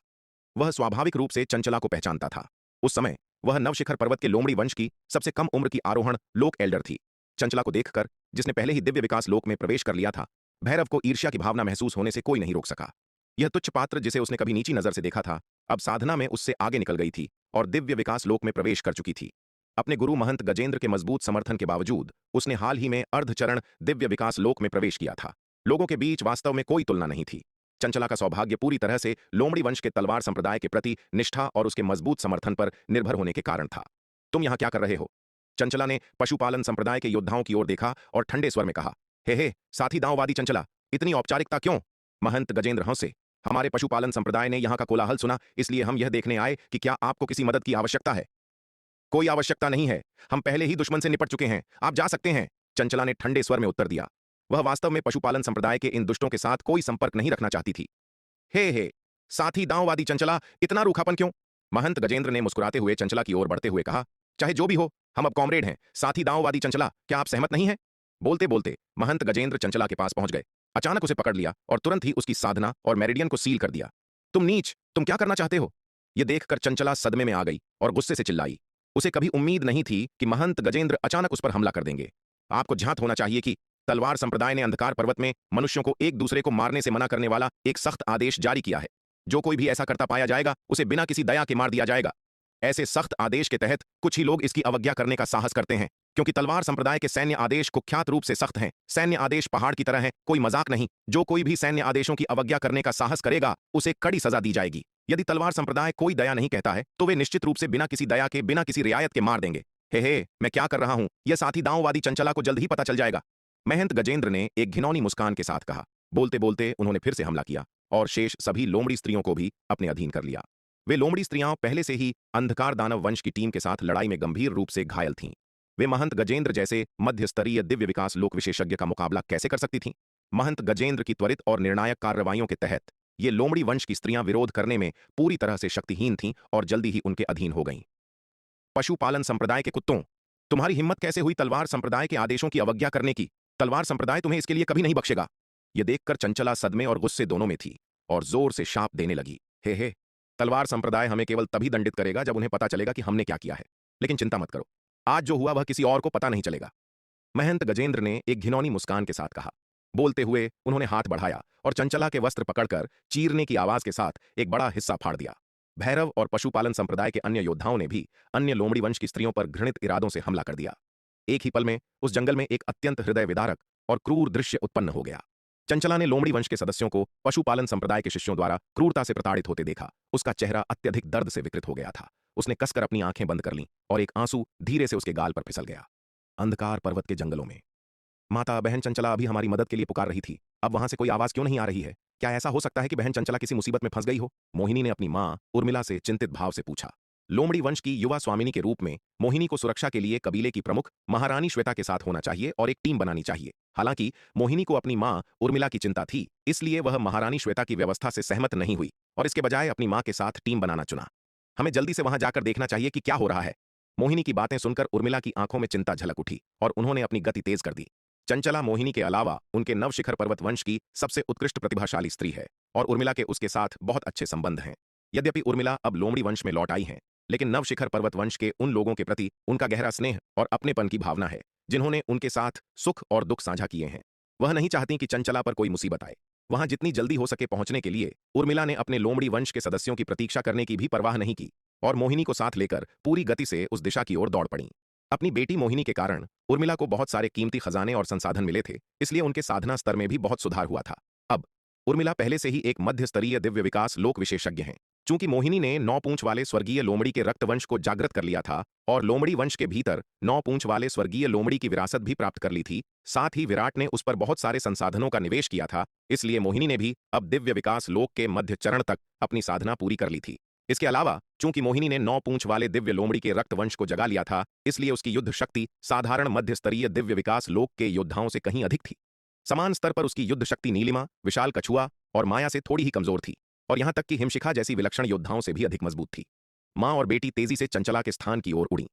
वह स्वाभाविक रूप से चंचला को पहचानता था। उस समय वह नवशिखर पर्वत के लोमड़ी वंश की सबसे कम उम्र की आरोहण लोक एल्डर थी। चंचला को देखकर, जिसने पहले ही दिव्य विकास लोक में प्रवेश कर लिया था, भैरव को ईर्ष्या की भावना महसूस होने से कोई नहीं रोक सका। यह तुच्छ पात्र जिसे उसने कभी नीची नजर से देखा था, अब साधना में उससे आगे निकल गई थी और दिव्य विकास लोक में प्रवेश कर चुकी थी। अपने गुरु महंत गजेंद्र के मजबूत समर्थन के बावजूद उसने हाल ही में अर्धचरण दिव्य विकास लोक में प्रवेश किया था। लोगों के बीच वास्तव में कोई तुलना नहीं थी। चंचला का सौभाग्य पूरी तरह से लोमड़ी वंश के तलवार संप्रदाय के प्रति निष्ठा और उसके मजबूत समर्थन पर निर्भर होने के कारण था। तुम यहां क्या कर रहे हो? चंचला ने पशुपालन संप्रदाय के योद्धाओं की ओर देखा और ठंडे स्वर में कहा। हे साथी दांववादी चंचला, इतनी औपचारिकता क्यों? महंत गजेंद्र हंसे। हमारे पशुपालन संप्रदाय ने यहाँ का कोलाहल सुना, इसलिए हम यह देखने आए कि क्या आपको किसी मदद की आवश्यकता है। कोई आवश्यकता नहीं है, हम पहले ही दुश्मन से निपट चुके हैं, आप जा सकते हैं, चंचला ने ठंडे स्वर में उत्तर दिया। वह वास्तव में पशुपालन संप्रदाय के इन दुष्टों के साथ कोई संपर्क नहीं रखना चाहती थी। हे साथी दांववादी चंचला, इतना रूखापन क्यों? महंत गजेंद्र ने मुस्कुराते हुए चंचला की ओर बढ़ते हुए कहा। चाहे जो भी हो, हम अब कॉमरेड हैं। साथी दांववादी चंचला, क्या आप सहमत नहीं हैं? बोलते बोलते महंत गजेंद्र चंचला के पास पहुंच गए, अचानक उसे पकड़ लिया और तुरंत ही उसकी साधना और मेरिडियन को सील कर दिया। तुम नीच, तुम क्या करना चाहते हो? यह देखकर चंचला सदमे में आ गई और गुस्से से चिल्लाई। उसे कभी उम्मीद नहीं थी कि महंत गजेंद्र अचानक उस पर हमला कर देंगे। आपको झांत होना चाहिए कि तलवार संप्रदाय ने अंधकार पर्वत में मनुष्यों को एक दूसरे को मारने से मना करने वाला एक सख्त आदेश जारी किया है। जो कोई भी ऐसा करता पाया जाएगा उसे बिना किसी दया के मार दिया जाएगा। ऐसे सख्त आदेश के तहत कुछ ही लोग इसकी अवज्ञा करने का साहस करते हैं, क्योंकि तलवार संप्रदाय के सैन्य आदेश कुख्यात रूप से सख्त हैं। सैन्य आदेश पहाड़ की तरह हैं, कोई मजाक नहीं। जो कोई भी सैन्य आदेशों की अवज्ञा करने का साहस करेगा उसे कड़ी सजा दी जाएगी। यदि तलवार संप्रदाय कोई दया नहीं कहता है तो वे निश्चित रूप से बिना किसी दया के, बिना किसी रियायत के मार देंगे। हे मैं क्या कर रहा हूं, यह साथी दांववादी चंचला को जल्द ही पता चल जाएगा, महंत गजेंद्र ने एक घिनौनी मुस्कान के साथ कहा। बोलते बोलते उन्होंने फिर से हमला किया और शेष सभी लोमड़ी स्त्रियों को भी अपने अधीन कर लिया। वे लोमड़ी स्त्रियां पहले से ही अंधकार दानव वंश की टीम के साथ लड़ाई में गंभीर रूप से घायल थीं। वे महंत गजेंद्र जैसे मध्य स्तरीय दिव्य विकास लोक विशेषज्ञ का मुकाबला कैसे कर सकती थीं? महंत गजेंद्र की त्वरित और निर्णायक कार्रवाइयों के तहत ये लोमड़ी वंश की स्त्रियां विरोध करने में पूरी तरह से शक्तिहीन थीं और जल्दी ही उनके अधीन हो गईं। पशुपालन संप्रदाय के कुत्तों, तुम्हारी हिम्मत कैसे हुई तलवार संप्रदाय के आदेशों की अवज्ञा करने की? तलवार संप्रदाय तुम्हें इसके लिए कभी नहीं बख्शेगा। यह देखकर चंचला सदमे और गुस्से दोनों में थी और जोर से शाप देने लगी। हे तलवार संप्रदाय हमें केवल तभी दंडित करेगा जब उन्हें पता चलेगा कि हमने क्या किया है, लेकिन चिंता मत करो, आज जो हुआ वह किसी और को पता नहीं चलेगा, महंत गजेंद्र ने एक घिनौनी मुस्कान के साथ कहा। बोलते हुए उन्होंने हाथ बढ़ाया और चंचला के वस्त्र पकड़कर चीरने की आवाज के साथ एक बड़ा हिस्सा फाड़ दिया। भैरव और पशुपालन संप्रदाय के अन्य योद्धाओं ने भी अन्य लोमड़ी वंश की स्त्रियों पर घृणित इरादों से हमला कर दिया। एक ही पल में उस जंगल में एक अत्यंत हृदय विदारक और क्रूर दृश्य उत्पन्न हो गया। चंचला ने लोमड़ी वंश के सदस्यों को पशुपालन संप्रदाय के शिष्यों द्वारा क्रूरता से प्रताड़ित होते देखा। उसका चेहरा अत्यधिक दर्द से विकृत हो गया था। उसने कसकर अपनी आंखें बंद कर लीं और एक आंसू धीरे से उसके गाल पर फिसल गया। अंधकार पर्वत के जंगलों में माता बहन चंचला अभी हमारी मदद के लिए पुकार रही थी, अब वहां से कोई आवाज क्यों नहीं आ रही है? क्या ऐसा हो सकता है कि बहन चंचला किसी मुसीबत में फंस गई हो? मोहिनी ने अपनी मां उर्मिला से चिंतित भाव से पूछा। लोमड़ी वंश की युवा स्वामिनी के रूप में मोहिनी को सुरक्षा के लिए कबीले की प्रमुख महारानी श्वेता के साथ होना चाहिए और एक टीम बनानी चाहिए। हालांकि मोहिनी को अपनी मां उर्मिला की चिंता थी, इसलिए वह महारानी श्वेता की व्यवस्था से सहमत नहीं हुई और इसके बजाय अपनी मां के साथ टीम बनाना चुना। हमें जल्दी से वहां जाकर देखना चाहिए कि क्या हो रहा है। मोहिनी की बातें सुनकर उर्मिला की आंखों में चिंता झलक उठी और उन्होंने अपनी गति तेज कर दी। चंचला मोहिनी के अलावा उनके नवशिखर पर्वत वंश की सबसे उत्कृष्ट प्रतिभाशाली स्त्री है और उर्मिला के उसके साथ बहुत अच्छे संबंध हैं। यद्यपि उर्मिला अब लोमड़ी वंश में लौट आई हैं, लेकिन नवशिखर पर्वत वंश के उन लोगों के प्रति उनका गहरा स्नेह और अपनेपन की भावना है जिन्होंने उनके साथ सुख और दुख साझा किए हैं। वह नहीं चाहती कि चंचला पर कोई मुसीबत आए। वहां जितनी जल्दी हो सके पहुंचने के लिए उर्मिला ने अपने लोमड़ी वंश के सदस्यों की प्रतीक्षा करने की भी परवाह नहीं की और मोहिनी को साथ लेकर पूरी गति से उस दिशा की ओर दौड़ पड़ी। अपनी बेटी मोहिनी के कारण उर्मिला को बहुत सारे कीमती खजाने और संसाधन मिले थे, इसलिए उनके साधना स्तर में भी बहुत सुधार हुआ था। अब उर्मिला पहले से ही एक मध्य स्तरीय दिव्य विकास लोक विशेषज्ञ हैं। चूंकि मोहिनी ने 9 पूंछ वाले स्वर्गीय लोमड़ी के रक्तवंश को जागृत कर लिया था और लोमड़ी वंश के भीतर 9 पूंछ वाले स्वर्गीय लोमड़ी की विरासत भी प्राप्त कर ली थी, साथ ही विराट ने उस पर बहुत सारे संसाधनों का निवेश किया था, इसलिए मोहिनी ने भी अब दिव्य विकास लोक के मध्य चरण तक अपनी साधना पूरी कर ली थी। इसके अलावा चूंकि मोहिनी ने 9 पूंछ वाले दिव्य लोमड़ी के रक्तवंश को जगा लिया था, इसलिए उसकी युद्ध शक्ति साधारण मध्य स्तरीय दिव्य विकास लोक के योद्धाओं से कहीं अधिक थी। समान स्तर पर उसकी युद्ध शक्ति नीलिमा, विशाल कछुआ और माया से थोड़ी ही कमजोर थी और यहां तक कि हिमशिखा जैसी विलक्षण योद्धाओं से भी अधिक मजबूत थी। मां और बेटी तेजी से चंचला के स्थान की ओर उड़ी।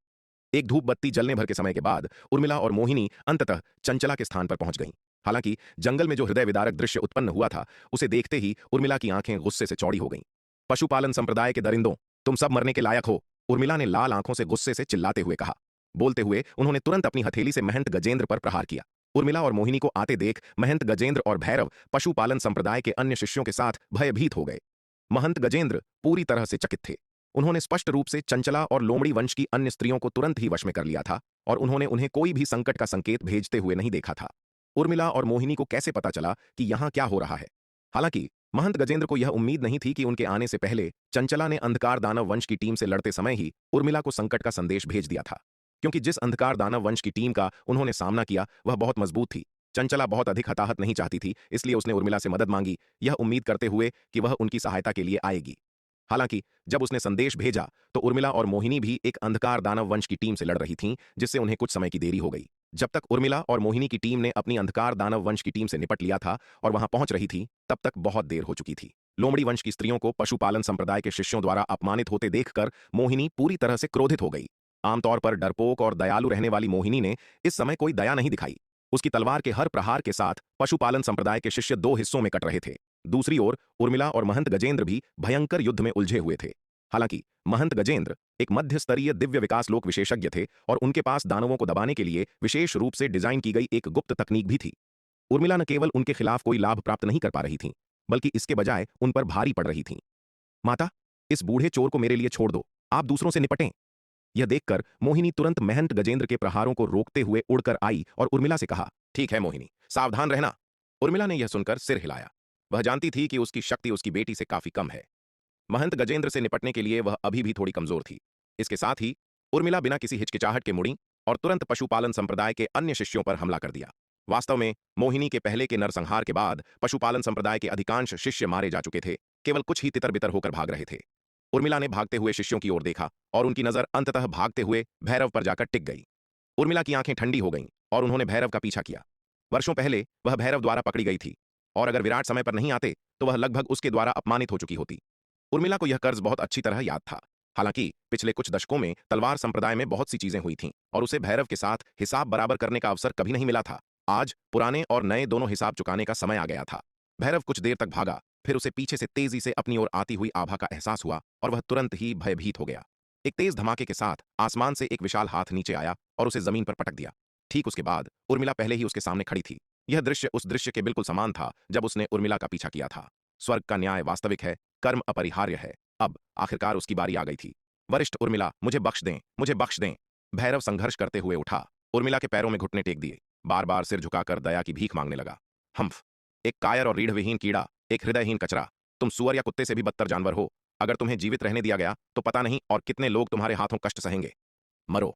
एक धूप बत्ती जलने भर के समय के बाद उर्मिला और मोहिनी अंततः चंचला के स्थान पर पहुंच गईं। हालांकि जंगल में जो हृदय विदारक दृश्य उत्पन्न हुआ था उसे देखते ही उर्मिला की आंखें गुस्से से चौड़ी हो गईं। पशुपालन संप्रदाय के दरिंदों, तुम सब मरने के लायक हो, उर्मिला ने लाल आंखों से गुस्से से चिल्लाते हुए कहा। बोलते हुए उन्होंने तुरंत अपनी हथेली से महंत गजेंद्र पर प्रहार किया। उर्मिला और मोहिनी को आते देख महंत गजेंद्र और भैरव पशुपालन संप्रदाय के अन्य शिष्यों के साथ भयभीत हो गए। महंत गजेंद्र पूरी तरह से चकित थे। उन्होंने स्पष्ट रूप से चंचला और लोमड़ी वंश की अन्य स्त्रियों को तुरंत ही वश में कर लिया था और उन्होंने उन्हें कोई भी संकट का संकेत भेजते हुए नहीं देखा था। उर्मिला और मोहिनी को कैसे पता चला कि यहां क्या हो रहा है? हालांकि महंत गजेंद्र को यह उम्मीद नहीं थी कि उनके आने से पहले चंचला ने अंधकार दानव वंश की टीम से लड़ते समय ही उर्मिला को संकट का संदेश भेज दिया था, क्योंकि जिस अंधकार दानव वंश की टीम का उन्होंने सामना किया वह बहुत मजबूत थी। चंचला बहुत अधिक हताहत नहीं चाहती थी, इसलिए उसने उर्मिला से मदद मांगी, यह उम्मीद करते हुए कि वह उनकी सहायता के लिए आएगी। हालांकि जब उसने संदेश भेजा तो उर्मिला और मोहिनी भी एक अंधकार दानव वंश की टीम से लड़ रही थीं, जिससे उन्हें कुछ समय की देरी हो गई। जब तक उर्मिला और मोहिनी की टीम ने अपनी अंधकार दानव वंश की टीम से निपट लिया था और वहां पहुंच रही थी, तब तक बहुत देर हो चुकी थी। लोमड़ी वंश की स्त्रियों को पशुपालन संप्रदाय के शिष्यों द्वारा अपमानित होते देखकर मोहिनी पूरी तरह से क्रोधित हो गई। आमतौर पर डरपोक और दयालु रहने वाली मोहिनी ने इस समय कोई दया नहीं दिखाई। उसकी तलवार के हर प्रहार के साथ पशुपालन संप्रदाय के शिष्य 2 हिस्सों में कट रहे थे। दूसरी ओर उर्मिला और महंत गजेंद्र भी भयंकर युद्ध में उलझे हुए थे। हालांकि महंत गजेंद्र एक मध्य स्तरीय दिव्य विकास लोक विशेषज्ञ थे और उनके पास दानवों को दबाने के लिए विशेष रूप से डिजाइन की गई एक गुप्त तकनीक भी थी। उर्मिला न केवल उनके खिलाफ कोई लाभ प्राप्त नहीं कर पा रही थीं, बल्कि इसके बजाय उन पर भारी पड़ रही थीं। माता, इस बूढ़े चोर को मेरे लिए छोड़ दो, आप दूसरों से निपटें। यह देखकर मोहिनी तुरंत महंत गजेंद्र के प्रहारों को रोकते हुए उड़कर आई और उर्मिला से कहा, ठीक है मोहिनी, सावधान रहना। उर्मिला ने यह सुनकर सिर हिलाया। वह जानती थी कि उसकी शक्ति उसकी बेटी से काफी कम है। महंत गजेंद्र से निपटने के लिए वह अभी भी थोड़ी कमजोर थी। इसके साथ ही उर्मिला बिना किसी हिचकिचाहट के मुड़ी और तुरंत पशुपालन संप्रदाय के अन्य शिष्यों पर हमला कर दिया। वास्तव में मोहिनी के पहले के नरसंहार के बाद पशुपालन संप्रदाय के अधिकांश शिष्य मारे जा चुके थे, केवल कुछ ही तितर बितर होकर भाग रहे थे। उर्मिला ने भागते हुए शिष्यों की ओर देखा और उनकी नजर अंततः भागते हुए भैरव पर जाकर टिक गई। उर्मिला की आंखें ठंडी हो गईं और उन्होंने भैरव का पीछा किया। वर्षों पहले वह भैरव द्वारा पकड़ी गई थी और अगर विराट समय पर नहीं आते तो वह लगभग उसके द्वारा अपमानित हो चुकी होती। उर्मिला को यह कर्ज बहुत अच्छी तरह याद था। हालांकि पिछले कुछ दशकों में तलवार संप्रदाय में बहुत सी चीजें हुई थीं और उसे भैरव के साथ हिसाब बराबर करने का अवसर कभी नहीं मिला था। आज पुराने और नए दोनों हिसाब चुकाने का समय आ गया था। भैरव कुछ देर तक भागा, फिर उसे पीछे से तेजी से अपनी ओर आती हुई आभा का एहसास हुआ और वह तुरंत ही भयभीत हो गया। एक तेज धमाके के साथ आसमान से एक विशाल हाथ नीचे आया और उसे जमीन पर पटक दिया। ठीक उसके बाद उर्मिला पहले ही उसके सामने खड़ी थी। यह दृश्य उस दृश्य के बिल्कुल समान था जब उसने उर्मिला का पीछा किया था। स्वर्ग का न्याय वास्तविक है, कर्म अपरिहार्य है। अब आखिरकार उसकी बारी आ गई थी। वरिष्ठ उर्मिला, मुझे बख्श दें, मुझे बख्श दें। भैरव संघर्ष करते हुए उठा, उर्मिला के पैरों में घुटने टेक दिए, बार बार सिर झुकाकर दया की भीख मांगने लगा। हम्फ, एक कायर और रीढ़विहीन कीड़ा, एक हृदयहीन कचरा, तुम सुअर या कुत्ते से भी बदतर जानवर हो। अगर तुम्हें जीवित रहने दिया गया तो पता नहीं और कितने लोग तुम्हारे हाथों कष्ट सहेंगे। मरो।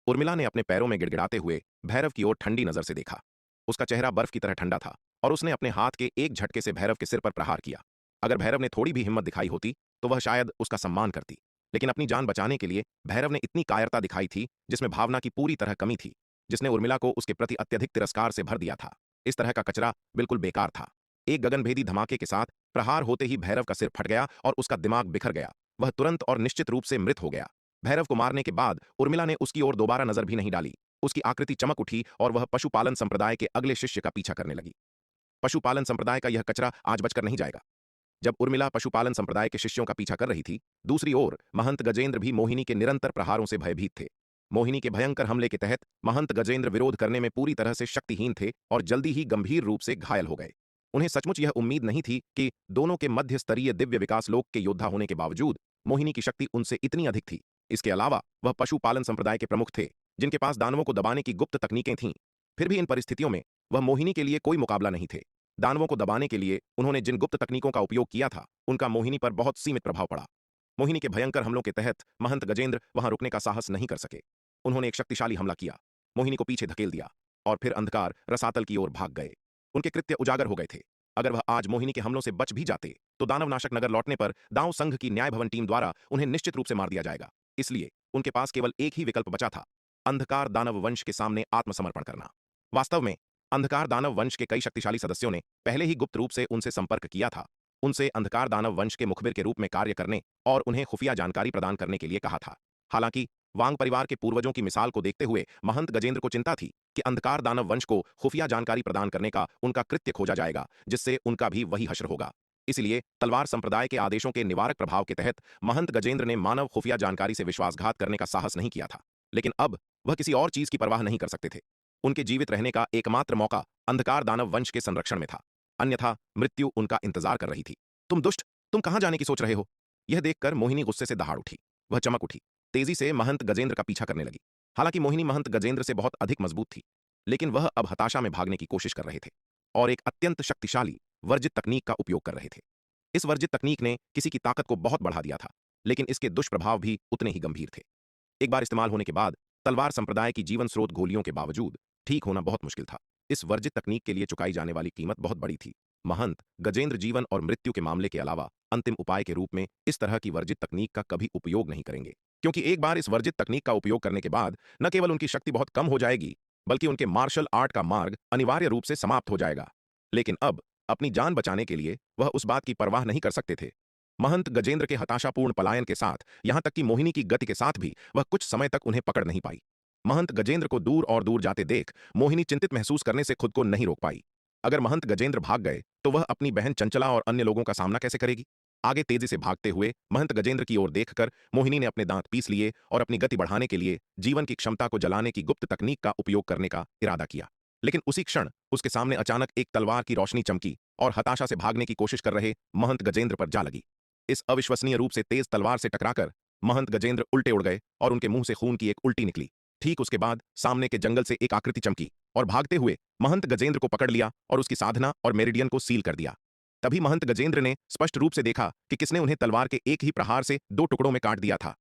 उर्मिला ने अपने पैरों में गिड़गिड़ाते हुए भैरव की ओर ठंडी नजर से देखा। उसका चेहरा बर्फ की तरह ठंडा था और उसने अपने हाथ के एक झटके से भैरव के सिर पर प्रहार किया। अगर भैरव ने थोड़ी भी हिम्मत दिखाई होती तो वह शायद उसका सम्मान करती, लेकिन अपनी जान बचाने के लिए भैरव ने इतनी कायरता दिखाई थी जिसमें भावना की पूरी तरह कमी थी, जिसने उर्मिला को उसके प्रति अत्यधिक तिरस्कार से भर दिया था। इस तरह का कचरा बिल्कुल बेकार था। एक गगनभेदी धमाके के साथ प्रहार होते ही भैरव का सिर फट गया और उसका दिमाग बिखर गया। वह तुरंत और निश्चित रूप से मृत हो गया। भैरव को मारने के बाद उर्मिला ने उसकी ओर दोबारा नजर भी नहीं डाली। उसकी आकृति चमक उठी और वह पशुपालन संप्रदाय के अगले शिष्य का पीछा करने लगी। पशुपालन संप्रदाय का यह कचरा आज बचकर नहीं जाएगा। जब उर्मिला पशुपालन संप्रदाय के शिष्यों का पीछा कर रही थी, दूसरी ओर महंत गजेंद्र भी मोहिनी के निरंतर प्रहारों से भयभीत थे। मोहिनी के भयंकर हमले के तहत महंत गजेंद्र विरोध करने में पूरी तरह से शक्तिहीन थे और जल्दी ही गंभीर रूप से घायल हो गए। उन्हें सचमुच यह उम्मीद नहीं थी कि दोनों के मध्य स्तरीय दिव्य विकास लोक के योद्धा होने के बावजूद मोहिनी की शक्ति उनसे इतनी अधिक थी। इसके अलावा वह पशुपालन संप्रदाय के प्रमुख थे, जिनके पास दानवों को दबाने की गुप्त तकनीकें थीं। फिर भी इन परिस्थितियों में वह मोहिनी के लिए कोई मुकाबला नहीं थे। दानवों को दबाने के लिए उन्होंने जिन गुप्त तकनीकों का उपयोग किया था, उनका मोहिनी पर बहुत सीमित प्रभाव पड़ा। मोहिनी के भयंकर हमलों के तहत महंत गजेंद्र वहां रुकने का साहस नहीं कर सके। उन्होंने एक शक्तिशाली हमला किया, मोहिनी को पीछे धकेल दिया और फिर अंधकार रसातल की ओर भाग गए। उनके कृत्य उजागर हो गए थे। अगर वह आज मोहिनी के हमलों से बच भी जाते तो दानवनाशक नगर लौटने पर दांव संघ की न्याय भवन टीम द्वारा उन्हें निश्चित रूप से मार दिया जाएगा। इसलिए उनके पास केवल एक ही विकल्प बचा था, अंधकार दानव वंश के सामने आत्मसमर्पण करना। वास्तव में अंधकार दानव वंश के कई शक्तिशाली सदस्यों ने पहले ही गुप्त रूप से उनसे संपर्क किया था। उनसे अंधकार दानव वंश के मुखबिर के रूप में कार्य करने और उन्हें खुफिया जानकारी प्रदान करने के लिए कहा था। हालांकि वांग परिवार के पूर्वजों की मिसाल को देखते हुए महंत गजेंद्र को चिंता थी कि अंधकार दानव वंश को खुफिया जानकारी प्रदान करने का उनका कृत्य खोजा जाएगा, जिससे उनका भी वही हश्र होगा। इसलिए तलवार संप्रदाय के आदेशों के निवारक प्रभाव के तहत महंत गजेंद्र ने मानव खुफिया जानकारी से विश्वासघात करने का साहस नहीं किया था। लेकिन अब वह किसी और चीज की परवाह नहीं कर सकते थे। उनके जीवित रहने का एकमात्र मौका अंधकार दानव वंश के संरक्षण में था, अन्यथा मृत्यु उनका इंतजार कर रही थी। तुम दुष्ट, तुम कहां जाने की सोच रहे हो? यह देखकर मोहिनी गुस्से से दहाड़ उठी। वह चमक उठी, तेजी से महंत गजेंद्र का पीछा करने लगी। हालांकि मोहिनी महंत गजेंद्र से बहुत अधिक मजबूत थी, लेकिन वह अब हताशा में भागने की कोशिश कर रहे थे और एक अत्यंत शक्तिशाली वर्जित तकनीक का उपयोग कर रहे थे। इस वर्जित तकनीक ने किसी की ताकत को बहुत बढ़ा दिया था, लेकिन इसके दुष्प्रभाव भी उतने ही गंभीर थे। एक बार इस्तेमाल होने के बाद तलवार संप्रदाय की जीवन स्रोत गोलियों के बावजूद ठीक होना बहुत मुश्किल था। इस वर्जित तकनीक के लिए चुकाई जाने वाली कीमत बहुत बड़ी थी। महंत गजेंद्र जीवन और मृत्यु के मामले के अलावा अंतिम उपाय के रूप में इस तरह की वर्जित तकनीक का कभी उपयोग नहीं करेंगे, क्योंकि एक बार इस वर्जित तकनीक का उपयोग करने के बाद न केवल उनकी शक्ति बहुत कम हो जाएगी, बल्कि उनके मार्शल आर्ट का मार्ग अनिवार्य रूप से समाप्त हो जाएगा। लेकिन अब अपनी जान बचाने के लिए वह उस बात की परवाह नहीं कर सकते थे। महंत गजेंद्र के हताशापूर्ण पलायन के साथ यहां तक कि मोहिनी की गति के साथ भी वह कुछ समय तक उन्हें पकड़ नहीं पाई। महंत गजेंद्र को दूर और दूर जाते देख मोहिनी चिंतित महसूस करने से खुद को नहीं रोक पाई। अगर महंत गजेंद्र भाग गए तो वह अपनी बहन चंचला और अन्य लोगों का सामना कैसे करेगी? आगे तेजी से भागते हुए महंत गजेंद्र की ओर देखकर मोहिनी ने अपने दांत पीस लिए और अपनी गति बढ़ाने के लिए जीवन की क्षमता को जलाने की गुप्त तकनीक का उपयोग करने का इरादा किया। लेकिन उसी क्षण उसके सामने अचानक एक तलवार की रोशनी चमकी और हताशा से भागने की कोशिश कर रहे महंत गजेंद्र पर जा लगी। इस अविश्वसनीय रूप से तेज तलवार से टकराकर महंत गजेंद्र उल्टे उड़ गए और उनके मुंह से खून की एक उल्टी निकली। ठीक उसके बाद सामने के जंगल से एक आकृति चमकी और भागते हुए महंत गजेंद्र को पकड़ लिया और उसकी साधना और मेरिडियन को सील कर दिया। तभी महंत गजेंद्र ने स्पष्ट रूप से देखा कि किसने उन्हें तलवार के एक ही प्रहार से दो टुकड़ों में काट दिया था।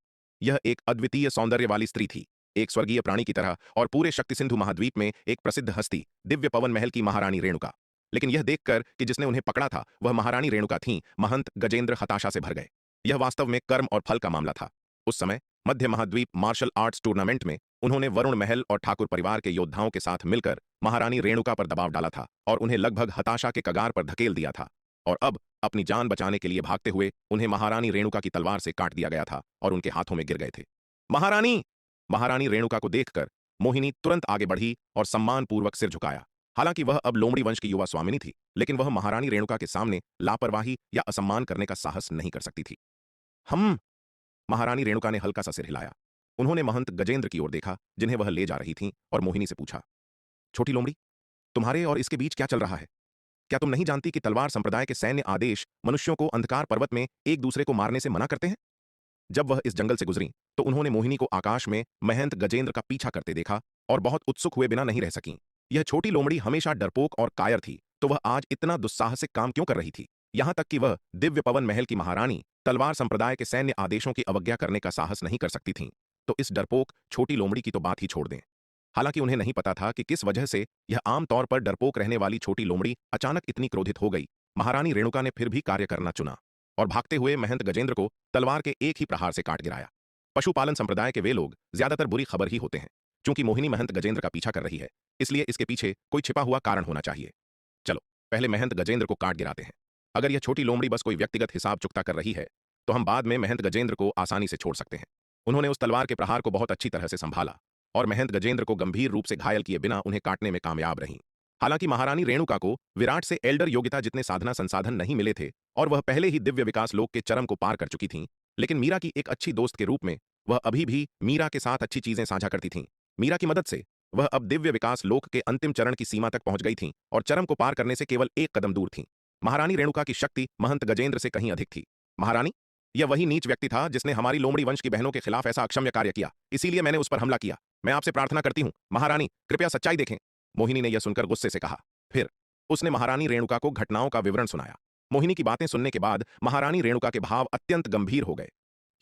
यह एक अद्वितीय सौंदर्य वाली स्त्री थी, एक स्वर्गीय प्राणी की तरह और पूरे शक्ति सिंधु महाद्वीप में एक प्रसिद्ध हस्ती, दिव्य पवन महल की महारानी रेणुका। लेकिन यह देखकर कि जिसने उन्हें पकड़ा था वह महारानी रेणुका थी, महंत गजेंद्र हताशा से भर गए। यह वास्तव में कर्म और फल का मामला था। उस समय मध्य महाद्वीप मार्शल आर्ट्स टूर्नामेंट में उन्होंने वरुण महल और ठाकुर परिवार के योद्धाओं के साथ मिलकर महारानी रेणुका पर दबाव डाला था और उन्हें लगभग हताशा के कगार पर धकेल दिया था। और अब अपनी जान बचाने के लिए भागते हुए उन्हें महारानी रेणुका की तलवार से काट दिया गया था और उनके हाथों में गिर गए थे। महारानी! महारानी रेणुका को देखकर मोहिनी तुरंत आगे बढ़ी और सम्मानपूर्वक सिर झुकाया। हालांकि वह अब लोमड़ी वंश की युवा स्वामिनी थी, लेकिन वह महारानी रेणुका के सामने लापरवाही या असम्मान करने का साहस नहीं कर सकती थी। हम महारानी रेणुका ने हल्का सा सिर हिलाया। उन्होंने महंत गजेंद्र की ओर देखा जिन्हें वह ले जा रही थीं और मोहिनी से पूछा, छोटी लोमड़ी, तुम्हारे और इसके बीच क्या चल रहा है? क्या तुम नहीं जानती कि तलवार संप्रदाय के सैन्य आदेश मनुष्यों को अंधकार पर्वत में एक दूसरे को मारने से मना करते हैं? जब वह इस जंगल से गुजरी तो उन्होंने मोहिनी को आकाश में महंत गजेंद्र का पीछा करते देखा और बहुत उत्सुक हुए बिना नहीं रह सकीं। यह छोटी लोमड़ी हमेशा डरपोक और कायर थी, तो वह आज इतना दुस्साहसिक काम क्यों कर रही थी? यहां तक कि वह दिव्य पवन महल की महारानी तलवार संप्रदाय के सैन्य आदेशों की अवज्ञा करने का साहस नहीं कर सकती थीं। तो इस डरपोक छोटी लोमड़ी की तो बात ही छोड़ दें। हालांकि उन्हें नहीं पता था कि किस वजह से यह आमतौर पर डरपोक रहने वाली छोटी लोमड़ी अचानक इतनी क्रोधित हो गई। महारानी रेणुका ने फिर भी कार्य करना चुना और भागते हुए महंत गजेंद्र को तलवार के एक ही प्रहार से काट गिराया। पशुपालन संप्रदाय के वे लोग ज्यादातर बुरी खबर ही होते हैं। चूंकि मोहिनी महंत गजेंद्र का पीछा कर रही है, इसलिए इसके पीछे कोई छिपा हुआ कारण होना चाहिए। चलो पहले महंत गजेंद्र को काट गिराते हैं। अगर यह छोटी लोमड़ी बस कोई व्यक्तिगत हिसाब चुकता कर रही है तो हम बाद में महंत गजेंद्र को आसानी से छोड़ सकते हैं। उन्होंने उस तलवार के प्रहार को बहुत अच्छी तरह से संभाला और महंत गजेंद्र को गंभीर रूप से घायल किए बिना उन्हें काटने में कामयाब रहीं। हालांकि महारानी रेणुका को विराट से एल्डर योग्यता जितने साधना संसाधन नहीं मिले थे और वह पहले ही दिव्य विकास लोक के चरम को पार कर चुकी थीं, लेकिन मीरा की एक अच्छी दोस्त के रूप में वह अभी भी मीरा के साथ अच्छी चीजें साझा करती थीं। मीरा की मदद से वह अब दिव्य विकास लोक के अंतिम चरण की सीमा तक पहुंच गई थीं और चरम को पार करने से केवल एक कदम दूर थीं। महारानी रेणुका की शक्ति महंत गजेंद्र से कहीं अधिक थी। महारानी, यह वही नीच व्यक्ति था जिसने हमारी लोमड़ी वंश की बहनों के खिलाफ ऐसा अक्षम्य कार्य किया, इसीलिए मैंने उस पर हमला किया। मैं आपसे प्रार्थना करती हूं महारानी, कृपया सच्चाई देखें। मोहिनी ने यह सुनकर गुस्से से कहा। फिर उसने महारानी रेणुका को घटनाओं का विवरण सुनाया। मोहिनी की बातें सुनने के बाद महारानी रेणुका के भाव अत्यंत गंभीर हो गए।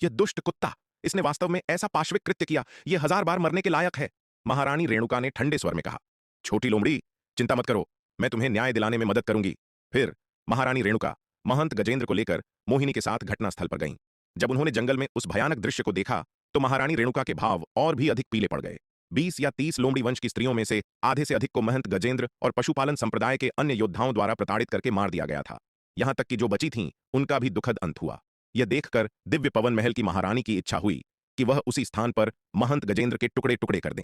यह दुष्ट कुत्ता, इसने वास्तव में ऐसा पाशविक कृत्य किया, यह 1000 बार मरने के लायक है। महारानी रेणुका ने ठंडे स्वर में कहा। छोटी लोमड़ी, चिंता मत करो, मैं तुम्हें न्याय दिलाने में मदद करूंगी। फिर महारानी रेणुका महंत गजेंद्र को लेकर मोहिनी के साथ घटनास्थल पर गईं। जब उन्होंने जंगल में उस भयानक दृश्य को देखा तो महारानी रेणुका के भाव और भी अधिक पीले पड़ गए। 20 या 30 लोमड़ी वंश की स्त्रियों में से आधे से अधिक को महंत गजेंद्र और पशुपालन संप्रदाय के अन्य योद्धाओं द्वारा प्रताड़ित करके मार दिया गया था। यहां तक कि जो बची थीं उनका भी दुखद अंत हुआ। यह देखकर दिव्य पवन महल की महारानी की इच्छा हुई कि वह उसी स्थान पर महंत गजेंद्र के टुकड़े टुकड़े कर दें।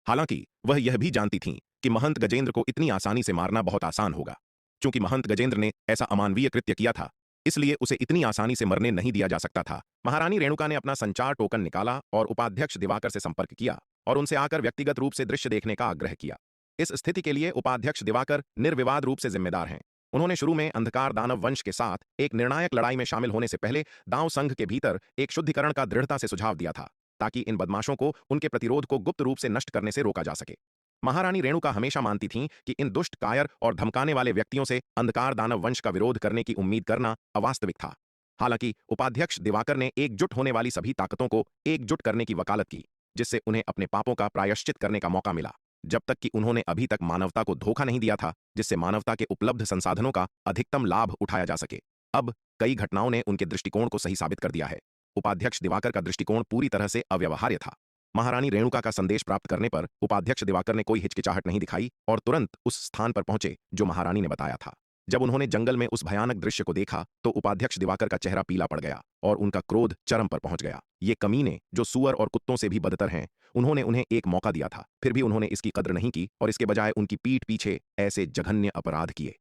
हालांकि वह यह भी जानती थीं कि महंत गजेंद्र को इतनी आसानी से मारना बहुत आसान होगा। चूंकि महंत गजेंद्र ने ऐसा अमानवीय कृत्य किया था, इसलिए उसे इतनी आसानी से मरने नहीं दिया जा सकता था। महारानी रेणुका ने अपना संचार टोकन निकाला और उपाध्यक्ष दिवाकर से संपर्क किया और उनसे आकर व्यक्तिगत रूप से दृश्य देखने का आग्रह किया। इस स्थिति के लिए उपाध्यक्ष दिवाकर निर्विवाद रूप से जिम्मेदार हैं। उन्होंने शुरू में अंधकार दानव वंश के साथ एक निर्णायक लड़ाई में शामिल होने से पहले दांव संघ के भीतर एक शुद्धिकरण का दृढ़ता से सुझाव दिया था, ताकि इन बदमाशों को उनके प्रतिरोध को गुप्त रूप से नष्ट करने से रोका जा सके। महारानी रेणुका हमेशा मानती थीं कि इन दुष्ट, कायर और धमकाने वाले व्यक्तियों से अंधकार दानव वंश का विरोध करने की उम्मीद करना अवास्तविक था। हालांकि उपाध्यक्ष दिवाकर ने एकजुट होने वाली सभी ताकतों को एकजुट करने की वकालत की, जिससे उन्हें अपने पापों का प्रायश्चित करने का मौका मिला, जब तक कि उन्होंने अभी तक मानवता को धोखा नहीं दिया था, जिससे मानवता के उपलब्ध संसाधनों का अधिकतम लाभ उठाया जा सके। अब कई घटनाओं ने उनके दृष्टिकोण को सही साबित कर दिया है। उपाध्यक्ष दिवाकर का दृष्टिकोण पूरी तरह से अव्यवहार्य था। महारानी रेणुका का संदेश प्राप्त करने पर उपाध्यक्ष दिवाकर ने कोई हिचकिचाहट नहीं दिखाई और तुरंत उस स्थान पर पहुंचे जो महारानी ने बताया था। जब उन्होंने जंगल में उस भयानक दृश्य को देखा तो उपाध्यक्ष दिवाकर का चेहरा पीला पड़ गया और उनका क्रोध चरम पर पहुंच गया। ये कमीने, जो सुअर और कुत्तों से भी बदतर हैं, उन्होंने उन्हें एक मौका दिया था, फिर भी उन्होंने इसकी कद्र नहीं की और इसके बजाय उनकी पीठ पीछे ऐसे जघन्य अपराध किए।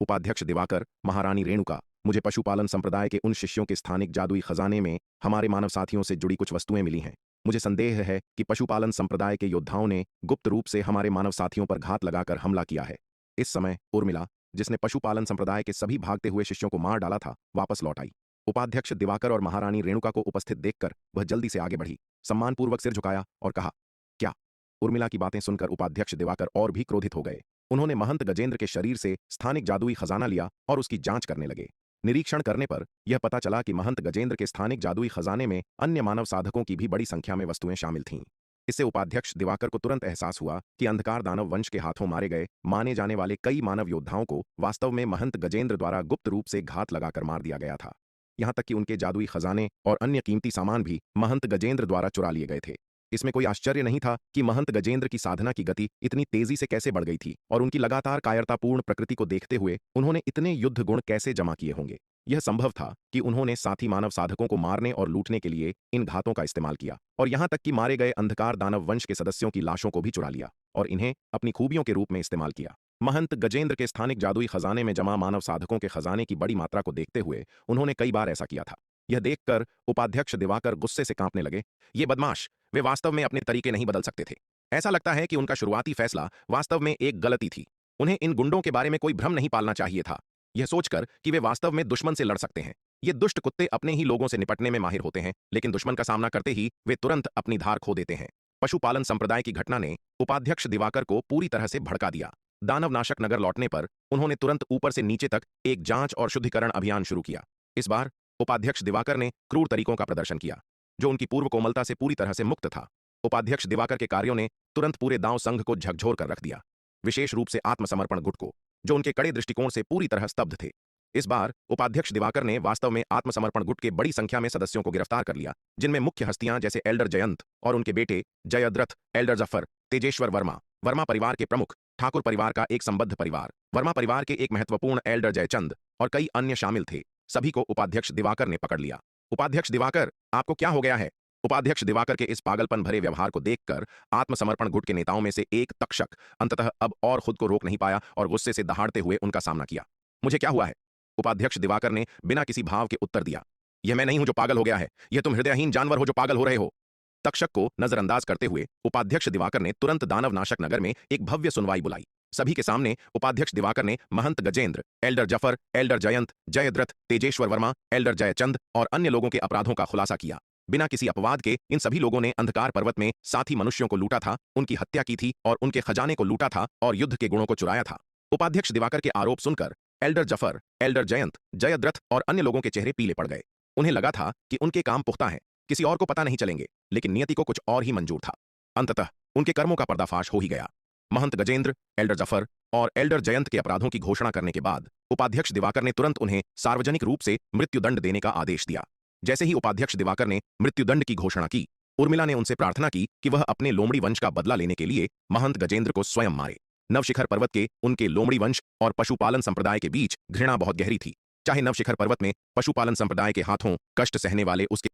उपाध्यक्ष दिवाकर, महारानी रेणुका, मुझे पशुपालन संप्रदाय के उन शिष्यों के स्थानिक जादुई खजाने में हमारे मानव साथियों से जुड़ी कुछ वस्तुएं मिली हैं। मुझे संदेह है कि पशुपालन संप्रदाय के योद्धाओं ने गुप्त रूप से हमारे मानव साथियों पर घात लगाकर हमला किया है। इस समय उर्मिला, जिसने पशुपालन संप्रदाय के सभी भागते हुए शिष्यों को मार डाला था, वापस लौट आई। उपाध्यक्ष दिवाकर और महारानी रेणुका को उपस्थित देखकर वह जल्दी से आगे बढ़ी, सम्मानपूर्वक सिर झुकाया और कहा, क्या? उर्मिला की बातें सुनकर उपाध्यक्ष दिवाकर और भी क्रोधित हो गए। उन्होंने महंत गजेंद्र के शरीर से स्थानिक जादुई खजाना लिया और उसकी जांच करने लगे। निरीक्षण करने पर यह पता चला कि महंत गजेंद्र के स्थानिक जादुई खजाने में अन्य मानव साधकों की भी बड़ी संख्या में वस्तुएं शामिल थीं। इससे उपाध्यक्ष दिवाकर को तुरंत एहसास हुआ कि अंधकार दानव वंश के हाथों मारे गए माने जाने वाले कई मानव योद्धाओं को वास्तव में महंत गजेंद्र द्वारा गुप्त रूप से घात लगाकर मार दिया गया था। यहां तक कि उनके जादुई खजाने और अन्य कीमती सामान भी महंत गजेंद्र द्वारा चुरा लिए गए थे। इसमें कोई आश्चर्य नहीं था कि महंत गजेंद्र की साधना की गति इतनी तेजी से कैसे बढ़ गई थी और उनकी लगातार कायरतापूर्ण प्रकृति को देखते हुए उन्होंने इतने युद्ध गुण कैसे जमा किए होंगे। यह संभव था कि उन्होंने साथी मानव साधकों को मारने और लूटने के लिए इन घातों का इस्तेमाल किया और यहां तक कि मारे गए अंधकार दानव वंश के सदस्यों की लाशों को भी चुरा लिया और इन्हें अपनी खूबियों के रूप में इस्तेमाल किया। महंत गजेंद्र के स्थानिक जादुई खजाने में जमा मानव साधकों के खजाने की बड़ी मात्रा को देखते हुए उन्होंने कई बार ऐसा किया था। यह देखकर उपाध्यक्ष दिवाकर गुस्से से कांपने लगे। ये बदमाश, वे वास्तव में अपने तरीके नहीं बदल सकते थे। ऐसा लगता है कि उनका शुरुआती फैसला वास्तव में एक गलती थी। उन्हें इन गुंडों के बारे में कोई भ्रम नहीं पालना चाहिए था, यह सोचकर कि वे वास्तव में दुश्मन से लड़ सकते हैं। ये दुष्ट कुत्ते अपने ही लोगों से निपटने में माहिर होते हैं, लेकिन दुश्मन का सामना करते ही वे तुरंत अपनी धार खो देते हैं। पशुपालन संप्रदाय की घटना ने उपाध्यक्ष दिवाकर को पूरी तरह से भड़का दिया। दानवनाशक नगर लौटने पर उन्होंने तुरंत ऊपर से नीचे तक एक जांच और शुद्धिकरण अभियान शुरू किया। इस बार उपाध्यक्ष दिवाकर ने क्रूर तरीकों का प्रदर्शन किया, जो उनकी पूर्व कोमलता से पूरी तरह से मुक्त था। उपाध्यक्ष दिवाकर के कार्यों ने तुरंत पूरे दांव संघ को झकझोर कर रख दिया, विशेष रूप से आत्मसमर्पण गुट को, जो उनके कड़े दृष्टिकोण से पूरी तरह स्तब्ध थे। इस बार उपाध्यक्ष दिवाकर ने वास्तव में आत्मसमर्पण गुट के बड़ी संख्या में सदस्यों को गिरफ्तार कर लिया, जिनमें मुख्य हस्तियां जैसे एल्डर जयंत और उनके बेटे जयद्रथ, एल्डर जफर, तेजेश्वर वर्मा, वर्मा परिवार के प्रमुख, ठाकुर परिवार का एक संबद्ध परिवार, वर्मा परिवार के एक महत्वपूर्ण एल्डर जयचंद और कई अन्य शामिल थे। सभी को उपाध्यक्ष दिवाकर ने पकड़ लिया। उपाध्यक्ष दिवाकर, आपको क्या हो गया है? उपाध्यक्ष दिवाकर के इस पागलपन भरे व्यवहार को देखकर आत्मसमर्पण गुट के नेताओं में से एक तक्षक अंततः अब और खुद को रोक नहीं पाया और गुस्से से दहाड़ते हुए उनका सामना किया। मुझे क्या हुआ है? उपाध्यक्ष दिवाकर ने बिना किसी भाव के उत्तर दिया। यह मैं नहीं हूं जो पागल हो गया है, यह तुम हृदयहीन जानवर हो जो पागल हो रहे हो। तक्षक को नजरअंदाज करते हुए उपाध्यक्ष दिवाकर ने तुरंत दानवनाशक नगर में एक भव्य सुनवाई बुलाई। सभी के सामने उपाध्यक्ष दिवाकर ने महंत Gajendra, elder Zafar, elder Jayant, Jayadrath, Tejeshwar Varma, elder Jaichand और अन्य लोगों के अपराधों का खुलासा किया। बिना किसी अपवाद के इन सभी लोगों ने अंधकार पर्वत में साथी मनुष्यों को लूटा था, उनकी हत्या की थी और उनके खजाने को लूटा था और युद्ध के गुणों को चुराया था। उपाध्यक्ष दिवाकर के आरोप सुनकर एल्डर जफर, एल्डर जयंत, जयद्रथ और अन्य लोगों के चेहरे पीले पड़ गए। उन्हें लगा था कि उनके काम पुख्ता हैं, किसी और को पता नहीं चलेंगे, लेकिन नियति को कुछ और ही मंजूर था। अंततः उनके कर्मों का पर्दाफाश हो ही गया। महंत गजेंद्र, एल्डर जफर और एल्डर जयंत के अपराधों की घोषणा करने के बाद उपाध्यक्ष दिवाकर ने तुरंत उन्हें सार्वजनिक रूप से मृत्युदंड देने का आदेश दिया। जैसे ही उपाध्यक्ष दिवाकर ने मृत्युदंड की घोषणा की, उर्मिला ने उनसे प्रार्थना की कि वह अपने लोमड़ी वंश का बदला लेने के लिए महंत गजेंद्र को स्वयं मारे। नवशिखर पर्वत के उनके लोमड़ी वंश और पशुपालन संप्रदाय के बीच घृणा बहुत गहरी थी। चाहे नवशिखर पर्वत में पशुपालन संप्रदाय के हाथों कष्ट सहने वाले उसके